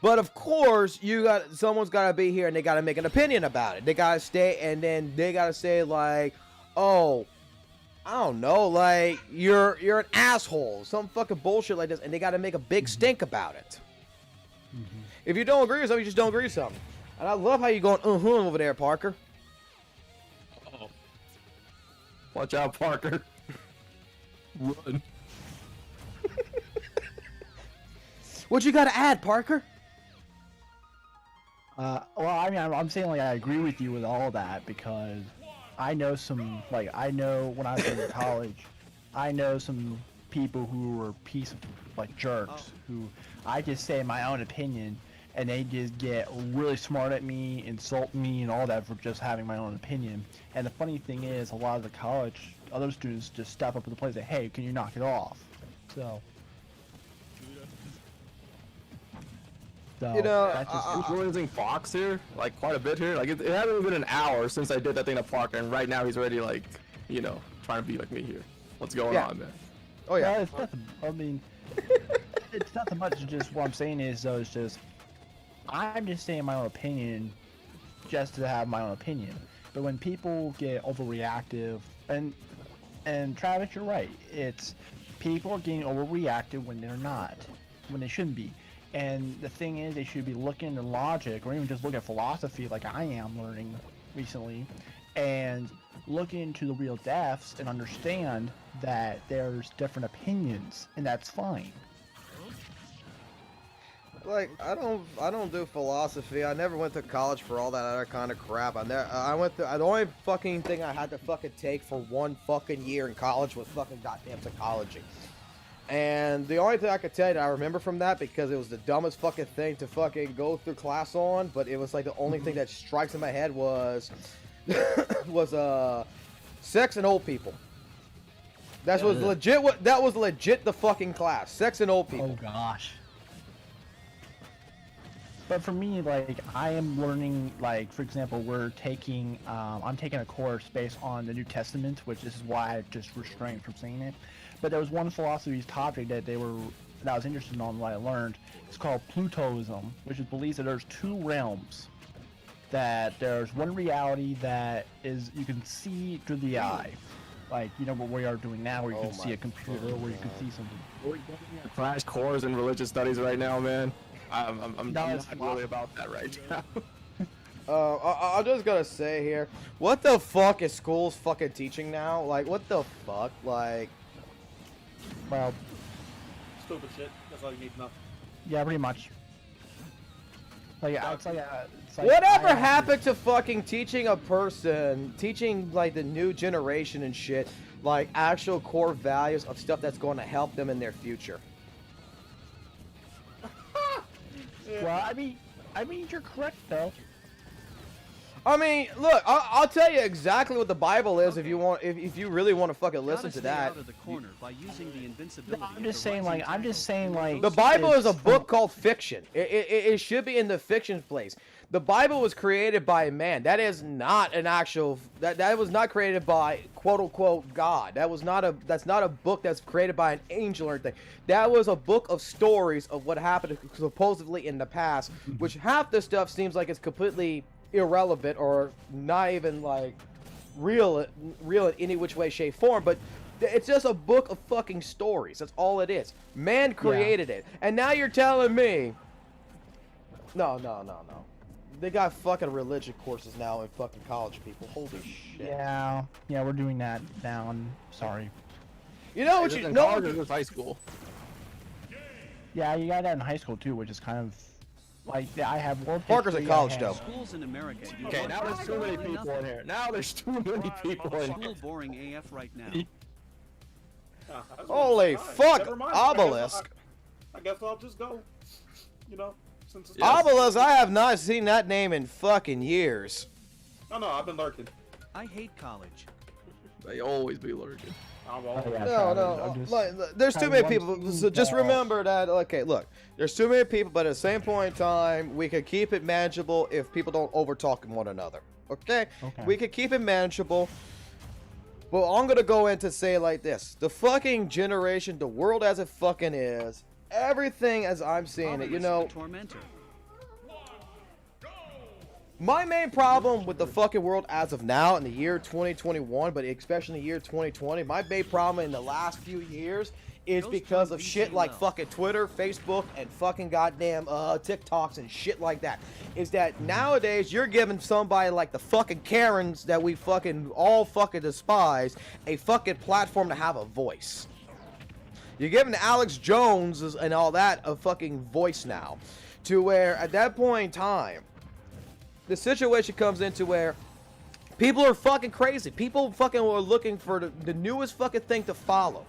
But of course, someone's got to be here and they got to make an opinion about it. They got to stay and then they got to say, like, oh, I don't know, like, you're an asshole, some fucking bullshit like this, and they got to make a big stink about it. If you don't agree with something, you just don't agree with something. And I love how you're going over there, Parker. Oh. Watch out, Parker. Run. What you got to add, Parker? Well, I mean, I'm saying, like, I agree with you with all that because I know some, like, I know when I was in college, I know some people who were piece of, like, jerks who I just say my own opinion and they just get really smart at me, insult me, and all that for just having my own opinion. And the funny thing is, a lot of the college, other students just step up to the plate and say, hey, can you knock it off? So you know, I was using Fox here, like, quite a bit here. Like, it hasn't even been an hour since I did that thing to Parker, and right now he's already, like, you know, trying to be like me here. What's going on, man? Oh, yeah. Well, it's nothing, I mean, it's not so much just what I'm saying is, though, it's just, I'm just saying my own opinion just to have my own opinion. But when people get overreactive, and Travis, you're right, it's people are getting overreactive when they're not, when they shouldn't be. And the thing is, they should be looking at logic, or even just look at philosophy like I am learning recently, and look into the real depths and understand that there's different opinions, and that's fine. Like, I don't do philosophy. I never went to college for all that other kind of crap. I went to, the only fucking thing I had to fucking take for 1 fucking year in college was fucking goddamn psychology. And the only thing I could tell you that I remember from that, because it was the dumbest fucking thing to fucking go through class on, but it was like the only thing that strikes in my head was sex and old people. That was legit the fucking class. Sex and old people. Oh gosh. But for me, like, I am learning, like, for example, we're taking, I'm taking a course based on the New Testament, which is why I just restrained from saying it. But there was one philosophy's topic that I was interested in what I learned. It's called Plutoism, which believes that there's two realms. That there's one reality that is, you can see through the eye. Like, you know what we are doing now, where you can see a computer, where you can see something. We're getting a crash course in religious studies right now, man. I'm not really about that right now. I'm just gonna say here, what the fuck is schools fucking teaching now? Like, what the fuck? Like, well, stupid shit. That's all you need to know. Yeah, pretty much. Like, it's like whatever happened to fucking teaching a person, teaching like the new generation and shit, like actual core values of stuff that's going to help them in their future? Well, I mean, you're correct though. I mean, look, I'll tell you exactly what the Bible is if you want, if you really want to fucking listen to that. I'm just saying, like, the Bible is a book called fiction. It should be in the fiction place. The Bible was created by man. That is not an actual. That was not created by quote unquote God. That's not a book that's created by an angel or anything. That was a book of stories of what happened supposedly in the past, which half the stuff seems like it's completely irrelevant or not even like real in any which way, shape, form. But it's just a book of fucking stories. That's all it is. Man created it, and now you're telling me? No. They got fucking religion courses now in fucking college, people. Holy shit. Yeah, we're doing that now. I'm sorry. You know what you know? It's high school. Yeah, you got that in high school too, which is kind of like I have world. Parker's in college though. Schools in America. Okay, now there's too many people in here. Now there's too many people in here. School boring AF right now. Holy fuck, obelisk. I guess I'll just go. You know. Obelisk, I have not seen that name in fucking years. No, I've been lurking. I hate college. They always be lurking. No. There's too many people. So just remember that. Okay, look, there's too many people, but at the same point in time, we could keep it manageable if people don't overtalk one another. Okay? We could keep it manageable. Well, I'm gonna go in to say it like this: the fucking generation, the world as it fucking is. Everything as I'm seeing it, you know. My main problem with the fucking world as of now in the year 2021, but especially in the year 2020, my main problem in the last few years is because of shit like fucking Twitter, Facebook, and fucking goddamn TikToks and shit like that. Is that nowadays you're giving somebody like the fucking Karens that we fucking all fucking despise a fucking platform to have a voice. You're giving Alex Jones and all that a fucking voice now. To where, at that point in time, the situation comes into where people are fucking crazy. People fucking are looking for the newest fucking thing to follow.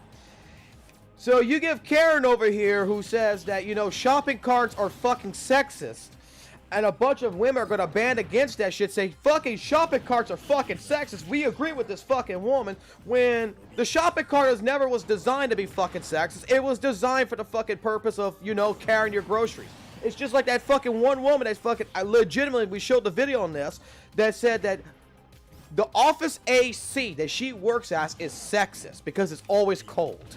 So you give Karen over here who says that, you know, shopping carts are fucking sexist. And a bunch of women are gonna band against that shit, say fucking shopping carts are fucking sexist. We agree with this fucking woman, when the shopping cart never was designed to be fucking sexist. It was designed for the fucking purpose of, you know, carrying your groceries. It's just like that fucking one woman that's fucking, legitimately, we showed the video on this, that said that the office AC that she works as is sexist because it's always cold.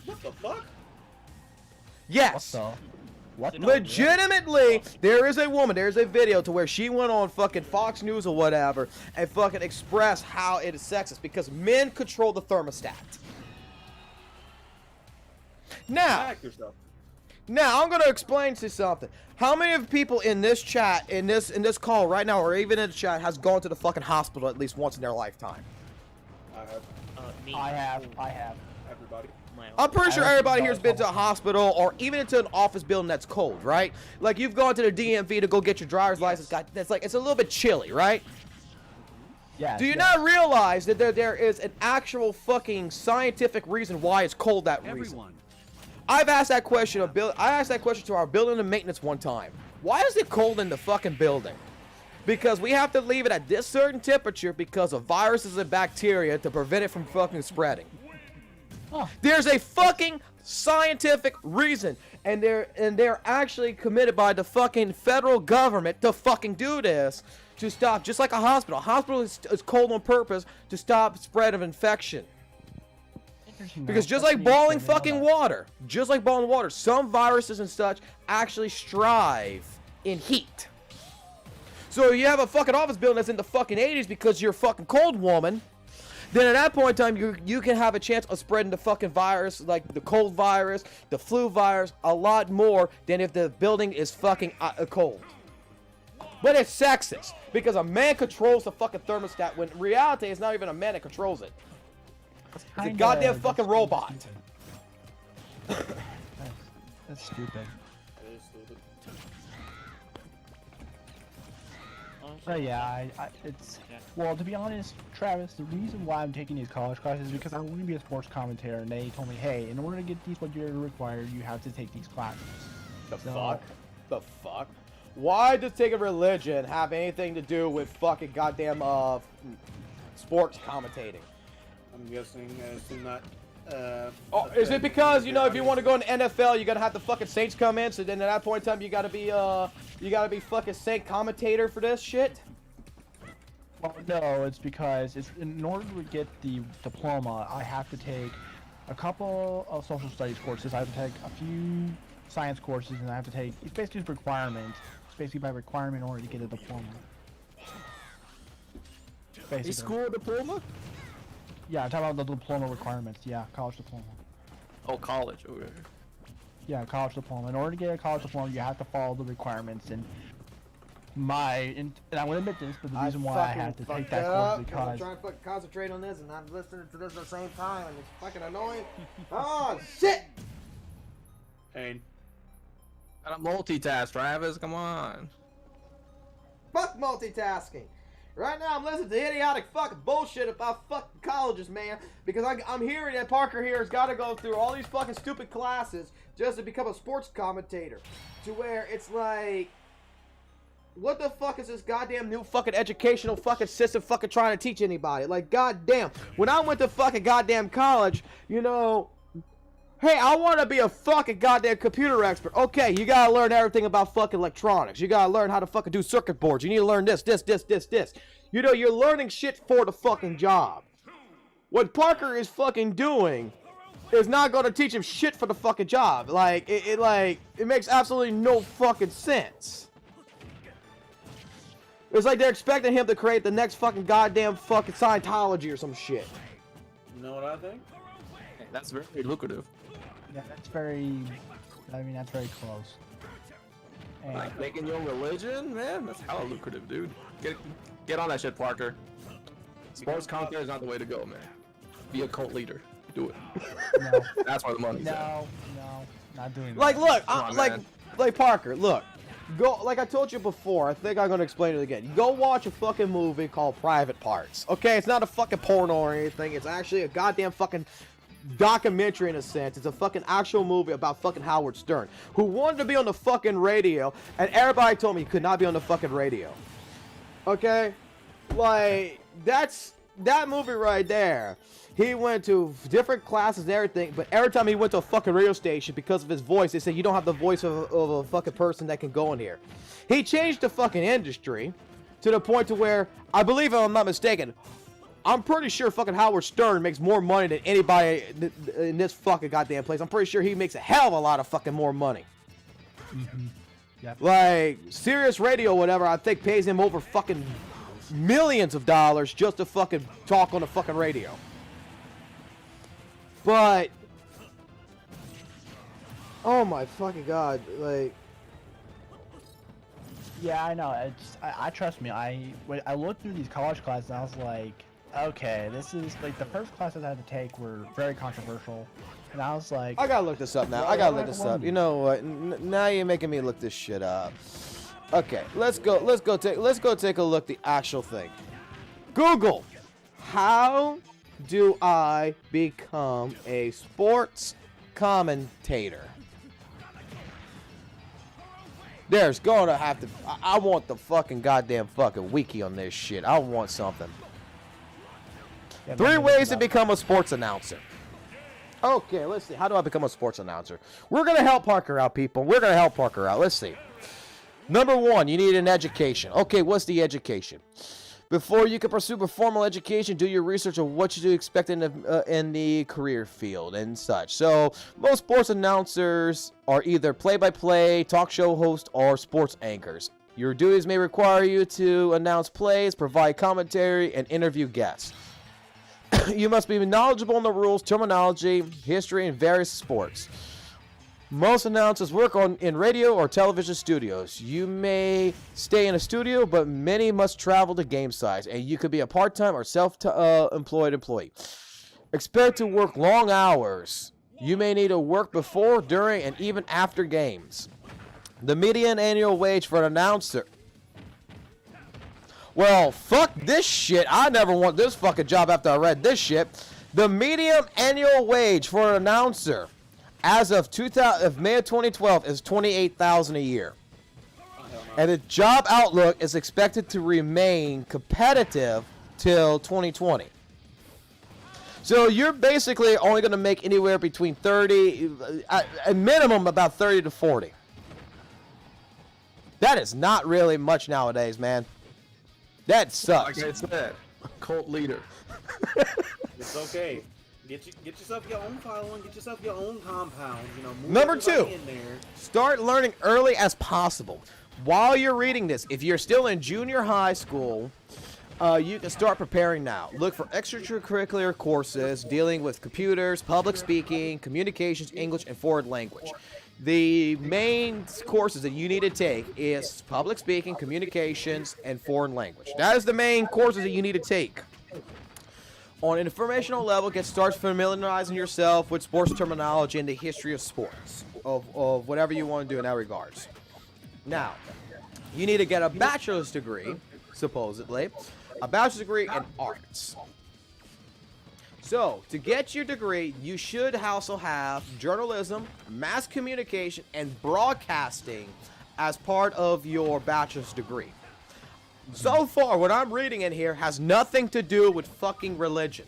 What the fuck? Yes. Legitimately, there is a woman, there's a video to where she went on fucking Fox News or whatever and fucking expressed how it is sexist because men control the thermostat. Now I'm gonna explain to you something. How many of people in this chat, in this call right now, or even in the chat, has gone to the fucking hospital at least once in their lifetime? I have. I have. Everybody. I'm pretty sure everybody here's been to a hospital or even into an office building that's cold, right? Like you've gone to the DMV to go get your driver's license. That's like, it's a little bit chilly, right? Yeah. Do you not realize that there is an actual fucking scientific reason why it's cold that reason? I've asked that question I asked that question to our building and maintenance one time. Why is it cold in the fucking building? Because we have to leave it at this certain temperature because of viruses and bacteria to prevent it from fucking spreading. There's a fucking scientific reason, and they're actually committed by the fucking federal government to fucking do this, to stop, just like a hospital. A hospital is cold on purpose to stop spread of infection. Because just like boiling fucking water, some viruses and such actually strive in heat. So you have a fucking office building that's in the fucking 80s because you're a fucking cold woman. Then at that point in time, you can have a chance of spreading the fucking virus, like the cold virus, the flu virus, a lot more than if the building is fucking cold. But it's sexist, because a man controls the fucking thermostat, when in reality, it's not even a man that controls it. It's a goddamn fucking robot. That's stupid. But yeah, well, to be honest, Travis, the reason why I'm taking these college classes is because I want to be a sports commentator, and they told me, hey, in order to get these what you're required, you have to take these classes. The fuck? Why does taking religion have anything to do with fucking goddamn sports commentating? I'm guessing it's not. Is it because, you know, if you want to go in the NFL, you're gonna have the fucking Saints come in, so then at that point in time you gotta be fucking Saint commentator for this shit? Well, no, it's because in order to get the diploma, I have to take a couple of social studies courses. I have to take a few science courses, and I have to take, it's basically a requirement. It's basically by requirement in order to get a diploma. A school diploma? Yeah, I'm talking about the diploma requirements. Yeah, college diploma. Oh, college. Okay. Yeah, college diploma. In order to get a college diploma, you have to follow the requirements. And and I will admit this, but the reason why I had to take that course is because I'm trying to fucking concentrate on this, and I'm listening to this at the same time, and it's fucking annoying. Oh shit! Pain. Gotta multitask, Travis. Come on. Fuck multitasking. Right now, I'm listening to idiotic fucking bullshit about fucking colleges, man. Because I'm hearing that Parker here has got to go through all these fucking stupid classes just to become a sports commentator. To where it's like, what the fuck is this goddamn new fucking educational fucking system fucking trying to teach anybody? Like, goddamn. When I went to fucking goddamn college, you know, hey, I want to be a fucking goddamn computer expert. Okay, you gotta learn everything about fucking electronics. You gotta learn how to fucking do circuit boards. You need to learn this. You know, you're learning shit for the fucking job. What Parker is fucking doing is not gonna teach him shit for the fucking job. Like, it makes absolutely no fucking sense. It's like they're expecting him to create the next fucking goddamn fucking Scientology or some shit. You know what I think? Hey, that's very lucrative. yeah, that's very close. And Like making your own religion, man, that's hella lucrative, dude. Get on that shit, Parker. Sports commentary is not the way to go, man. Be a cult leader. Do it. no, That's where the money's at. no, not doing that. Like, look, on, like Parker, look. Go, like I told you before, I think I'm gonna explain it again. Go watch a fucking movie called Private Parts. Okay, it's not a fucking porno or anything. It's actually a goddamn fucking documentary in a sense. It's a fucking actual movie about fucking Howard Stern, who wanted to be on the fucking radio, and everybody told me he could not be on the fucking radio. Okay, like that movie right there. He went to different classes and everything, but every time he went to a fucking radio station, because of his voice, they said, you don't have the voice of a fucking person that can go in here. He changed the fucking industry to the point to where, I believe, if I'm not mistaken, I'm pretty sure fucking Howard Stern makes more money than anybody in this fucking goddamn place. I'm pretty sure he makes a hell of a lot of fucking more money. Mm-hmm. Yep. Like, Sirius Radio, whatever, I think pays him over fucking millions of dollars just to fucking talk on the fucking radio. But, oh my fucking god, like, yeah, I know. I trust me. When I looked through these college classes, I was like, okay, this is like the first classes I had to take were very controversial, and I was like, I gotta look this up now. I gotta look this up. You know what? Now you're making me look this shit up. Okay, let's go take a look at the actual thing. Google, how do I become a sports commentator? There's gonna have to. I want the fucking goddamn fucking wiki on this shit. I want something. 3 ways to become a sports announcer. Okay, let's see. How do I become a sports announcer? We're going to help Parker out, people. We're going to help Parker out. Let's see. Number 1, you need an education. Okay, what's the education? Before you can pursue a formal education, do your research on what you do expect in the career field and such. So, most sports announcers are either play-by-play, talk show hosts, or sports anchors. Your duties may require you to announce plays, provide commentary, and interview guests. You must be knowledgeable in the rules, terminology, history, and various sports. Most announcers work in radio or television studios. You may stay in a studio, but many must travel to game sites, and you could be a part-time or self-employed employee. Expect to work long hours. You may need to work before, during, and even after games. The median annual wage for an announcer. Well, fuck this shit. I never want this fucking job after I read this shit. The median annual wage for an announcer as of May of 2012 is $28,000 a year. And the job outlook is expected to remain competitive till 2020. So you're basically only going to make anywhere between 30, a minimum about 30 to 40. That is not really much nowadays, man. That sucks. Like I said, cult leader. It's okay. Get yourself your own following. Get yourself your own compound. You know. Move Number 2, in there. start learning early as possible. While you're reading this, if you're still in junior high school, you can start preparing now. Look for extracurricular courses dealing with computers, public speaking, communications, English, and foreign language. The main courses that you need to take is public speaking, communications, and foreign language. That is the main courses that you need to take. On an informational level, start familiarizing yourself with sports terminology and the history of sports, of whatever you want to do in that regards. Now, you need to get a bachelor's degree, supposedly, a bachelor's degree in arts. So, to get your degree, you should also have journalism, mass communication, and broadcasting as part of your bachelor's degree. So far, what I'm reading in here has nothing to do with fucking religion.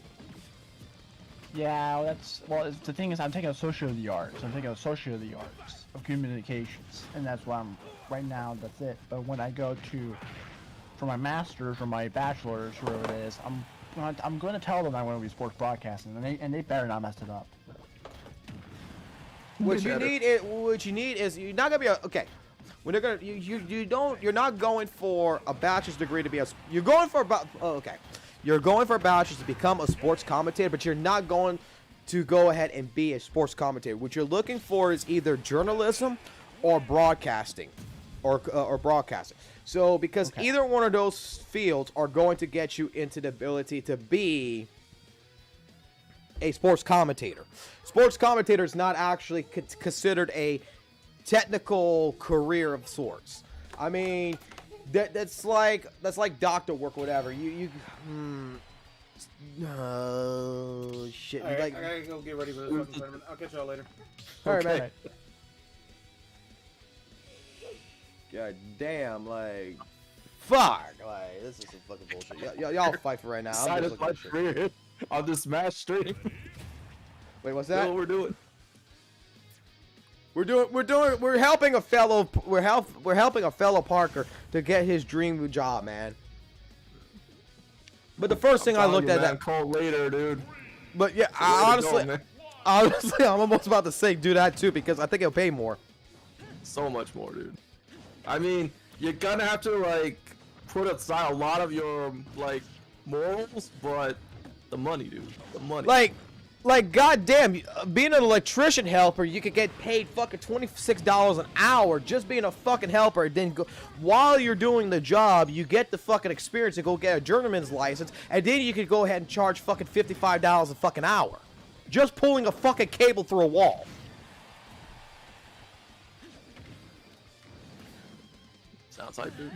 Yeah, the thing is, I'm taking a social of the arts. I'm taking a social of the arts of communications, and that's why I'm right now. That's it. But when I go for my master's or my bachelor's, whatever it is, I'm going to tell them I want to be sports broadcasting, and they better not mess it up. What you need is you're not gonna be okay. When they're gonna you're not going for a bachelor's degree to be you're going for You're going for a bachelor's to become a sports commentator, but you're not going to go ahead and be a sports commentator. What you're looking for is either journalism or broadcasting, or broadcasting. So because either one of those fields are going to get you into the ability to be a sports commentator. Sports commentator is not actually considered a technical career of sorts. I mean, that's like doctor work, whatever. Oh shit! All right, I gotta go get ready for this fucking tournament. I'll catch y'all later. All right, man. God damn, like, fuck, like, this is some fucking bullshit. Y'all fight for right now. I'm just looking at shit. On this Smash stream. Wait, what's that? What we're doing? We're helping a fellow. We're helping a fellow Parker to get his dream job, man. But the first thing I looked at that call later, dude. But yeah, honestly, I'm almost about to say do that too because I think it'll pay more. So much more, dude. I mean, you're gonna have to like put aside a lot of your like morals, but the money, dude, the money. Like goddamn, being an electrician helper, you could get paid fucking $26 an hour just being a fucking helper. Then go, while you're doing the job, you get the fucking experience to go get a journeyman's license, and then you could go ahead and charge fucking $55 a fucking hour, just pulling a fucking cable through a wall. Sounds like, dude.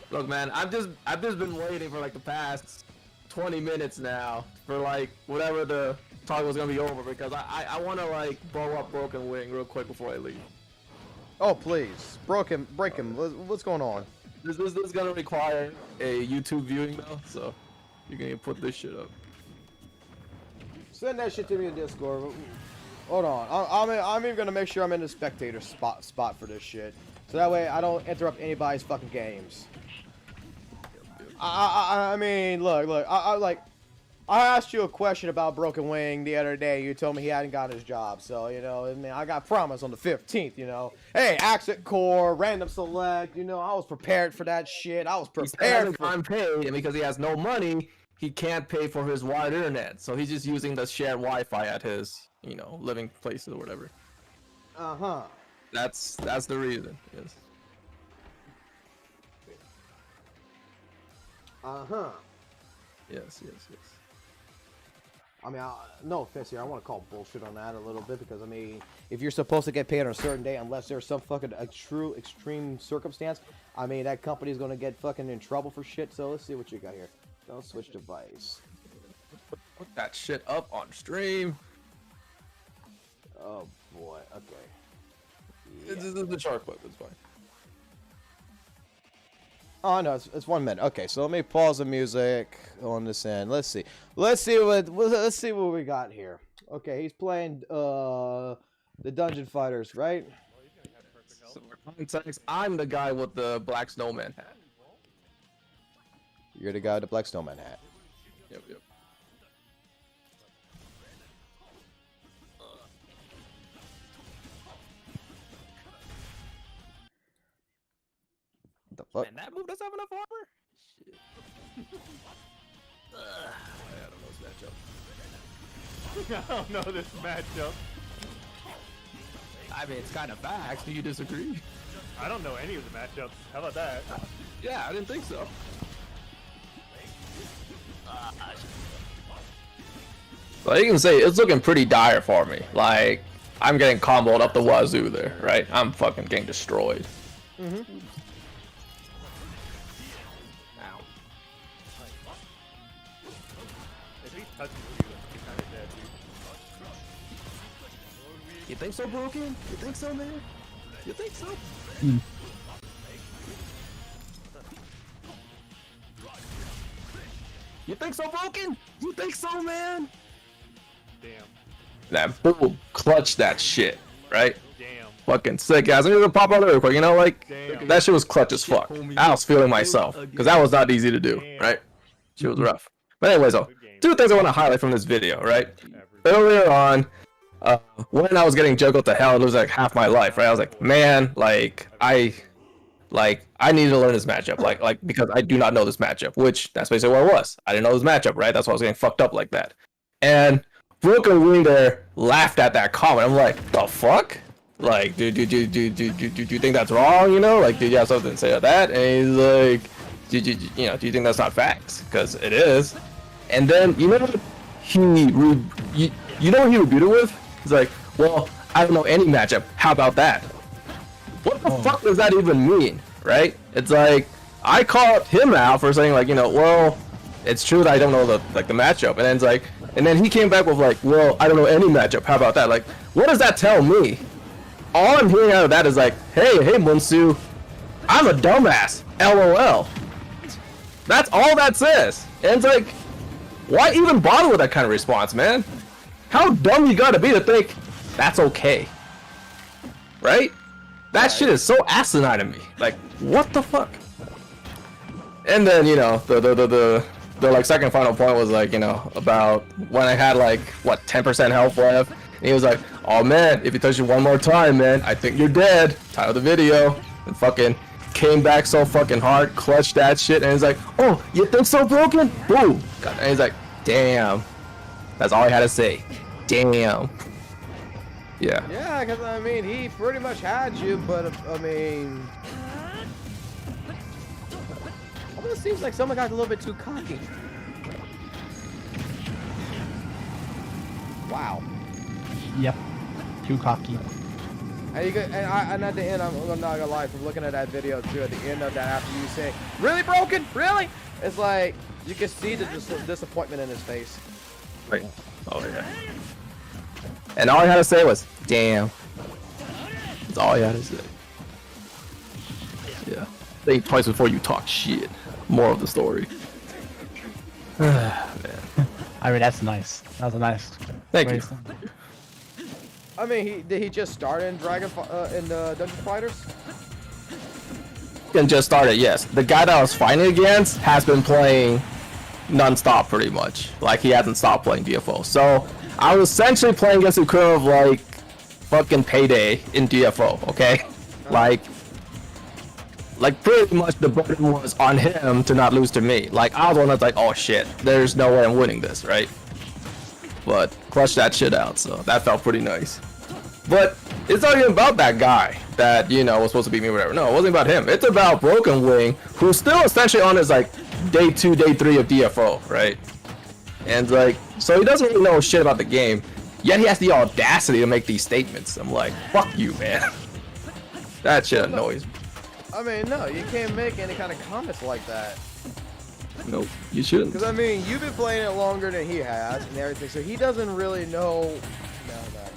Look, man, I've just been waiting for like the past 20 minutes now for like whatever the talk was gonna be over because I want to like blow up Broken Wing real quick before I leave. Oh please, break him. What's going on? This is gonna require a YouTube viewing though, so you're gonna put this shit up. Send that shit to me in Discord. Hold on. I'm even gonna make sure I'm in the spectator spot for this shit, so that way I don't interrupt anybody's fucking games. I mean, look. I asked you a question about Broken Wing the other day. You told me he hadn't got his job, so I mean, I got promised on the 15th. Hey, accent core, random select. I was prepared for that shit. I was prepared. I'm paid, and because he has no money, he can't pay for his wired internet, so he's just using the shared Wi-Fi at his, living place or whatever. That's the reason. Yes. Yes. I mean, no offense here. I want to call bullshit on that a little bit because, I mean, if you're supposed to get paid on a certain day, unless there's some fucking true extreme circumstance, I mean, that company's going to get fucking in trouble for shit. So let's see what you got here. Don't switch device. Put that shit up on stream. Oh, boy. Okay. Yeah. This is the shark clip. It's fine. Oh no, it's 1 minute. Okay, so let me pause the music on this end. Let's see what we got here. Okay, he's playing the Dungeon Fighters, right? So for context, I'm the guy with the black snowman hat. You're the guy with the black snowman hat. Yep. The fuck? Man, that move doesn't have enough armor? Shit. I don't know this matchup. I mean, it's kind of facts. Do you disagree? I don't know any of the matchups. How about that? Yeah, I didn't think so. Well, you can say it's looking pretty dire for me. Like, I'm getting comboed up the wazoo there, right? I'm fucking getting destroyed. You think so, Broken? You think so, man? You think so? You think so, Broken? You think so, man? Damn. That boom, clutch that shit, right? Damn. Fucking sick, guys. I'm gonna pop out real quick. Damn. That shit was clutch as fuck. I was feeling myself because that was not easy to do, right? Shit was rough. But anyways, though, two things I want to highlight from this video, right? Earlier on, when I was getting juggled to hell, it was like half my life, right? I was like, man, I need to learn this matchup, because I do not know this matchup, which that's basically what it was. I didn't know this matchup, right? That's why I was getting fucked up like that. And Broken Wing there laughed at that comment. I'm like, the fuck? Like, do you think that's wrong? Did you have something to say about that? And he's like, do you think that's not facts? Because it is. And then you know what he rebutted with? He's like, well, I don't know any matchup. How about that? What the fuck does that even mean, right? It's like, I called him out for saying well, it's true that I don't know the matchup, and then it's like, and then he came back with well, I don't know any matchup. How about that? Like, what does that tell me? All I'm hearing out of that is hey Munsu, I'm a dumbass. LOL. That's all that says. And it's like, why even bother with that kind of response, man? How dumb you gotta be to think that's okay, right? That shit is so asinine to me. Like, what the fuck? And then the second final point was about when I had 10% health left, and he was like, oh man, if you touch it one more time, man, I think you're dead. Title of the video. And fucking came back so fucking hard, clutched that shit, and he's like, oh, you think so, Broken? Boom. And he's like, damn. That's all I had to say. Damn. Yeah. Yeah, because I mean, he pretty much had you, but I mean, almost seems like someone got a little bit too cocky. Wow. Yep. Too cocky. And at the end, I'm not gonna lie, from looking at that video too, at the end of that, after you say, really, Broken? Really? It's like, you can see the disappointment in his face. Right. Oh, yeah. And all I had to say was, damn. That's all I had to say. Yeah. Think twice before you talk shit. More of the story. Man. I mean, that's nice. That was a nice Thank you. I mean, did he just start in Dungeon Fighters? And just started, yes. The guy that I was fighting against has been playing non-stop pretty much. Like, he hasn't stopped playing DFO. So, I was essentially playing against the equivalent of, like, fucking Payday in DFO, okay? Like, pretty much the burden was on him to not lose to me. Like, I was the one that's like, oh shit, there's no way I'm winning this, right? But, clutched that shit out, so that felt pretty nice. But, it's not even about that guy that, you know, was supposed to beat me or whatever. No, it wasn't about him. It's about Broken Wing, who's still essentially on his, like, day 2, day 3 of DFO, right? And, like, so he doesn't really know shit about the game, yet he has the audacity to make these statements. I'm like, fuck you, man. That shit annoys me. I mean, no, you can't make any kind of comments like that. Nope, you shouldn't. Because, I mean, you've been playing it longer than he has and everything, so he doesn't really know... No, mind.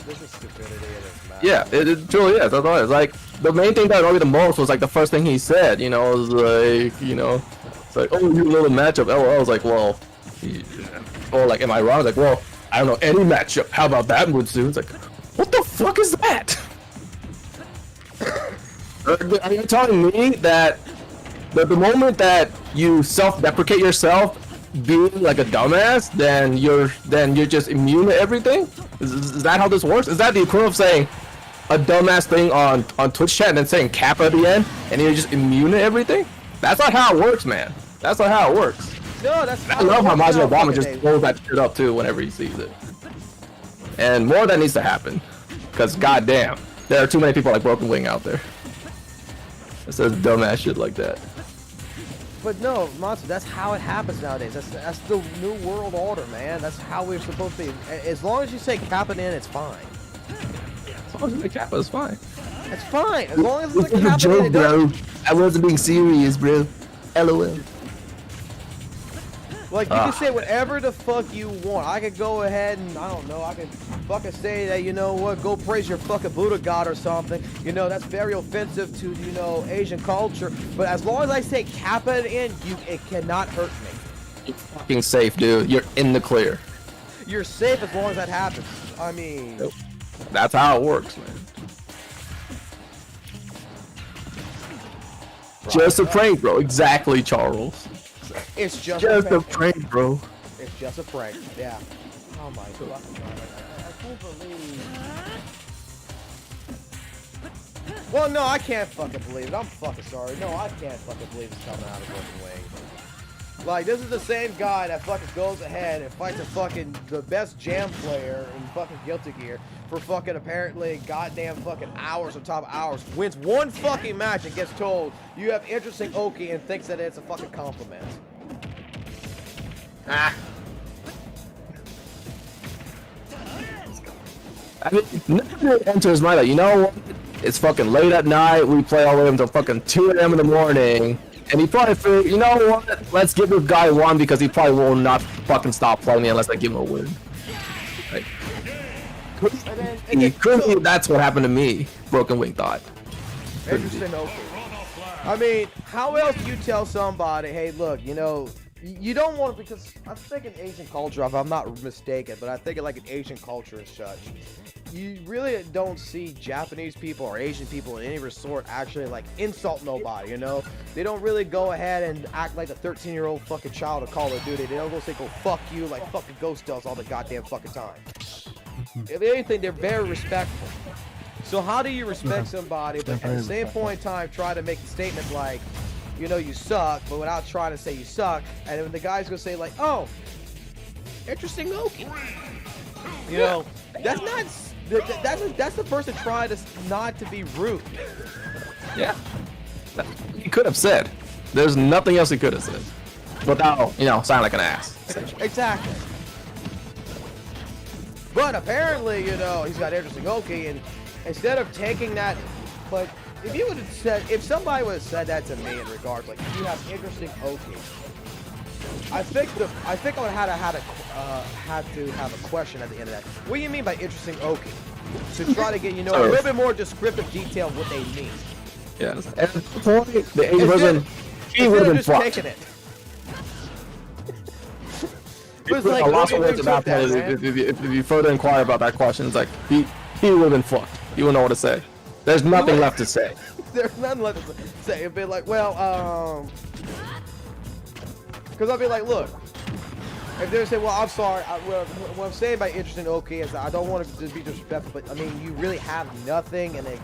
This is stupidity in this match. Yeah, it truly is. That's all it is. Like, the main thing that annoyed me the most was, like, the first thing he said, you know, was like, you know, it's like, oh, you little matchup. LOL. I was like, well, or, like, am I wrong? I was like, well, I don't know any matchup. How about that, Mutsu? It's like, what the fuck is that? Are you telling me that the moment that you self-deprecate yourself being like a dumbass, then you're just immune to everything? Is that how this works? Is that the equivalent of saying a dumbass thing on Twitch chat and then saying Kappa at the end and you're just immune to everything? That's not how it works, man. That's not how it works. No, that's I love how Majin Obama just blows that shit up too whenever he sees it. And more of that needs to happen. Because goddamn, there are too many people like Broken Wing out there. It says dumbass shit like that. But no, Monster, that's how it happens nowadays. That's the new world order, man. That's how we're supposed to be. As long as you say Kappa in, it's fine. As long as you say Kappa, it's fine. It's fine. As long as it's a Kappa in, joke, bro. I wasn't being serious, bro. LOL. Like, you can say whatever the fuck you want. I could go ahead and, I don't know, I could fucking say that, you know what, go praise your fucking Buddha god or something. You know, that's very offensive to, you know, Asian culture. But as long as I say Kappa in, it cannot hurt me. You're fucking safe, dude. You're in the clear. You're safe as long as that happens. I mean... Nope. That's how it works, man. Right. Just a prank, bro. Exactly, Charles. It's just a prank, bro. It's just a prank, yeah. Oh my god. I can't believe... Well, no, I can't fucking believe it. I'm fucking sorry. No, I can't fucking believe it's coming out of Broken Wing. Like, this is the same guy that fucking goes ahead and fights the best jam player in fucking Guilty Gear for fucking apparently goddamn fucking hours on top of hours. Wins one fucking match and gets told you have interesting Oki and thinks that it's a fucking compliment. Ah. I mean, nothing enters my life. You know what? It's fucking late at night. We play all the way until fucking 2 a.m. in the morning. And he probably figured, you know what? Let's give this guy one because he probably will not fucking stop playing me unless I give him a win. Like, clearly, that's what happened to me. Broken Wing thought. Interesting, okay. I mean, how else do you tell somebody, hey, look, you know, you don't want to, because I think in Asian culture, if I'm not mistaken, but I think in like an Asian culture and such, you really don't see Japanese people or Asian people in any resort actually like insult nobody, you know? They don't really go ahead and act like a 13-year-old fucking child of Call of Duty. They don't go say, go fuck you like fucking Ghost does all the goddamn fucking time. If anything, they're very respectful. So how do you respect somebody, but at the same point in time, try to make a statement like, you know, you suck, but without trying to say you suck, and then the guy's gonna say like, oh, interesting Oki. You know, that's not, that's the person trying to not to be rude. Yeah. He could have said. There's nothing else he could have said. Without, you know, sound like an ass. Exactly. But apparently, you know, he's got interesting Oki, and instead of taking that, but if you would have said, if somebody would have said that to me in regards, like, you have interesting Oki, I think I would have to have a question at the end of that. What do you mean by interesting Oki? To try to get, you know, a little bit more descriptive detail of what they mean. Yeah. At the point, the Asian person, he would have been fucked. Taking it. it's like, a lot of nobody words about took that, that. man. If you further inquire about that question, it's like he would have been fucked. He wouldn't know what to say. There's nothing left to say. There's nothing left to say. It'd be like, well, because I'll be like, look, if they say, well, I'm sorry, what I'm saying by interesting, okay, is I don't want to be disrespectful, but I mean, you really have nothing, and it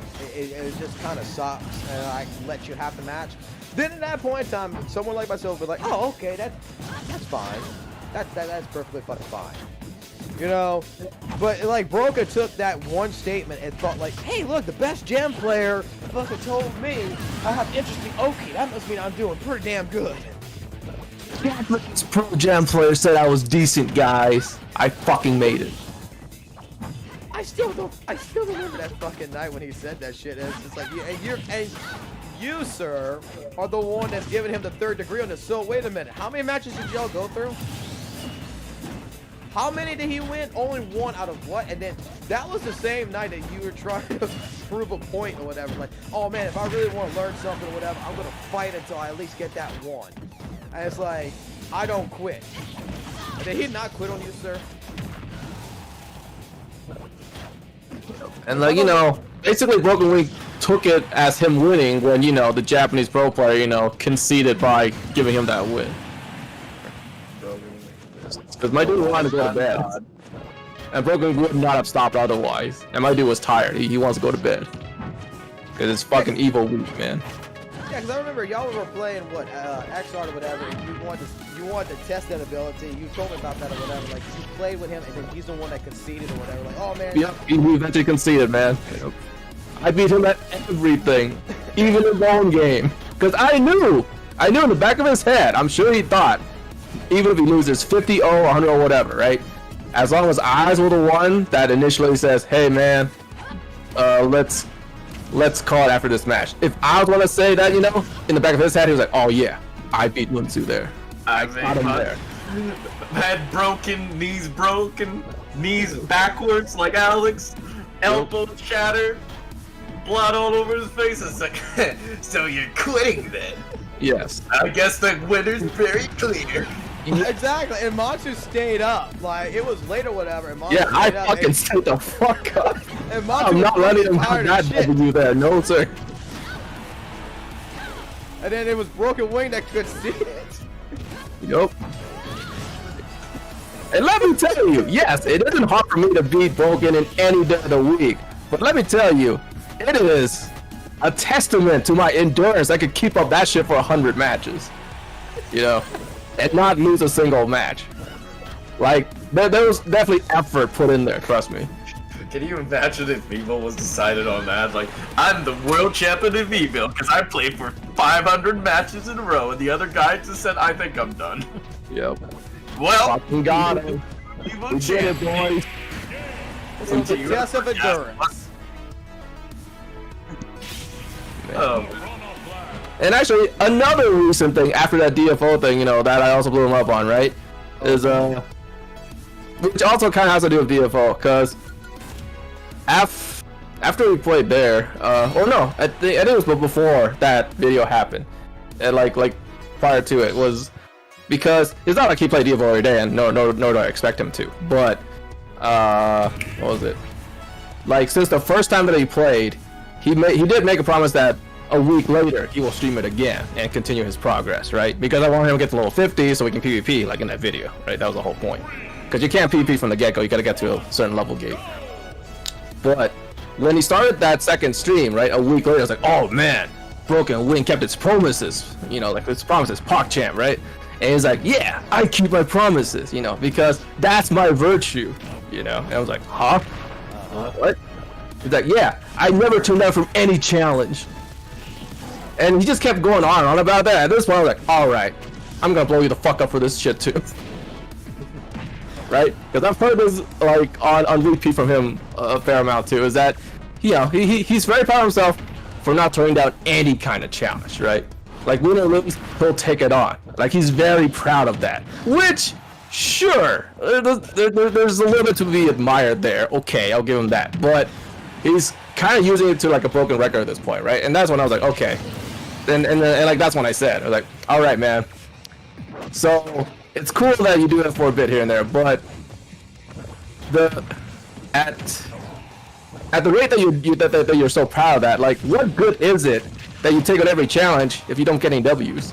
just kind of sucks, and I let you have the match. Then at that point in time, someone like myself would be like, oh, okay, that's fine. That's perfectly fucking fine. You know, but like Broca took that one statement and thought like, hey, look, the best gem player fucking told me I have interesting okay. That must mean I'm doing pretty damn good. This pro jam player said I was decent, guys. I fucking made it. I still remember that fucking night when he said that shit. And it's just like, and you, sir, are the one that's giving him the 3rd degree on this. So wait a minute, how many matches did y'all go through? How many did he win? Only 1 out of what? And then that was the same night that you were trying to prove a point or whatever. Like, oh man, if I really want to learn something or whatever, I'm gonna fight until I at least get that 1. And it's like, I don't quit. Did he not quit on you, sir? And like, you know, basically Broken Wing took it as him winning when, you know, the Japanese pro player, you know, conceded by giving him that win. Because my dude wanted to go to bed. And Broken would not have stopped otherwise. And my dude was tired. He wants to go to bed. Because it's fucking evil week, man. Yeah, because I remember y'all were playing, what, XR or whatever, and you wanted to test that ability. You told me about that or whatever. Like, you played with him, and then he's the one that conceded or whatever. Like, oh, man. Yep, he eventually conceded, man. I beat him at everything. Even his own game. Because I knew in the back of his head, I'm sure he thought, even if he loses 50-0, 100 whatever, right? As long as I was the one that initially says, hey, man, let's call it after this match. If I was going to say that, you know, in the back of his head, he was like, oh yeah, I beat Lunsu there. I got him there. Head broken, knees backwards like Alex, elbow shattered, blood all over his face. It's like, so you're quitting then? Yes. I guess the winner's very clear. Exactly, and Monster stayed up. Like, it was late or whatever, and Monster yeah, I fucking stayed the fuck up. And Monster I'm not letting him have that W there, no sir. And then it was Broken Wing that could see it. Yup. And let me tell you, yes, it isn't hard for me to beat Broken in any day of the week. But let me tell you, it is a testament to my endurance. I could keep up that shit for 100 matches. You know? And not lose a single match. Like, there was definitely effort put in there, trust me. Can you imagine if Vivo was decided on that? Like, I'm the world champion in Vivo because I played for 500 matches in a row, and the other guy just said, I think I'm done. Yep. Well, fucking got him. We did it, boys. It was a test of endurance. Oh. And actually, another recent thing after that DFO thing, you know, that I also blew him up on, right? Is, which also kind of has to do with DFO, because after we played there, or no, I think it was before that video happened, and like prior to it, was because it's not like he played DFO every day, and nor do I expect him to, but, what was it? Like, since the first time that he played, he did make a promise that a week later he will stream it again and continue his progress, right? Because I want him to get to level 50 so we can PvP like in that video, right? That was the whole point. Because you can't PvP from the get-go, you gotta get to a certain level gate. But when he started that second stream, right, a week later, I was like, oh man, Broken Wing kept its promises, you know, like its promises, PogChamp, right? And he's like, yeah, I keep my promises, you know, because that's my virtue, you know? And I was like, huh? What? He's like, yeah, I never turned down from any challenge. And he just kept going on and on about that. At this point, I was like, alright, I'm gonna blow you the fuck up for this shit too. Right? Because I've heard this, like, on repeat from him a fair amount too, is that, you know, he's very proud of himself for not turning down any kind of challenge, right? Like, win or lose, he'll take it on. Like, he's very proud of that. Which, sure, there's a little bit to be admired there. Okay, I'll give him that. But he's kind of using it to, like, a broken record at this point, right? And that's when I was like, okay. And like, that's when I said, I was like, all right, man. So it's cool that you do it for a bit here and there, but at the rate that you're so proud of that, like, what good is it that you take on every challenge if you don't get any W's?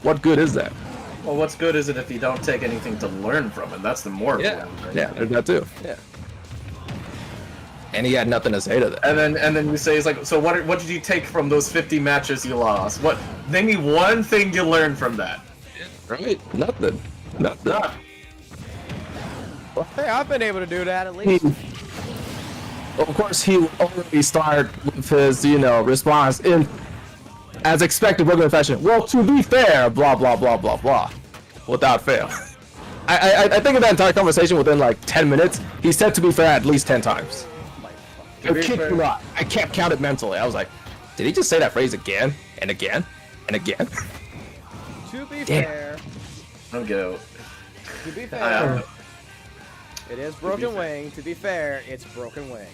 What good is that? Well, what's good is it if you don't take anything to learn from it? That's the more important. Right? Yeah, there's that too. Yeah. And he had nothing to say to that. And then you say, it's like, so what did you take from those 50 matches you lost? What? Name me one thing you learned from that. Right? Nothing. Nothing. Well, hey, I've been able to do that at least. Of course, he will already start with his, response in, as expected, regular fashion. Well, to be fair, blah blah blah blah blah, without fail. I think in that entire conversation, within like 10 minutes, he said "to be fair" at least 10 times. I kid you not. I kept counting mentally. I was like, did he just say that phrase again and again and again? To be fair. I'll go. To be fair. It is broken wing. To be fair, it's broken wing.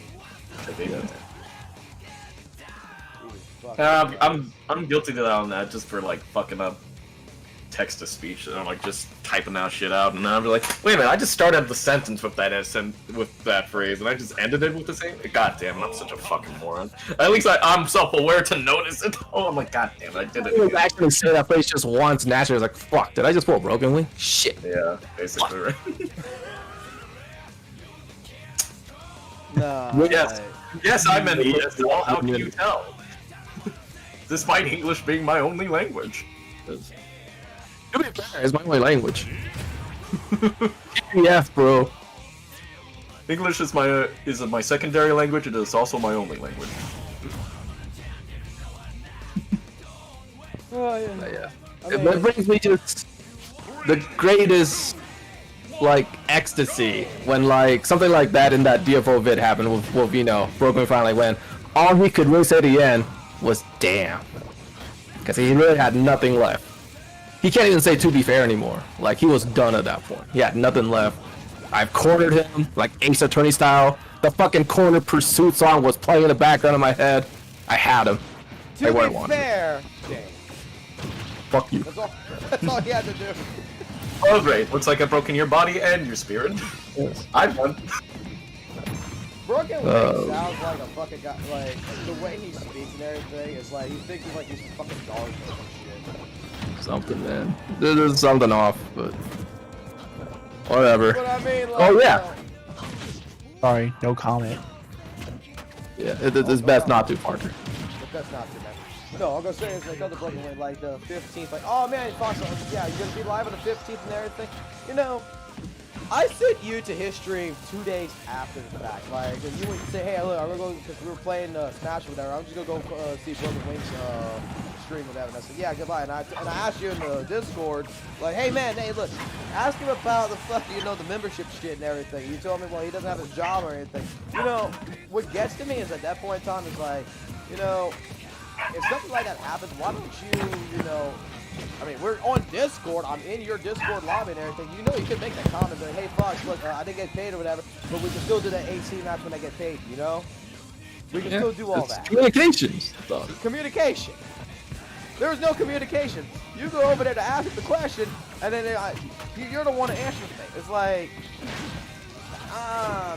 I'm guilty to that on that, just for like fucking up text to speech, and I'm like just typing that shit out, and then I'm like, wait a minute, I just started the sentence with that phrase, and I just ended it with the same. God damn, I'm such a fucking moron. At least I'm self-aware to notice it. Oh, I'm like, god damn, I did it. I actually say that phrase just once naturally. I was like, fuck, did I just pull a broken wing? Shit. Yeah, basically, right. No. Yes, I'm an ESL. How can you tell? Despite English being my only language. To be fair, it's my only language. Yes, bro. English is my secondary language. It is also my only language. Oh yeah. That brings me to the greatest, like, ecstasy when like something like that in that DFO vid happened with Broken finally win. All he could really say at the end was "damn," because he really had nothing left. He can't even say "to be fair" anymore. Like, he was done at that point. He had nothing left. I've cornered him like Ace Attorney style. The fucking Corner Pursuit song was playing in the background of my head. I had him. To be fair. Fuck you. That's all he had to do. Oh great, looks like I've broken your body and your spirit. Yes. I've won. Broken wing sounds like a fucking guy, like the way he speaks and everything is like, he thinks he's like he's fucking Darth or some shit. Something, man. There's something off, but whatever. But I mean, like, oh yeah. Sorry, no comment. Yeah, it's best not to, Parker. That's not too bad. No, I'm gonna say it's like other broken wing, like the 15th, like, oh man, Fox, yeah, you're gonna be live on the 15th and everything. You know, I sent you to his stream 2 days after the fact. Like, if you would say, hey, look, I'm gonna go, because we were playing Smash or whatever, I'm just gonna go see Broken Wings stream or whatever. And I said, yeah, goodbye. And I asked you in the Discord, like, hey man, hey, look, ask him about the the membership shit and everything. You told me, well, he doesn't have his job or anything. You know, what gets to me is at that point in time is like, you know, if something like that happens, why don't you know, I mean, we're on Discord, I'm in your Discord lobby and everything, you know, you can make that comment, like, hey, Fox, look, I didn't get paid or whatever, but we can still do that AC match when I get paid, you know? We can still do all that. Communications. Communication. There's no communication. You go over there to ask the question, and then you're the one to answer the thing. It's like,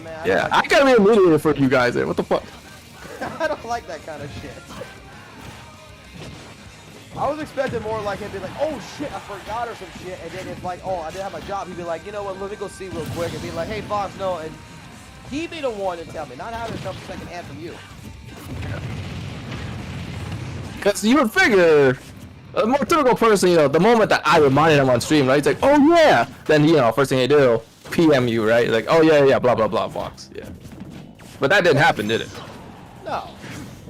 man. Yeah, I gotta be a mediator for you guys there. What the fuck? I don't like that kind of shit. I was expecting more like him to be like, oh shit, I forgot or some shit, and then it's like, oh, I didn't have my job. He'd be like, you know what, let me go see real quick, and be like, hey, Fox, no, and he'd be the one to tell me, not having to come second hand from you. Because you would figure, a more typical person, you know, the moment that I reminded him on stream, right, he's like, oh yeah, then, you know, first thing they do, PM you, right, he's like, oh yeah, blah, blah, blah, Fox, yeah. But that didn't happen, did it? No.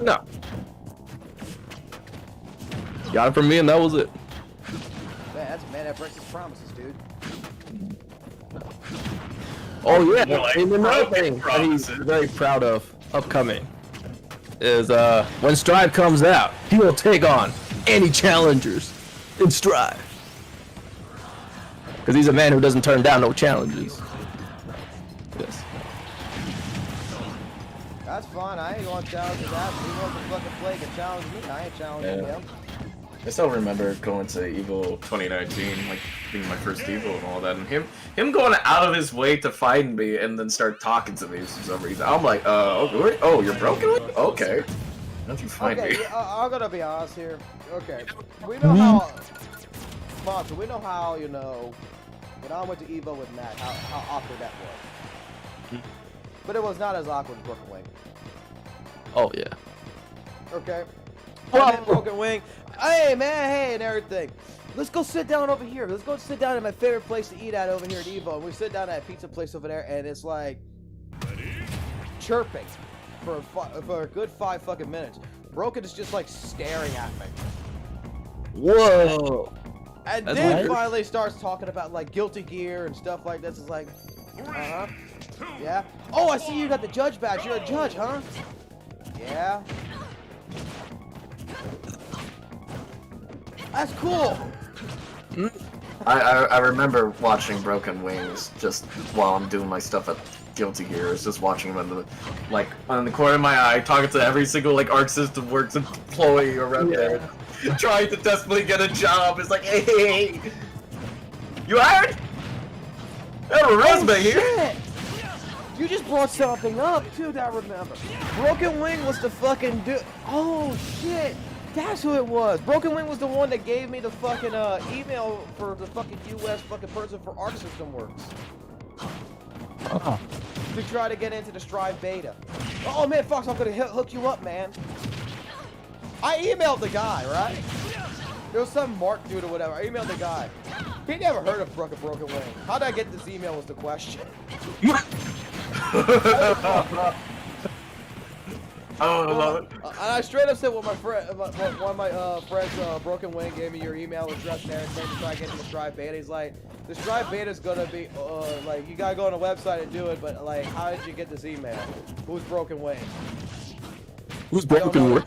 No. Got it from me and that was it. Man, that's a man that breaks his promises, dude. Oh yeah, and another thing that he's very proud of upcoming is when Strive comes out, he will take on any challengers in Strive. Because he's a man who doesn't turn down no challenges. Yes. That's fine, I ain't going to challenge that. He wants to fucking play and challenge me, I ain't challenging him. I still remember going to Evo 2019, like being my first Evo and all that, and him going out of his way to find me and then start talking to me for some reason. I'm like, oh, you're broken? Okay. How'd you find me? I'm gonna be honest here. Okay, we know how. Monster, we know how, you know, when I went to Evo with Matt, how awkward that was. But it was not as awkward as Broken Wing. Oh yeah. Okay. Well, Broken Wing. Hey man, hey, and everything. Let's go sit down over here. Let's go sit down at my favorite place to eat at over here at Evo. And we sit down at a pizza place over there, and it's like chirping for a good 5 fucking minutes. Broken is just like staring at me. Whoa. And then finally starts talking about like Guilty Gear and stuff like this. It's like, yeah. Oh, I see you got the judge badge. You're a judge, huh? Yeah. That's cool. I remember watching Broken Wings just while I'm doing my stuff at Guilty Gear. I was just watching him on the corner of my eye, talking to every single like Arc System Works employee around there, trying to desperately get a job. It's like, hey, you hired? I have a resume here. You just brought something up too that I remember. Broken Wing was the fucking dude. Oh shit. That's who it was. Broken Wing was the one that gave me the fucking email for the fucking US fucking person for Arc System Works. To try to get into the Strive beta. Oh man, Fox, I'm gonna hook you up, man. I emailed the guy, right? There was some Mark dude or whatever. I emailed the guy. He never heard of Broken Wing. How did I get this email was the question. Oh, and I straight up said, well, my friend, one of my friends, Broken Wing, gave me your email address and everything to try to get into the Strive beta. He's like, the Strive beta is gonna be, like, you gotta go on a website and do it, but like, how did you get this email? Who's Broken Wing? Who's Broken Wing?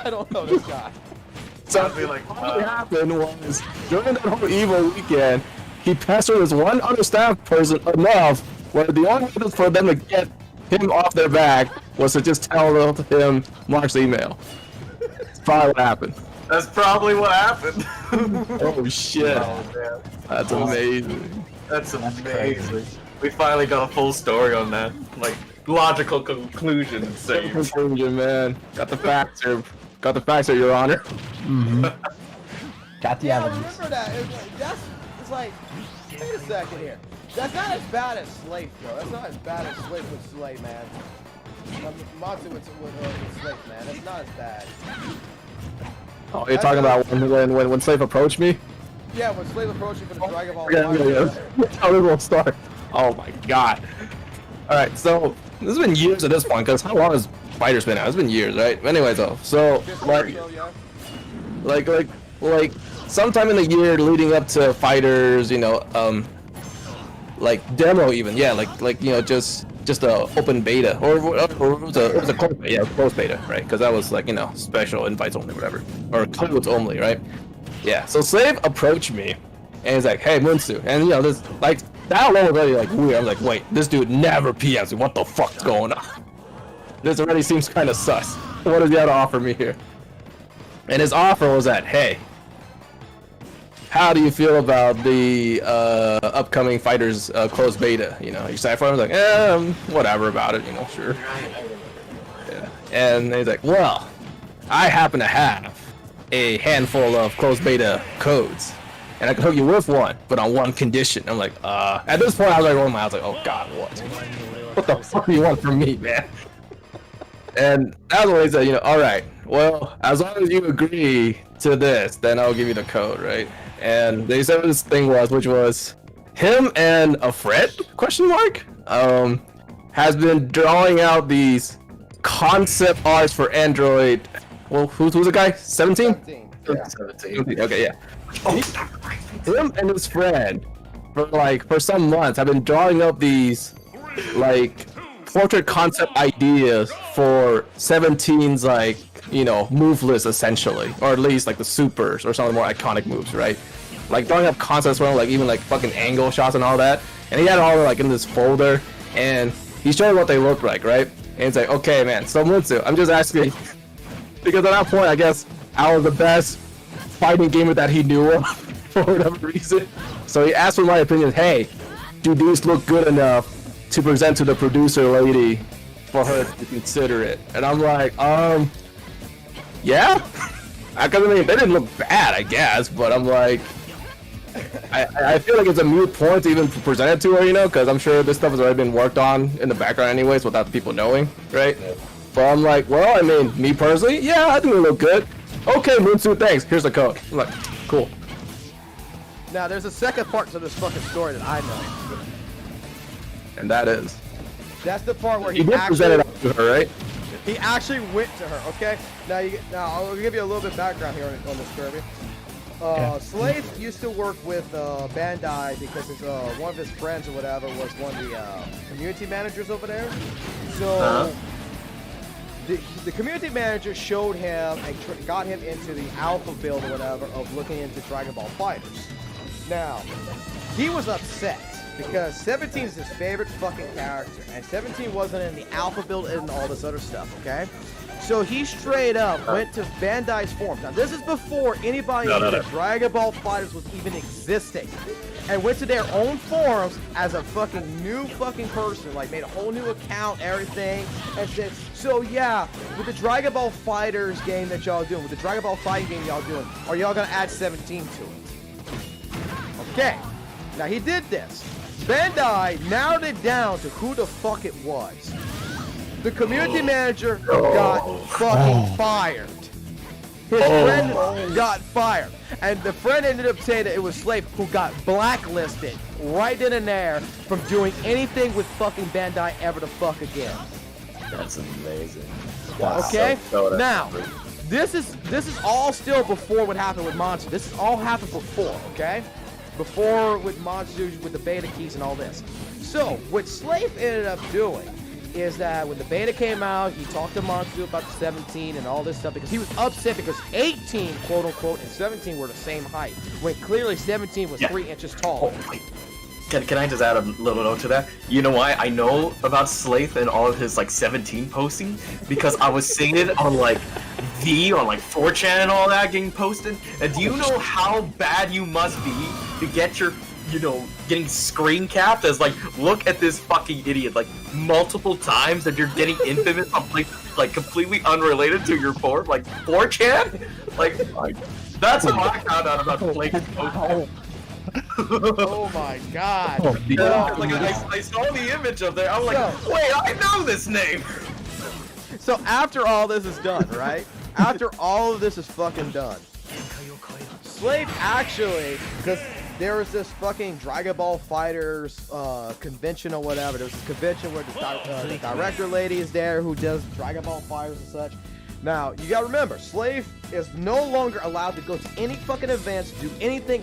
I don't know this guy. So what happened was, during that whole Evo weekend, he pestered this one other staff person enough where the only way for them to get him off their back was to just tell him Mark's email. That's probably what happened. That's probably what happened. Oh shit. Oh, that's amazing. That's amazing. We finally got a full story on that. Like, logical conclusion. Conclusion, man. Got the facts here. Got the facts here, Your Honor. Got the evidence. I remember that. It's like, wait a second here. That's not as bad as Slate, though. That's not as bad as Slate with Slate, man. Matsu with Slate, man. That's not as bad. Oh, you're talking about when Slave approached me? Yeah, when Slave approached me for the Dragon Ball. Yeah. How did it start? Oh my god. Alright, so this has been years at this point, because how long has Fighters been out? It's been years, right? Anyway, though, so like sometime in the year leading up to Fighters, you know, like demo even, yeah, like you know, just a open beta or it was a closed beta, yeah, closed beta, right? Because that was like, you know, special invites only, whatever, or codes only, right? Yeah. So Slave approached me, and he's like, "Hey, Munsu," and you know, this like that alone was already like weird. I was like, "Wait, this dude never PMs me. What the fuck's going on?" This already seems kind of sus. What does he have to offer me here? And his offer was that, hey, how do you feel about the upcoming Fighters closed beta? You know, you excited for it? I was like, whatever about it, you know, sure. Yeah. And he's like, well, I happen to have a handful of closed beta codes, and I can hook you with one, but on one condition. I'm like, at this point, I was like, rolling my eyes, like, oh god, what? What the fuck do you want from me, man? And that's what he said, you know, alright, well, as long as you agree to this, then I'll give you the code, right? And they said what this thing was, which was him and a friend, question mark, has been drawing out these concept arts for Android. Well, who's the guy? 17? 17. Okay, yeah. Him and his friend, for some months, have been drawing up these, like, portrait concept ideas for 17's, like, you know, move list essentially, or at least like the supers or some of the more iconic moves, right? Like drawing up concepts for like even like fucking angle shots and all that, and he had it all like in this folder, and he showed what they look like, right? And it's like, okay, man, so Mutsu, I'm just asking because at that point, I guess I was the best fighting gamer that he knew of for whatever reason. So he asked for my opinion. Hey, do these look good enough to present to the producer lady for her to consider it? And I'm like, yeah. Because I mean, they didn't look bad, I guess, but I'm like, I feel like it's a moot point to even present it to her, you know, because I'm sure this stuff has already been worked on in the background anyways without the people knowing, right? But I'm like, well, I mean, me personally, yeah, I think they look good. Okay, Moonsuit, thanks. Here's the code. I'm like, cool. Now, there's a second part to this fucking story that I know. And that is? That's the part where he did present it to her, right? He actually went to her, okay? Now I'll give you a little bit of background here on this, Kirby. Slave used to work with Bandai because one of his friends or whatever was one of the community managers over there. So the community manager showed him and got him into the alpha build or whatever of looking into Dragon Ball FighterZ. Now, he was upset because 17 is his favorite fucking character, and 17 wasn't in the alpha build and all this other stuff, okay? So he straight up went to Bandai's forums. Now, this is before anybody knew that Dragon Ball FighterZ was even existing. And went to their own forums as a fucking new fucking person, like made a whole new account, everything, and said, so yeah, with the Dragon Ball FighterZ game that y'all doing, with the Dragon Ball fighting game y'all doing, are y'all gonna add 17 to it? Okay, now he did this. Bandai narrowed it down to who the fuck it was. The community manager got fucking fired. His friend got fired. And the friend ended up saying that it was Slave who got blacklisted right then and there from doing anything with fucking Bandai ever to fuck again. That's amazing. Wow. Okay? Now, this is all still before what happened with Monster. This is all happened before, okay? Before with Monster, with the beta keys and all this. So, what Slave ended up doing is that when the beta came out, he talked to Monster about the 17 and all this stuff because he was upset because 18, quote unquote, and 17 were the same height, when clearly 17 was 3 inches taller. Can I just add a little note to that? You know why I know about Slave and all of his like 17 posting? Because I was seeing it on like on like 4chan and all that getting posted. And do you know how bad you must be to get your, you know, getting screen capped as like, look at this fucking idiot, like multiple times that you're getting infamous on like completely unrelated to your form, like 4chan? Like that's how I found out about Slave's posting. Oh my god. I saw the image of there. I was like, wait, I know this name. So after all this is done, right? After all of this is fucking done, Slave actually, because there was this fucking Dragon Ball FighterZ convention or whatever. There was a convention where the director lady is there who does Dragon Ball FighterZ and such. Now, you gotta remember, Slave is no longer allowed to go to any fucking events, do anything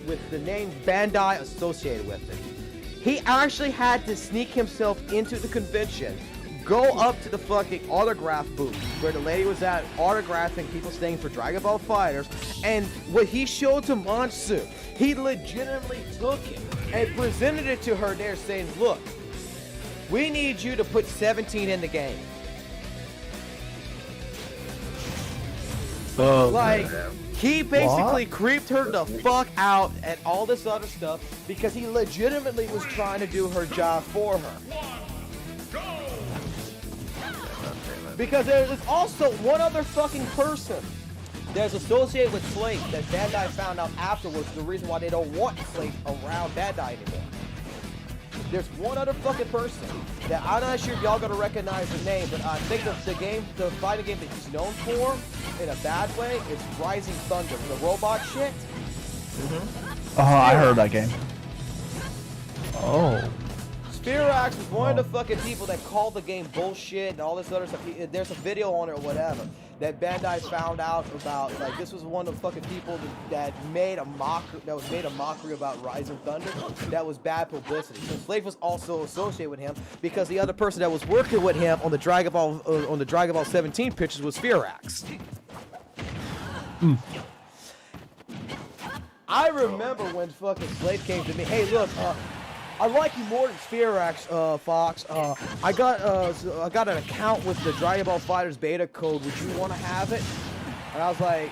with the name Bandai associated with it. He actually had to sneak himself into the convention, go up to the fucking autograph booth where the lady was at autographing people staying for Dragon Ball FighterZ, and what he showed to Monsu, he legitimately took it and presented it to her there saying, look, we need you to put 17 in the game. Oh, like, he basically creeped her the fuck out and all this other stuff because he legitimately was trying to do her job for her. Because there's also one other fucking person that's associated with Slave that Bandai found out afterwards the reason why they don't want Slave around Bandai anymore. There's one other fucking person that I'm not sure if y'all gonna recognize the name, but I think the fighting game that he's known for, in a bad way, is Rising Thunder, the robot shit. Oh, I heard that game. Oh. Spirax was one of the fucking people that called the game bullshit and all this other stuff. There's a video on it or whatever that Bandai found out about. Like, this was one of the fucking people that made a mockery about Rising Thunder. That was bad publicity. So Slave was also associated with him because the other person that was working with him on the Dragon Ball 17 pictures was Spirax. I remember when fucking Slave came to me, hey look, I like you more than Spirax, Fox. I got an account with the Dragon Ball FighterZ beta code. Would you want to have it? And I was like,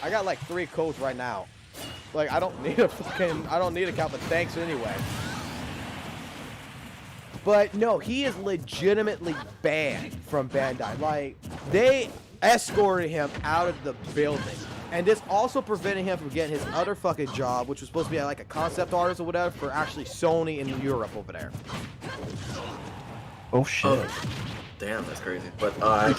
I got like 3 codes right now. Like I don't need a count the tanks anyway. But no, he is legitimately banned from Bandai. Like they escorted him out of the building. And this also prevented him from getting his other fucking job, which was supposed to be like a concept artist or whatever for actually Sony in Europe over there. Oh shit. Oh, damn, that's crazy. But I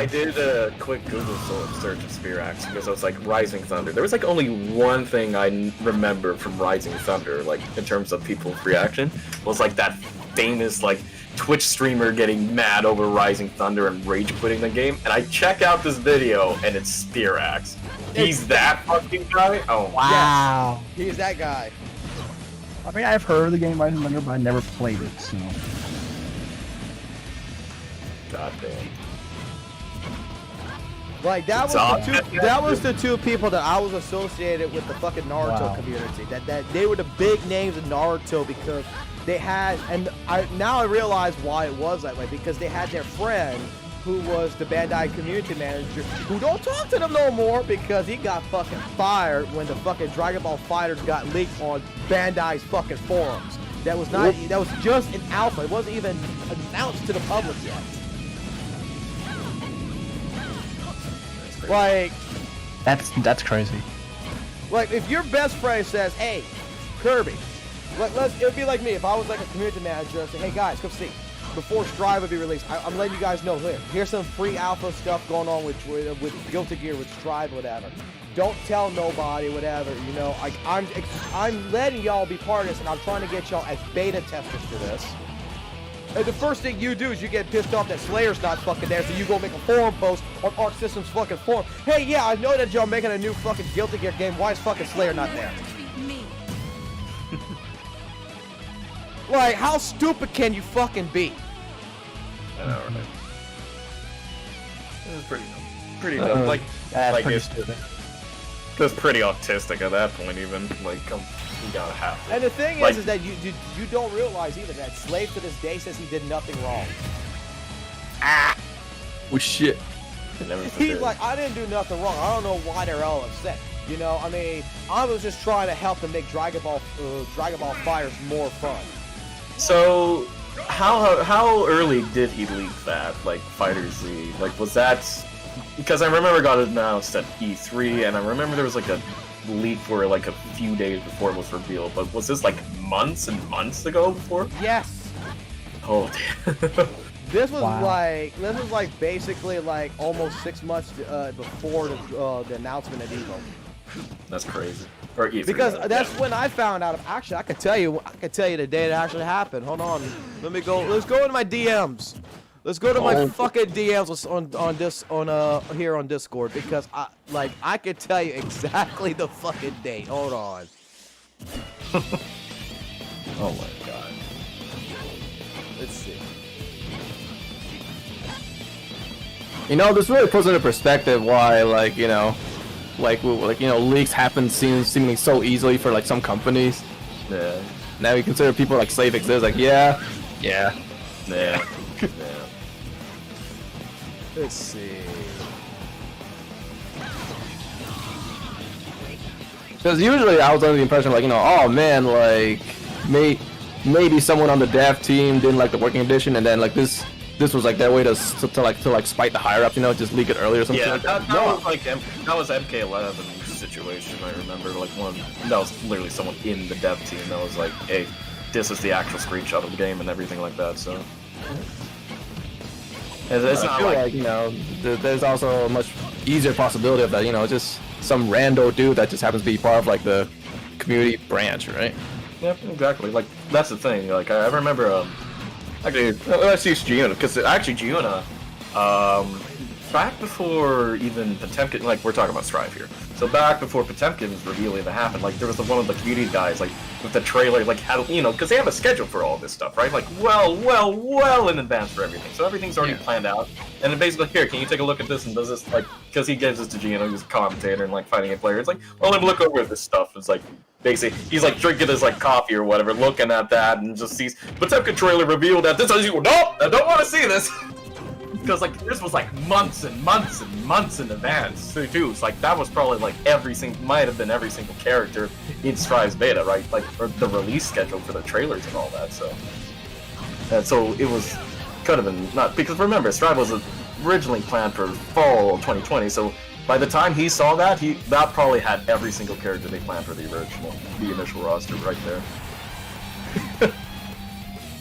did a quick Google search of Spear Axe because I was like Rising Thunder. There was like only one thing I remember from Rising Thunder, like in terms of people's reaction, was like that famous like Twitch streamer getting mad over Rising Thunder and rage quitting the game. And I check out this video and it's Spear Axe. He's that fucking guy? Oh wow. Yes, he's that guy. I mean, I've heard of the game Rising Thunder, but I never played it, so. God damn. Like that was the two people that I was associated with the fucking Naruto community. That they were the big names in Naruto because they had, and now I realize why it was that way, because they had their friend who was the Bandai community manager who don't talk to them no more because he got fucking fired when the fucking Dragon Ball Fighters got leaked on Bandai's fucking forums. That was not, that was just an alpha. It wasn't even announced to the public yet. Like, that's crazy. Like if your best friend says, "Hey, Kirby," it would be like me if I was like a community manager and say, "Hey guys, come see. Before Strive would be released, I'm letting you guys know here's some free alpha stuff going on with Guilty Gear, with Strive, whatever. Don't tell nobody, whatever. You know, I'm letting y'all be part of this, and I'm trying to get y'all as beta testers for this." And the first thing you do is you get pissed off that Slayer's not fucking there, so you go make a forum post on Arc Systems fucking forum. Hey, yeah, I know that y'all making a new fucking Guilty Gear game. Why is fucking Slayer not there? Like, how stupid can you fucking be? I know, right? It was pretty dumb. Like it was pretty autistic at that point, even. Like, you gotta have to. And the thing is that you don't realize either that Slave to this day says he did nothing wrong. Oh shit. He's like, I didn't do nothing wrong. I don't know why they're all upset. You know, I mean, I was just trying to help them make Dragon Ball Fighters more fun. So, how early did he leak that? Like Fighter Z? Like, was that? Because I remember it got announced at E3, and I remember there was like a leak for like a few days before it was revealed. But was this like months and months ago before? Yes. Oh damn. This was like basically like almost 6 months before the announcement at Evo. That's crazy. Or E3, because that's when I found out. Actually, I could tell you the day it actually happened. Hold on, let's go into my DMs. Let's go to my fucking DMs here on Discord, because I could tell you exactly the fucking date. Hold on. Oh my god. Let's see. You know, this really puts into perspective why, like, you know, leaks happen seemingly so easily for like some companies. Yeah. Now you consider people like Slave exist, like yeah. Let's see. Because usually I was under the impression, like, you know, oh man, like maybe someone on the dev team didn't like the working edition, and then like this was like their way to spite the higher ups, you know, just leak it early or something. Yeah, like that. that was MK11 situation. I remember that was literally someone in the dev team that was like, hey, this is the actual screenshot of the game and everything like that. So it's not like, you know, there's also a much easier possibility of that, you know, just some rando dude that just happens to be part of like the community branch, right? Yep, exactly. Like that's the thing. Like I remember, actually, let's use Giuna, because actually Giuna, back before even Potemkin, like we're talking about Strive here. So back before Potemkin's reveal even happened, like there was one of the community guys, like with the trailer, like had, you know, because they have a schedule for all this stuff, right? Like well in advance for everything. So everything's already planned out. And then basically, here, can you take a look at this? And does this, like, because he gives this to Giuna, who's a commentator and like fighting a player. It's like, well, let me look over this stuff. It's like, basically, he's like drinking his like coffee or whatever, looking at that, and just sees Potemkin trailer revealed that this is you. Nope, I don't want to see this. because like this was like months and months and months in advance too. It's like that was probably like might have been every single character in Strive's beta, right? Like or the release schedule for the trailers and all that. So it was could have been not because remember Strive was originally planned for fall 2020. So by the time he saw that, that probably had every single character they planned for the initial roster right there.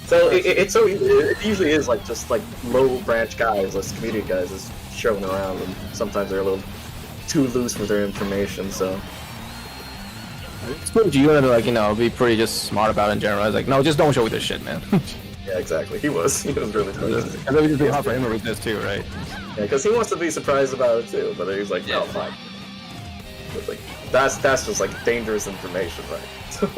So it usually is like just like low branch guys, just community guys, just showing around, and sometimes they're a little too loose with their information. So it's good. You gotta like be pretty just smart about it in general. I was like, no, just don't show me this shit, man. Yeah, exactly. He was really crazy. And then it'd be hard for him to read this too, right? Yeah, because he wants to be surprised about it too, but he's like, no, fine. But like that's just like dangerous information, right? So.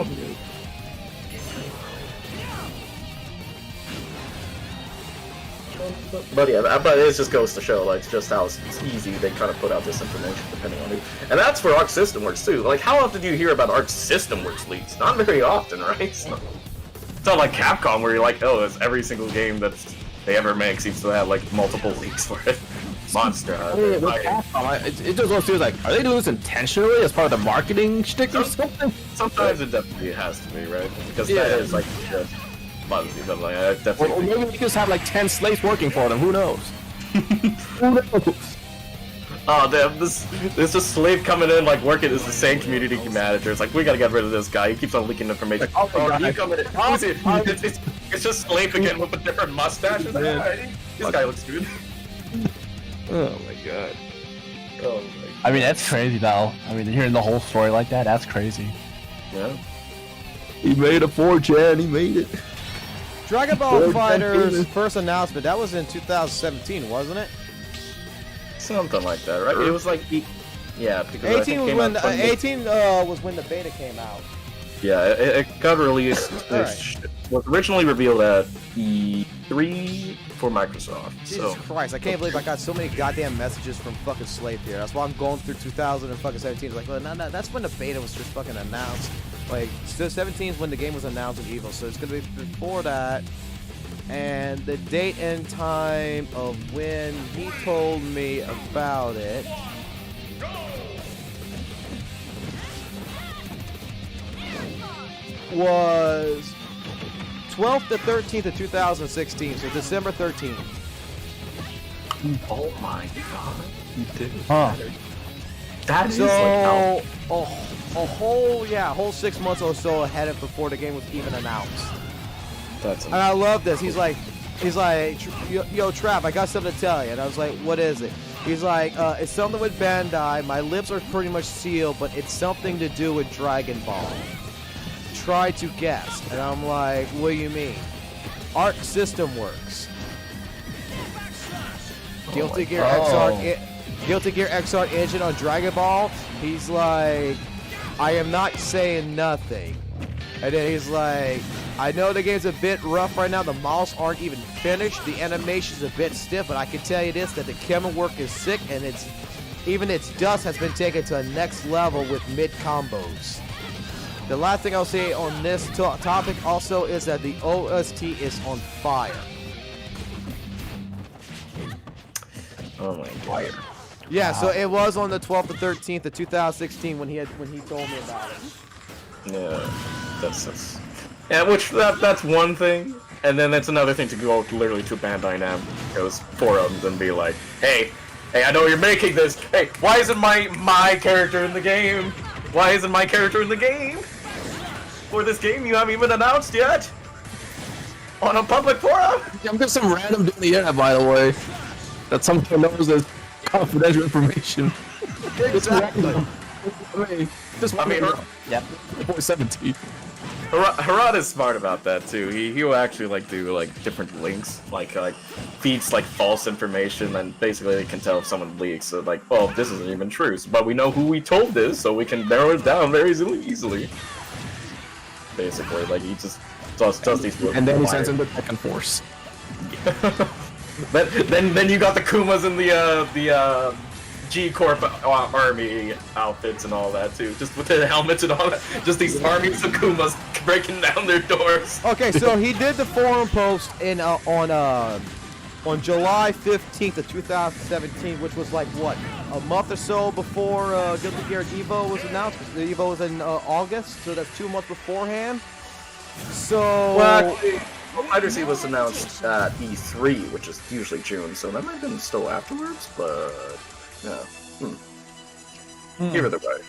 But yeah, but it just goes to show like just how easy they kind of put out this information depending on who. And that's for Arc System Works too. Like how often do you hear about Arc System Works leaks? Not very often, right? So, it's not like Capcom where you're like, oh, it's every single game that they ever make seems to have like multiple leaks for it. Monster. It just goes through like, are they doing this intentionally as part of the marketing shtick or something? Sometimes it definitely has to be, right? Because that is like just buzzy, but like I definitely. Or maybe you just have like 10 slates working for them. Who knows? Who knows? Oh, there's a slave coming in, like working as the same community manager. It's like we gotta get rid of this guy. He keeps on leaking information. Like, oh, you coming in? It's just slave again with a different mustache. This guy looks good. Oh my god. Oh my god. I mean, that's crazy though. I mean, hearing the whole story like that, that's crazy. Yeah. He made a 4chan. He made it. Dragon Ball Fighter's first announcement, that was in 2017, wasn't it? Something like that, right? It was like, yeah, because 18 was when 18 was when the beta came out. Yeah, it got released. Right. Was originally revealed at E3 for Microsoft. Jesus Christ, I can't believe I got so many goddamn messages from fucking Slave here. That's why I'm going through 2017. It's like, well, no, that's when the beta was just fucking announced. Like, 17 is when the game was announced in Evo, so it's gonna be before that. And the date and time of when he told me about it was 12th to 13th of 2016, so December 13th. Oh my god. You did. Huh. That is so, like a whole 6 months or so ahead of before the game was even announced. That's and I love this. He's like, yo, Trav, I got something to tell you. And I was like, what is it? He's like, it's something with Bandai. My lips are pretty much sealed, but it's something to do with Dragon Ball. Try to guess. And I'm like, what do you mean? Arc System Works. Guilty Gear XR engine on Dragon Ball. He's like, I am not saying nothing. And then he's like, I know the game's a bit rough right now. The models aren't even finished. The animation's a bit stiff, but I can tell you this, that the camera work is sick, and even its dust has been taken to a next level with mid combos. The last thing I'll say on this topic also is that the OST is on fire. Oh my god. Yeah, so it was on the 12th to 13th of 2016 when he told me about it. Yeah, that's yeah, which that's one thing, and then that's another thing to go literally to Bandai Namco's forums and be like, hey, I know you're making this. Hey, why isn't my character in the game? Why isn't my character in the game? For this game you haven't even announced yet? On a public forum? I'm getting some random dude in the internet, by the way, that someone knows as confidential information. Exactly. I mean, yeah, 417. Harad is smart about that too. He will actually like do like different links, like feeds like false information, and basically they can tell if someone leaks. So like, well, this isn't even true, but we know who we told this, so we can narrow it down very easily. Basically, like he just does these. And then he sends him to Tekken Force. then you got the Kumas and the G Corp army outfits and all that too, just with the helmets and all that. Just these armies of Kumas breaking down their doors. Okay, so he did the forum post in on on July 15th of 2017, which was like, what, a month or so before Guilty Gear Evo was announced. The Evo was in August, so that's 2 months beforehand. So... Well, actually, Piracy was announced at E3, which is usually June, so that might have been still afterwards, but... yeah. Either way.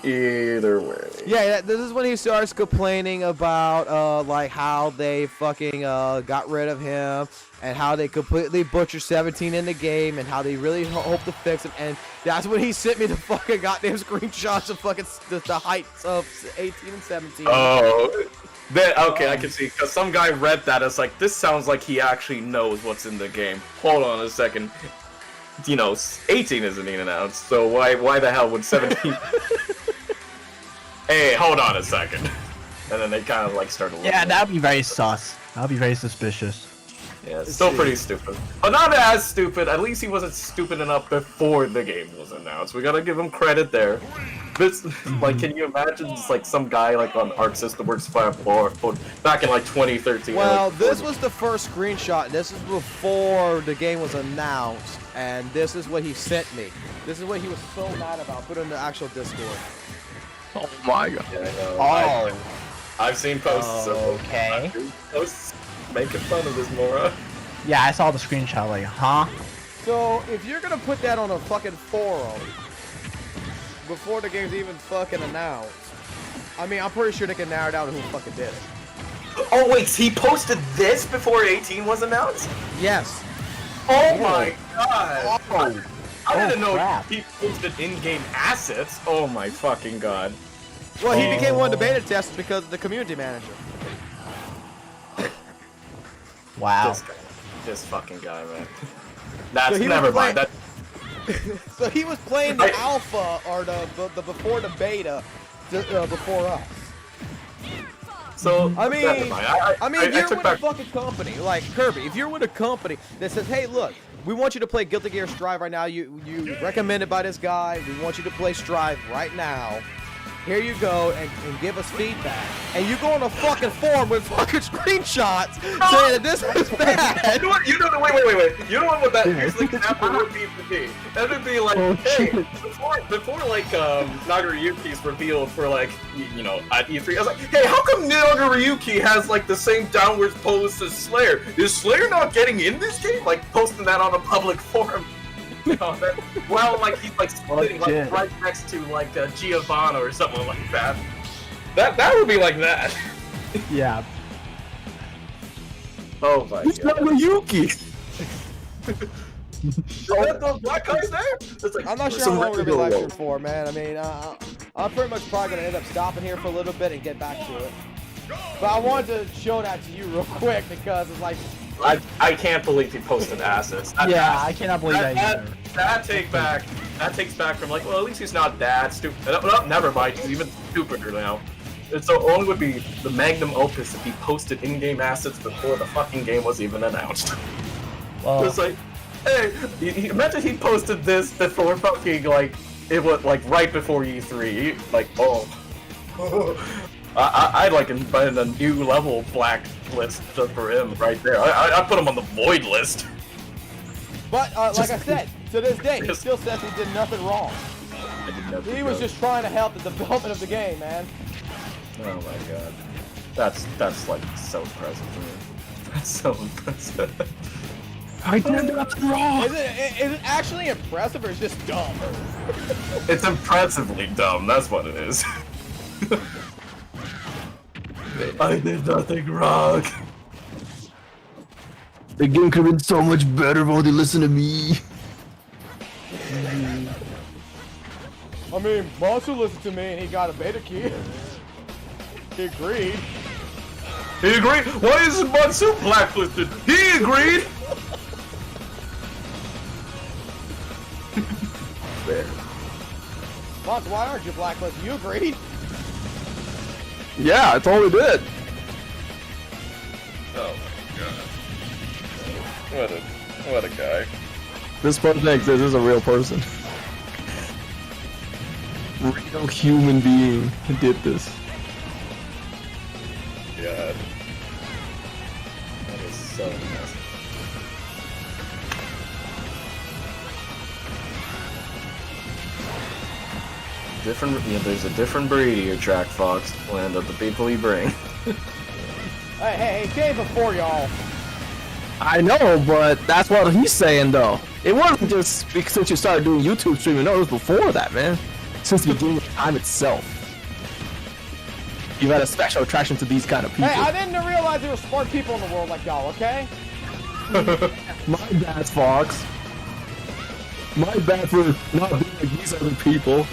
Either way. Yeah, this is when he starts complaining about like how they fucking got rid of him and how they completely butchered 17 in the game and how they really hope to fix him. And that's when he sent me the fucking goddamn screenshots of fucking the heights of 18 and 17. Oh, okay, I can see. Because some guy read that as like, this sounds like he actually knows what's in the game. Hold on a second. You know, 18 isn't even announced, so why the hell would 17? Hey, hold on a second. And then they kind of like start looking. Yeah, that'd be very sus. That'd be very suspicious. Yeah, it's still pretty stupid. But not as stupid. At least he wasn't stupid enough before the game was announced. We gotta give him credit there. This, like, can you imagine just like some guy like on Arc System Works back in like 2013? Well, like, this was the first screenshot. This is before the game was announced, and this is what he sent me. This is what he was so mad about. Put it in the actual Discord. Oh my god. Yeah, I know. I've seen posts of okay. Posts making fun of this Mora. Yeah, I saw the screenshot. Like, huh? So if you're gonna put that on a fucking forum before the game's even fucking announced, I mean, I'm pretty sure they can narrow down who fucking did it. Oh wait, he posted this before 18 was announced? Yes. Oh my god. Oh. I didn't know crap. he posted in-game assets. Oh my fucking god. Well, he became one of the beta testers because of the community manager. Wow. This fucking guy, man. That's So never mind. That So he was playing the alpha or the before the beta before us. So I mean, I you're took with back. a fucking company like Kirby. If you're with a company that says, "Hey, look, we want you to play Guilty Gear Strive right now. You recommended by this guy. We want you to play Strive right now. Here you go, and give us feedback." And you go on a fucking forum with fucking screenshots saying that this is bad. You know what? Wait. You know what that usually example would be for me? That would be like, hey, before like Nagoriyuki's revealed for like you know at E3, I was like, hey, how come Nagoriyuki has like the same downwards pose as Slayer? Is Slayer not getting in this game? Like posting that on a public forum. Well, like he's like sitting like right next to like Giovanna or something like that. That would be like that. Yeah. Oh my It's god. not Yuki. Is that those black guys there? It's like, I'm not sure how long we're gonna be live streaming for, man. I mean, I'm pretty much probably gonna end up stopping here for a little bit and get back to it. But I wanted to show that to you real quick because it's like. I can't believe he posted assets. I cannot believe that either. That takes back from like, well, at least he's not that stupid. No, never mind, he's even stupider now. And so only would be the magnum opus if he posted in-game assets before the fucking game was even announced. Well, It's like, hey, imagine he posted this before fucking like it was like right before E3. Like, oh. I'd like invent a new level blacklist just for him right there. I put him on the void list. But like I said, to this day, he still says he did nothing wrong. He was just trying to help the development of the game, man. Oh my god, that's like so impressive to me. That's so impressive. I did nothing wrong. Is it actually impressive or is it just dumb? It's impressively dumb. That's what it is. I did nothing wrong. The game could have been so much better if only listened to me. I mean, Monster listened to me and he got a beta key. He agreed. He agreed? Why isn't Monsu blacklisted? He agreed! Fair. Monster, why aren't you blacklisted? You agreed. Yeah, I totally did. Oh my god. What a guy. This person exists is a real person. Real human being did this. God. That is so messy. There's a different breed of your Track Fox, land of the people you bring. Hey, came before y'all. I know, but that's what he's saying though. It wasn't just because since you started doing YouTube streaming. No, it was before that, man. Since the beginning of time itself. You've had a special attraction to these kind of people. Hey, I didn't realize there were smart people in the world like y'all, okay? My bad, Fox. My bad for not being like these other people.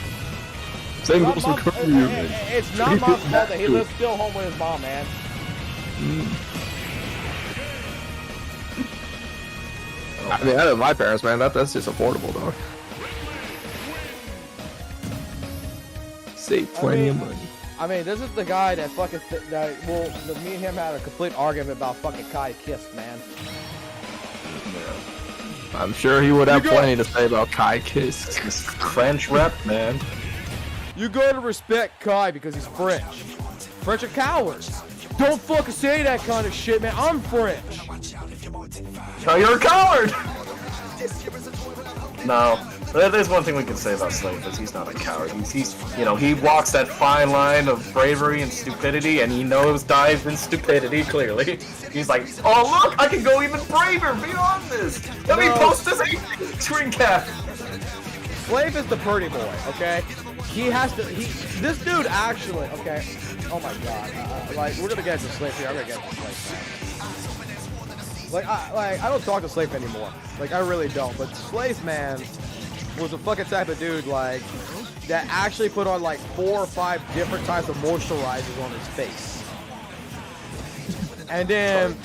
Same goes for Kirby. It's not my fault that he lives still home with his mom, man. I mean, I know my parents, man. That's just affordable, though. Save plenty of money. I mean, this is the guy that fucking me and him had a complete argument about fucking Kai Kiss, man. I'm sure he would have plenty to say about Kai Kiss. French rep, man. You gotta respect Kai because he's French. French are cowards. Don't fucking say that kind of shit, man. I'm French. Oh, you're a coward! No. There's one thing we can say about Slave is he's not a coward. He's you know, he walks that fine line of bravery and stupidity, and he knows dives in stupidity, clearly. He's like, oh look, I can go even braver beyond this! Let me post this screen cap! Slave is the pretty boy, okay? He has to, this dude actually, okay? Oh my god, like, we're gonna get into Slave here, I'm gonna get into Slave, man. I don't talk to Slave anymore. Like, I really don't, but Slave, man, was a fucking type of dude, like, that actually put on, like, 4 or 5 different types of moisturizers on his face. And then,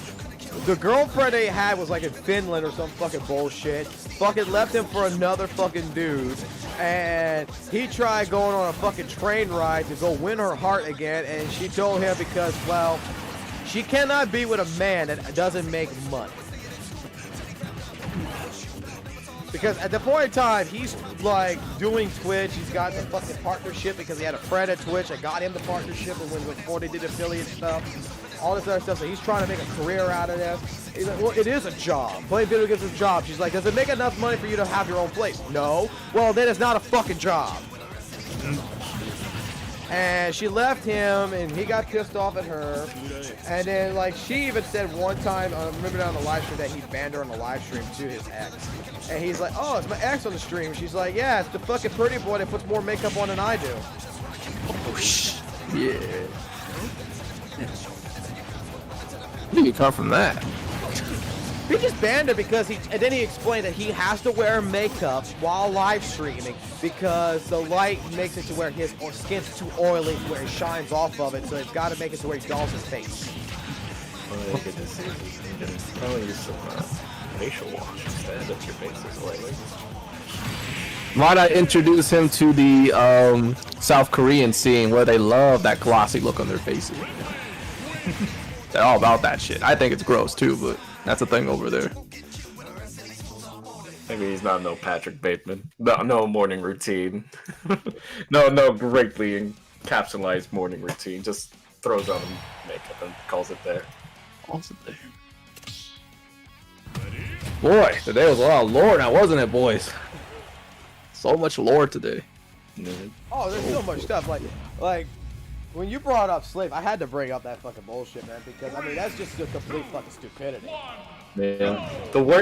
the girlfriend they had was, like, in Finland or some fucking bullshit. Fucking left him for another fucking dude. And he tried going on a fucking train ride to go win her heart again, and she told him because, well, she cannot be with a man that doesn't make money. Because at the point in time, he's like doing Twitch. He's got the fucking partnership because he had a friend at Twitch that got him the partnership before they did affiliate stuff. All this other stuff. So he's trying to make a career out of this. He's like, well, it is a job. Playing video games is a job. She's like, does it make enough money for you to have your own place? No. Well, then it's not a fucking job. And she left him, and he got pissed off at her. And then, like, she even said one time, I remember on the live stream, that he banned her on the live stream to his ex. And he's like, oh, it's my ex on the stream. She's like, yeah, it's the fucking pretty boy that puts more makeup on than I do. Oh, shit. Yeah. Where did you come from that? He just banned her because and then he explained that he has to wear makeup while live streaming because the light makes it to where his skin's too oily to where it shines off of it, so it's got to make it to where he dolls his face. Oh, good to see. Probably use some facial wash instead if your face is oily. Why not introduce him to the South Korean scene where they love that glossy look on their faces? They're all about that shit. I think it's gross too, but that's a thing over there. Maybe he's not no Patrick Bateman. No morning routine. no greatly encapsulated morning routine. Just throws on makeup and calls it there. Boy, today was a lot of lore now, wasn't it, boys? So much lore today. Oh, there's so much stuff. Like, when you brought up Slave, I had to bring up that fucking bullshit, man, because, I mean, that's just the complete fucking stupidity. Yeah.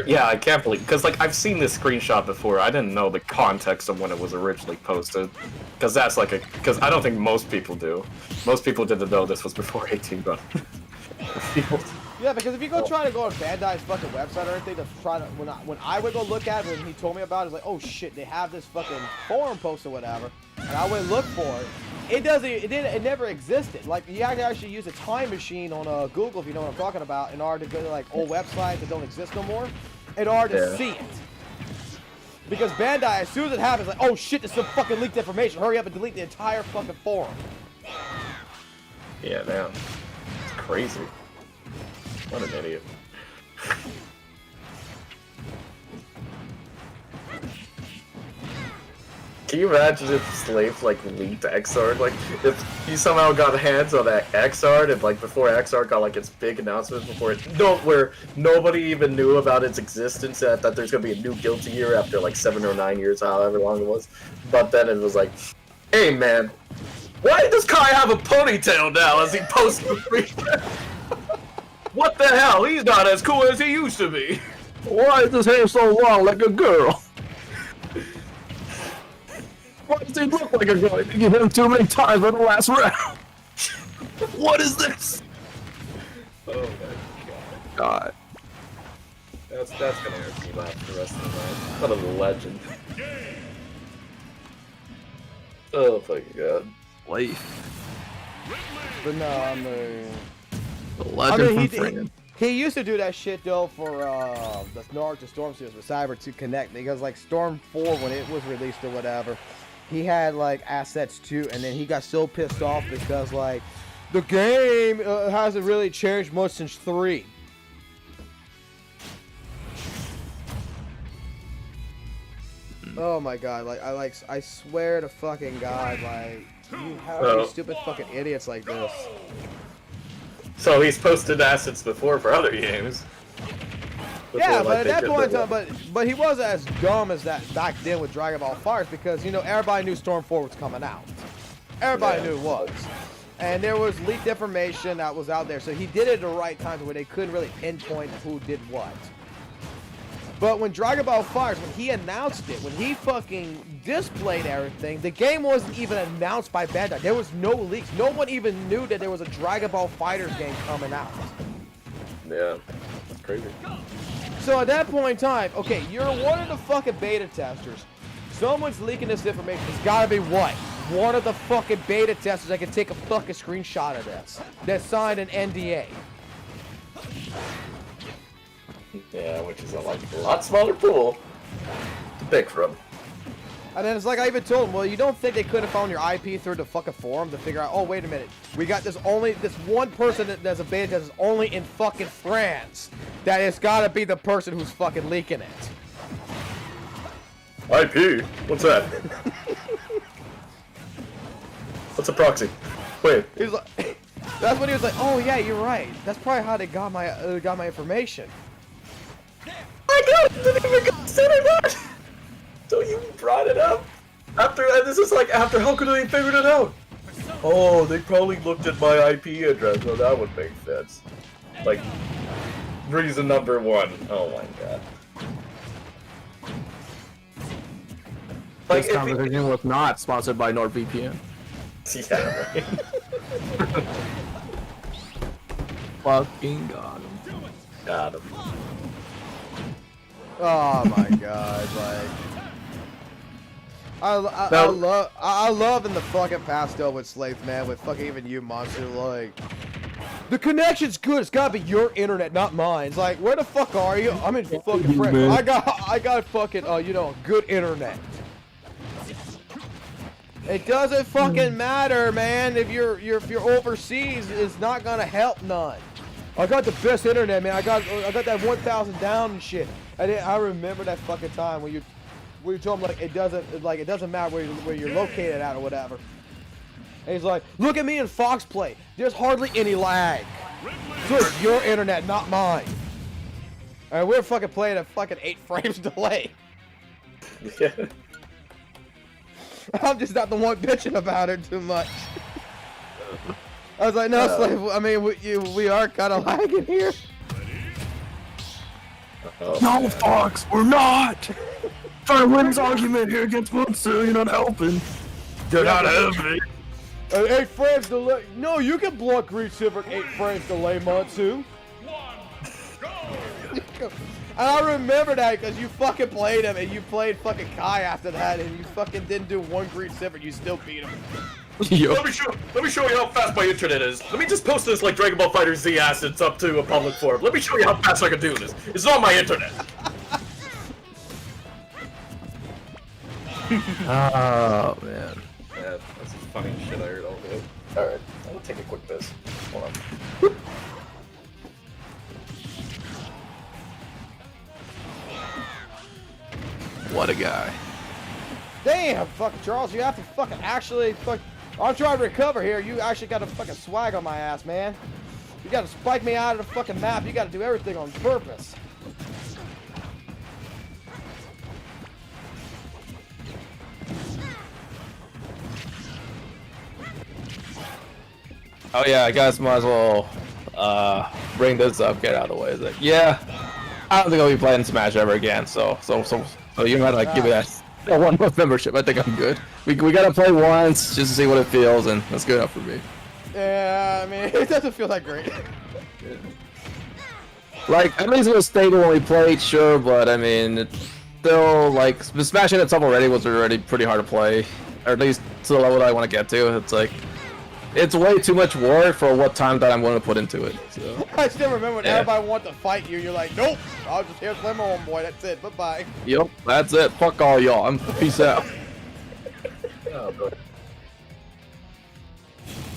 Yeah, I can't believe, because, like, I've seen this screenshot before. I didn't know the context of when it was originally posted. Because that's like because I don't think most people do. Most people didn't know this was before 18, but... Yeah, because if you go try to go on Bandai's fucking website or anything to try to, when I would go look at it, when he told me about it, it's like, oh shit, they have this fucking forum post or whatever, and I went look for it. It never existed. Like, you have to actually use a time machine on Google, if you know what I'm talking about, in order to go to like old websites that don't exist no more, in order to see it. Because Bandai, as soon as it happens, like, oh shit, there's some fucking leaked information. Hurry up and delete the entire fucking forum. Yeah, man. It's crazy. What an idiot. Can you imagine if Slave, like, leaked Xrd? Like, if he somehow got hands on that Xrd, and, like, before Xrd got, like, its big announcement before it... where nobody even knew about its existence, that there's gonna be a new Guilty Gear after, like, 7 or 9 years, however long it was. But then it was like, Hey man, why does Kai have a ponytail now as he posts the free? What the hell? He's not as cool as he used to be. Why is his hair so long like a girl? Why does he look like a girl? I hit him too many times in the last round. What is this? Oh my god. That's gonna hurt me laugh for the rest of the night. What a legend. Oh fucking god. Life. But no, I'm a... The legend from he used to do that shit though for the Naruto Storm series with Cyber to connect, because like Storm 4 when it was released or whatever, he had like assets too, and then he got so pissed off because like the game hasn't really changed much since 3. Oh my god, I swear to fucking god, like, you have these stupid fucking idiots like this. So he's posted assets before for other games. Yeah, but at that point in time, but he wasn't as dumb as that back then with Dragon Ball Fighters, because, you know, everybody knew Storm 4 was coming out. Everybody knew it was. And there was leaked information that was out there, so he did it at the right time where they couldn't really pinpoint who did what. But when Dragon Ball Fighters, when he announced it, when he fucking displayed everything, the game wasn't even announced by Bandai. There was no leaks. No one even knew that there was a Dragon Ball Fighters game coming out. Yeah, that's crazy. So at that point in time, okay, you're one of the fucking beta testers. Someone's leaking this information. It's gotta be what? One of the fucking beta testers that can take a fucking screenshot of this. That signed an NDA. Yeah, which is a lot smaller pool to pick from. And then it's like I even told him, well, you don't think they could have found your IP through the fucking forum to figure out, oh, wait a minute, we got this one person that's a beta test is only in fucking France. That it's gotta be the person who's fucking leaking it. IP? What's that? What's a proxy? Wait. He's like, that's when he was like, oh yeah, you're right. That's probably how they got my information. My god, I didn't even consider that! So you brought it up? This is like after, how could they figure it out? Oh, they probably looked at my IP address, well that would make sense. Like, reason number 1. Oh my god. Like, this conversation was not sponsored by NordVPN. Yeah, right. Fucking got him. Got him. Oh my god, like I love in the fucking past though with Slave Man, with fucking even you monster, like the connection's good, it's gotta be your internet, not mine. It's like, where the fuck are you? I'm in fucking France. I got fucking you know, good internet. It doesn't fucking matter, man. If you're overseas, it's not gonna help none. I got the best internet, man. I got that 1,000 down and shit. I remember that fucking time when you told him like it doesn't matter where you're located at or whatever. And he's like, look at me in Fox Play. There's hardly any lag. So it's your internet, not mine. And we're fucking playing at fucking 8 frames delay. Yeah. I'm just not the one bitching about it too much. I was like, no, Slave, I mean, we are kind of lagging here. No, Fox, we're not! Trying to win this argument here against Mutsu, you're not helping. You're not helping. 8 frames delay. No, you can block Green Silver 8 frames delay, Mutsu. And I remember that because you fucking played him and you played fucking Kai after that and you fucking didn't do 1 Green Silver, you still beat him. Let me show you how fast my internet is. Let me just post this like Dragon Ball Fighter Z assets up to a public forum. Let me show you how fast I can do this. It's on my internet. Oh man. Yeah, that's some funny shit I heard all day. Alright, I'm gonna take a quick piss. Hold on. What a guy. Damn, fucking Charles, you have to fucking actually I'm trying to recover here. You actually got a fucking swag on my ass, man. You gotta spike me out of the fucking map. You gotta do everything on purpose. oh yeah, I guess might as well bring this up, get out of the way. It's like, yeah, I don't think I'll be playing Smash ever again. So you gotta like give me that 1 month membership. I think I'm good. We gotta play once just to see what it feels, and that's good enough for me. Yeah, I mean, it doesn't feel that great. Like, at least it was stable when we played, sure, but I mean, it's still, like, Smashing itself already was already pretty hard to play, or at least to the level that I want to get to. It's like, it's way too much work for what time that I'm going to put into it. So. I still remember when everybody wanted to fight you, you're like, nope, I'll just here play my own boy, that's it, bye-bye. Yep, that's it. Fuck all y'all. I'm peace out.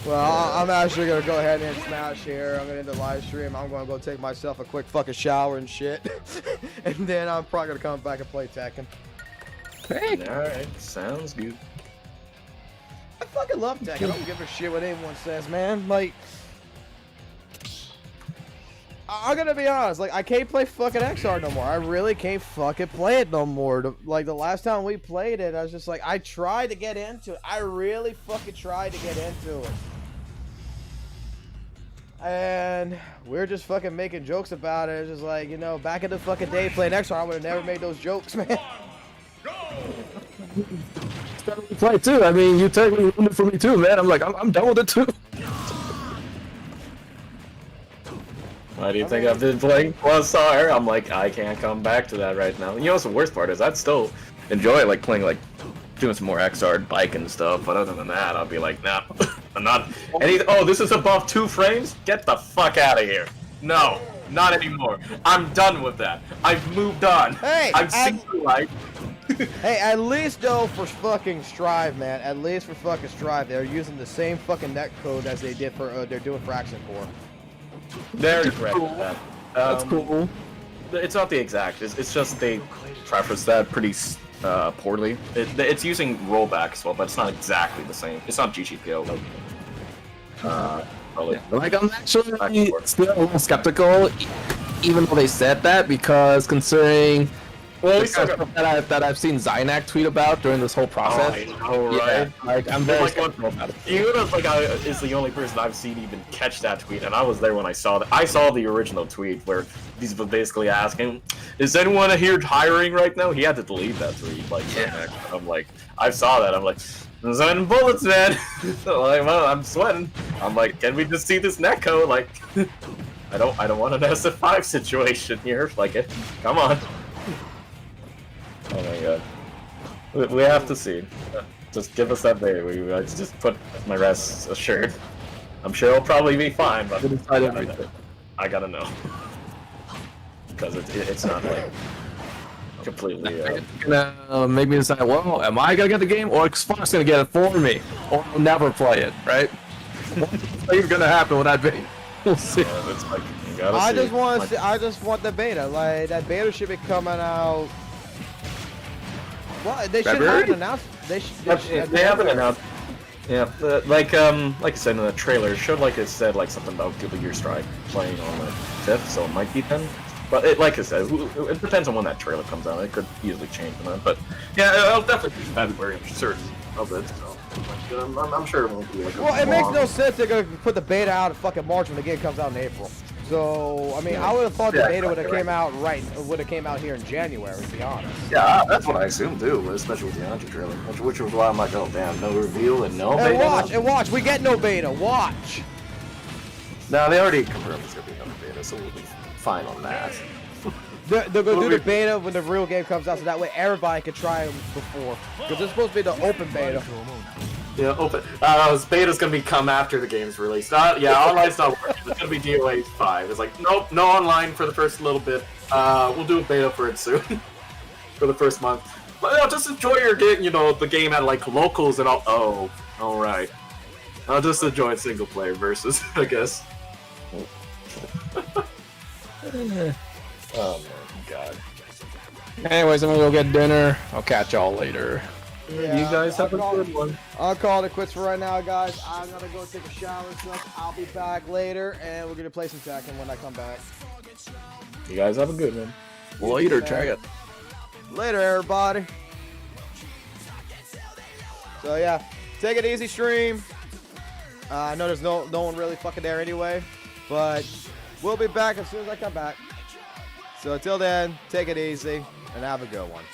Well, I'm actually going to go ahead and smash here. I'm going to end the live stream. I'm going to go take myself a quick fucking shower and shit. And then I'm probably going to come back and play Tekken. Hey. Alright, sounds good. I fucking love Tekken. I don't give a shit what anyone says, man. Like, I'm going to be honest. Like, I can't play fucking XR no more. I really can't fucking play it no more. Like, the last time we played it, I was just like, I tried to get into it. I really fucking tried to get into it. And we're just fucking making jokes about it. It's just like, you know, back in the fucking day playing XR, I would have never made those jokes, man. Play too. I mean, you technically ruined it for me too, man. I'm like, I'm done with it too. Why do you think I've been playing Plus R? I'm like, I can't come back to that right now. You know what's the worst part is I'd still enjoy like playing like doing some more XR bike and stuff, but other than that, I'll be like, nah, I'm not. Oh, this is above 2 frames? Get the fuck out of here. No, not anymore. I'm done with that. I've moved on. Hey, I've seen the light. Hey, at least though for fucking Strive, man. At least for fucking Strive, they're using the same fucking net code as they did for they're doing for Accent Core. Very correct with that. That's cool. It's not the exact. It's just they preface that pretty poorly. It's using rollback as well, but it's not exactly the same. It's not GGPO. Probably. Like, I'm actually still a little skeptical, even though they said that, because considering that I've seen Zynak tweet about during this whole process. Oh, right. Yeah, like, I'm very skeptical about it. Yuta is the only person I've seen even catch that tweet, and I was there when I saw that. I saw the original tweet where these were basically asking, "Is anyone here hiring right now?" He had to delete that tweet. Like, I'm like, I saw that. I'm like, "I'm sweating bullets, man." Like, well, I'm sweating. I'm like, can we just see this netcode? Like, I don't want an SF5 situation here. Like, come on. Oh my god. We have to see. Just give us that day. We just put my rest assured. I'm sure it'll probably be fine, but I gotta know. Because it's not like completely. Gonna make me decide, well, am I gonna get the game, or Xbox gonna get it for me, or I'll never play it, right? What's gonna happen with that be? We'll see. It's like, I just want the beta. Like, that beta should be coming out. Well, they should have announced. They haven't announced. Yeah, like I said in the trailer, it showed like it said like something about Guilty Gear Strive playing on the 5th, so it might be then. But like I said, it depends on when that trailer comes out. It could easily change from that. But yeah, it'll definitely be February. I'm certain of it. So I'm sure it won't be like. Well, it makes no sense they're gonna put the beta out in fucking March when the game comes out in April. So I mean, I would have thought the beta would have came out here in January, to be honest. Yeah, that's what I assumed too, especially with the Anji trailer, which was why I'm like, oh damn, no reveal and no beta. And watch, we get no beta. Watch. No, they already confirmed it's gonna be no beta, so we'll be fine on that. They're gonna do the beta when the real game comes out, so that way everybody can try them before. Because it's supposed to be the open beta. Yeah, open. Beta's gonna come after the game's released. Yeah, online's not working. It's gonna be DOA 5. It's like, nope, no online for the first little bit. We'll do a beta for it soon, for the first month. But just enjoy your game, the game at like locals and all. Oh, all right. I'll just enjoy single player versus, I guess. Oh my god. Anyways, I'm gonna go get dinner. I'll catch y'all later. Yeah, you guys have a good one. I'll call it quits for right now, guys. I'm gonna go take a shower and stuff. I'll be back later, and we're gonna play some Tekken when I come back. You guys have a good one. Later, try it. Later, everybody. So yeah, take it easy, stream. I know there's no one really fucking there anyway, but we'll be back as soon as I come back. So until then, take it easy and have a good one.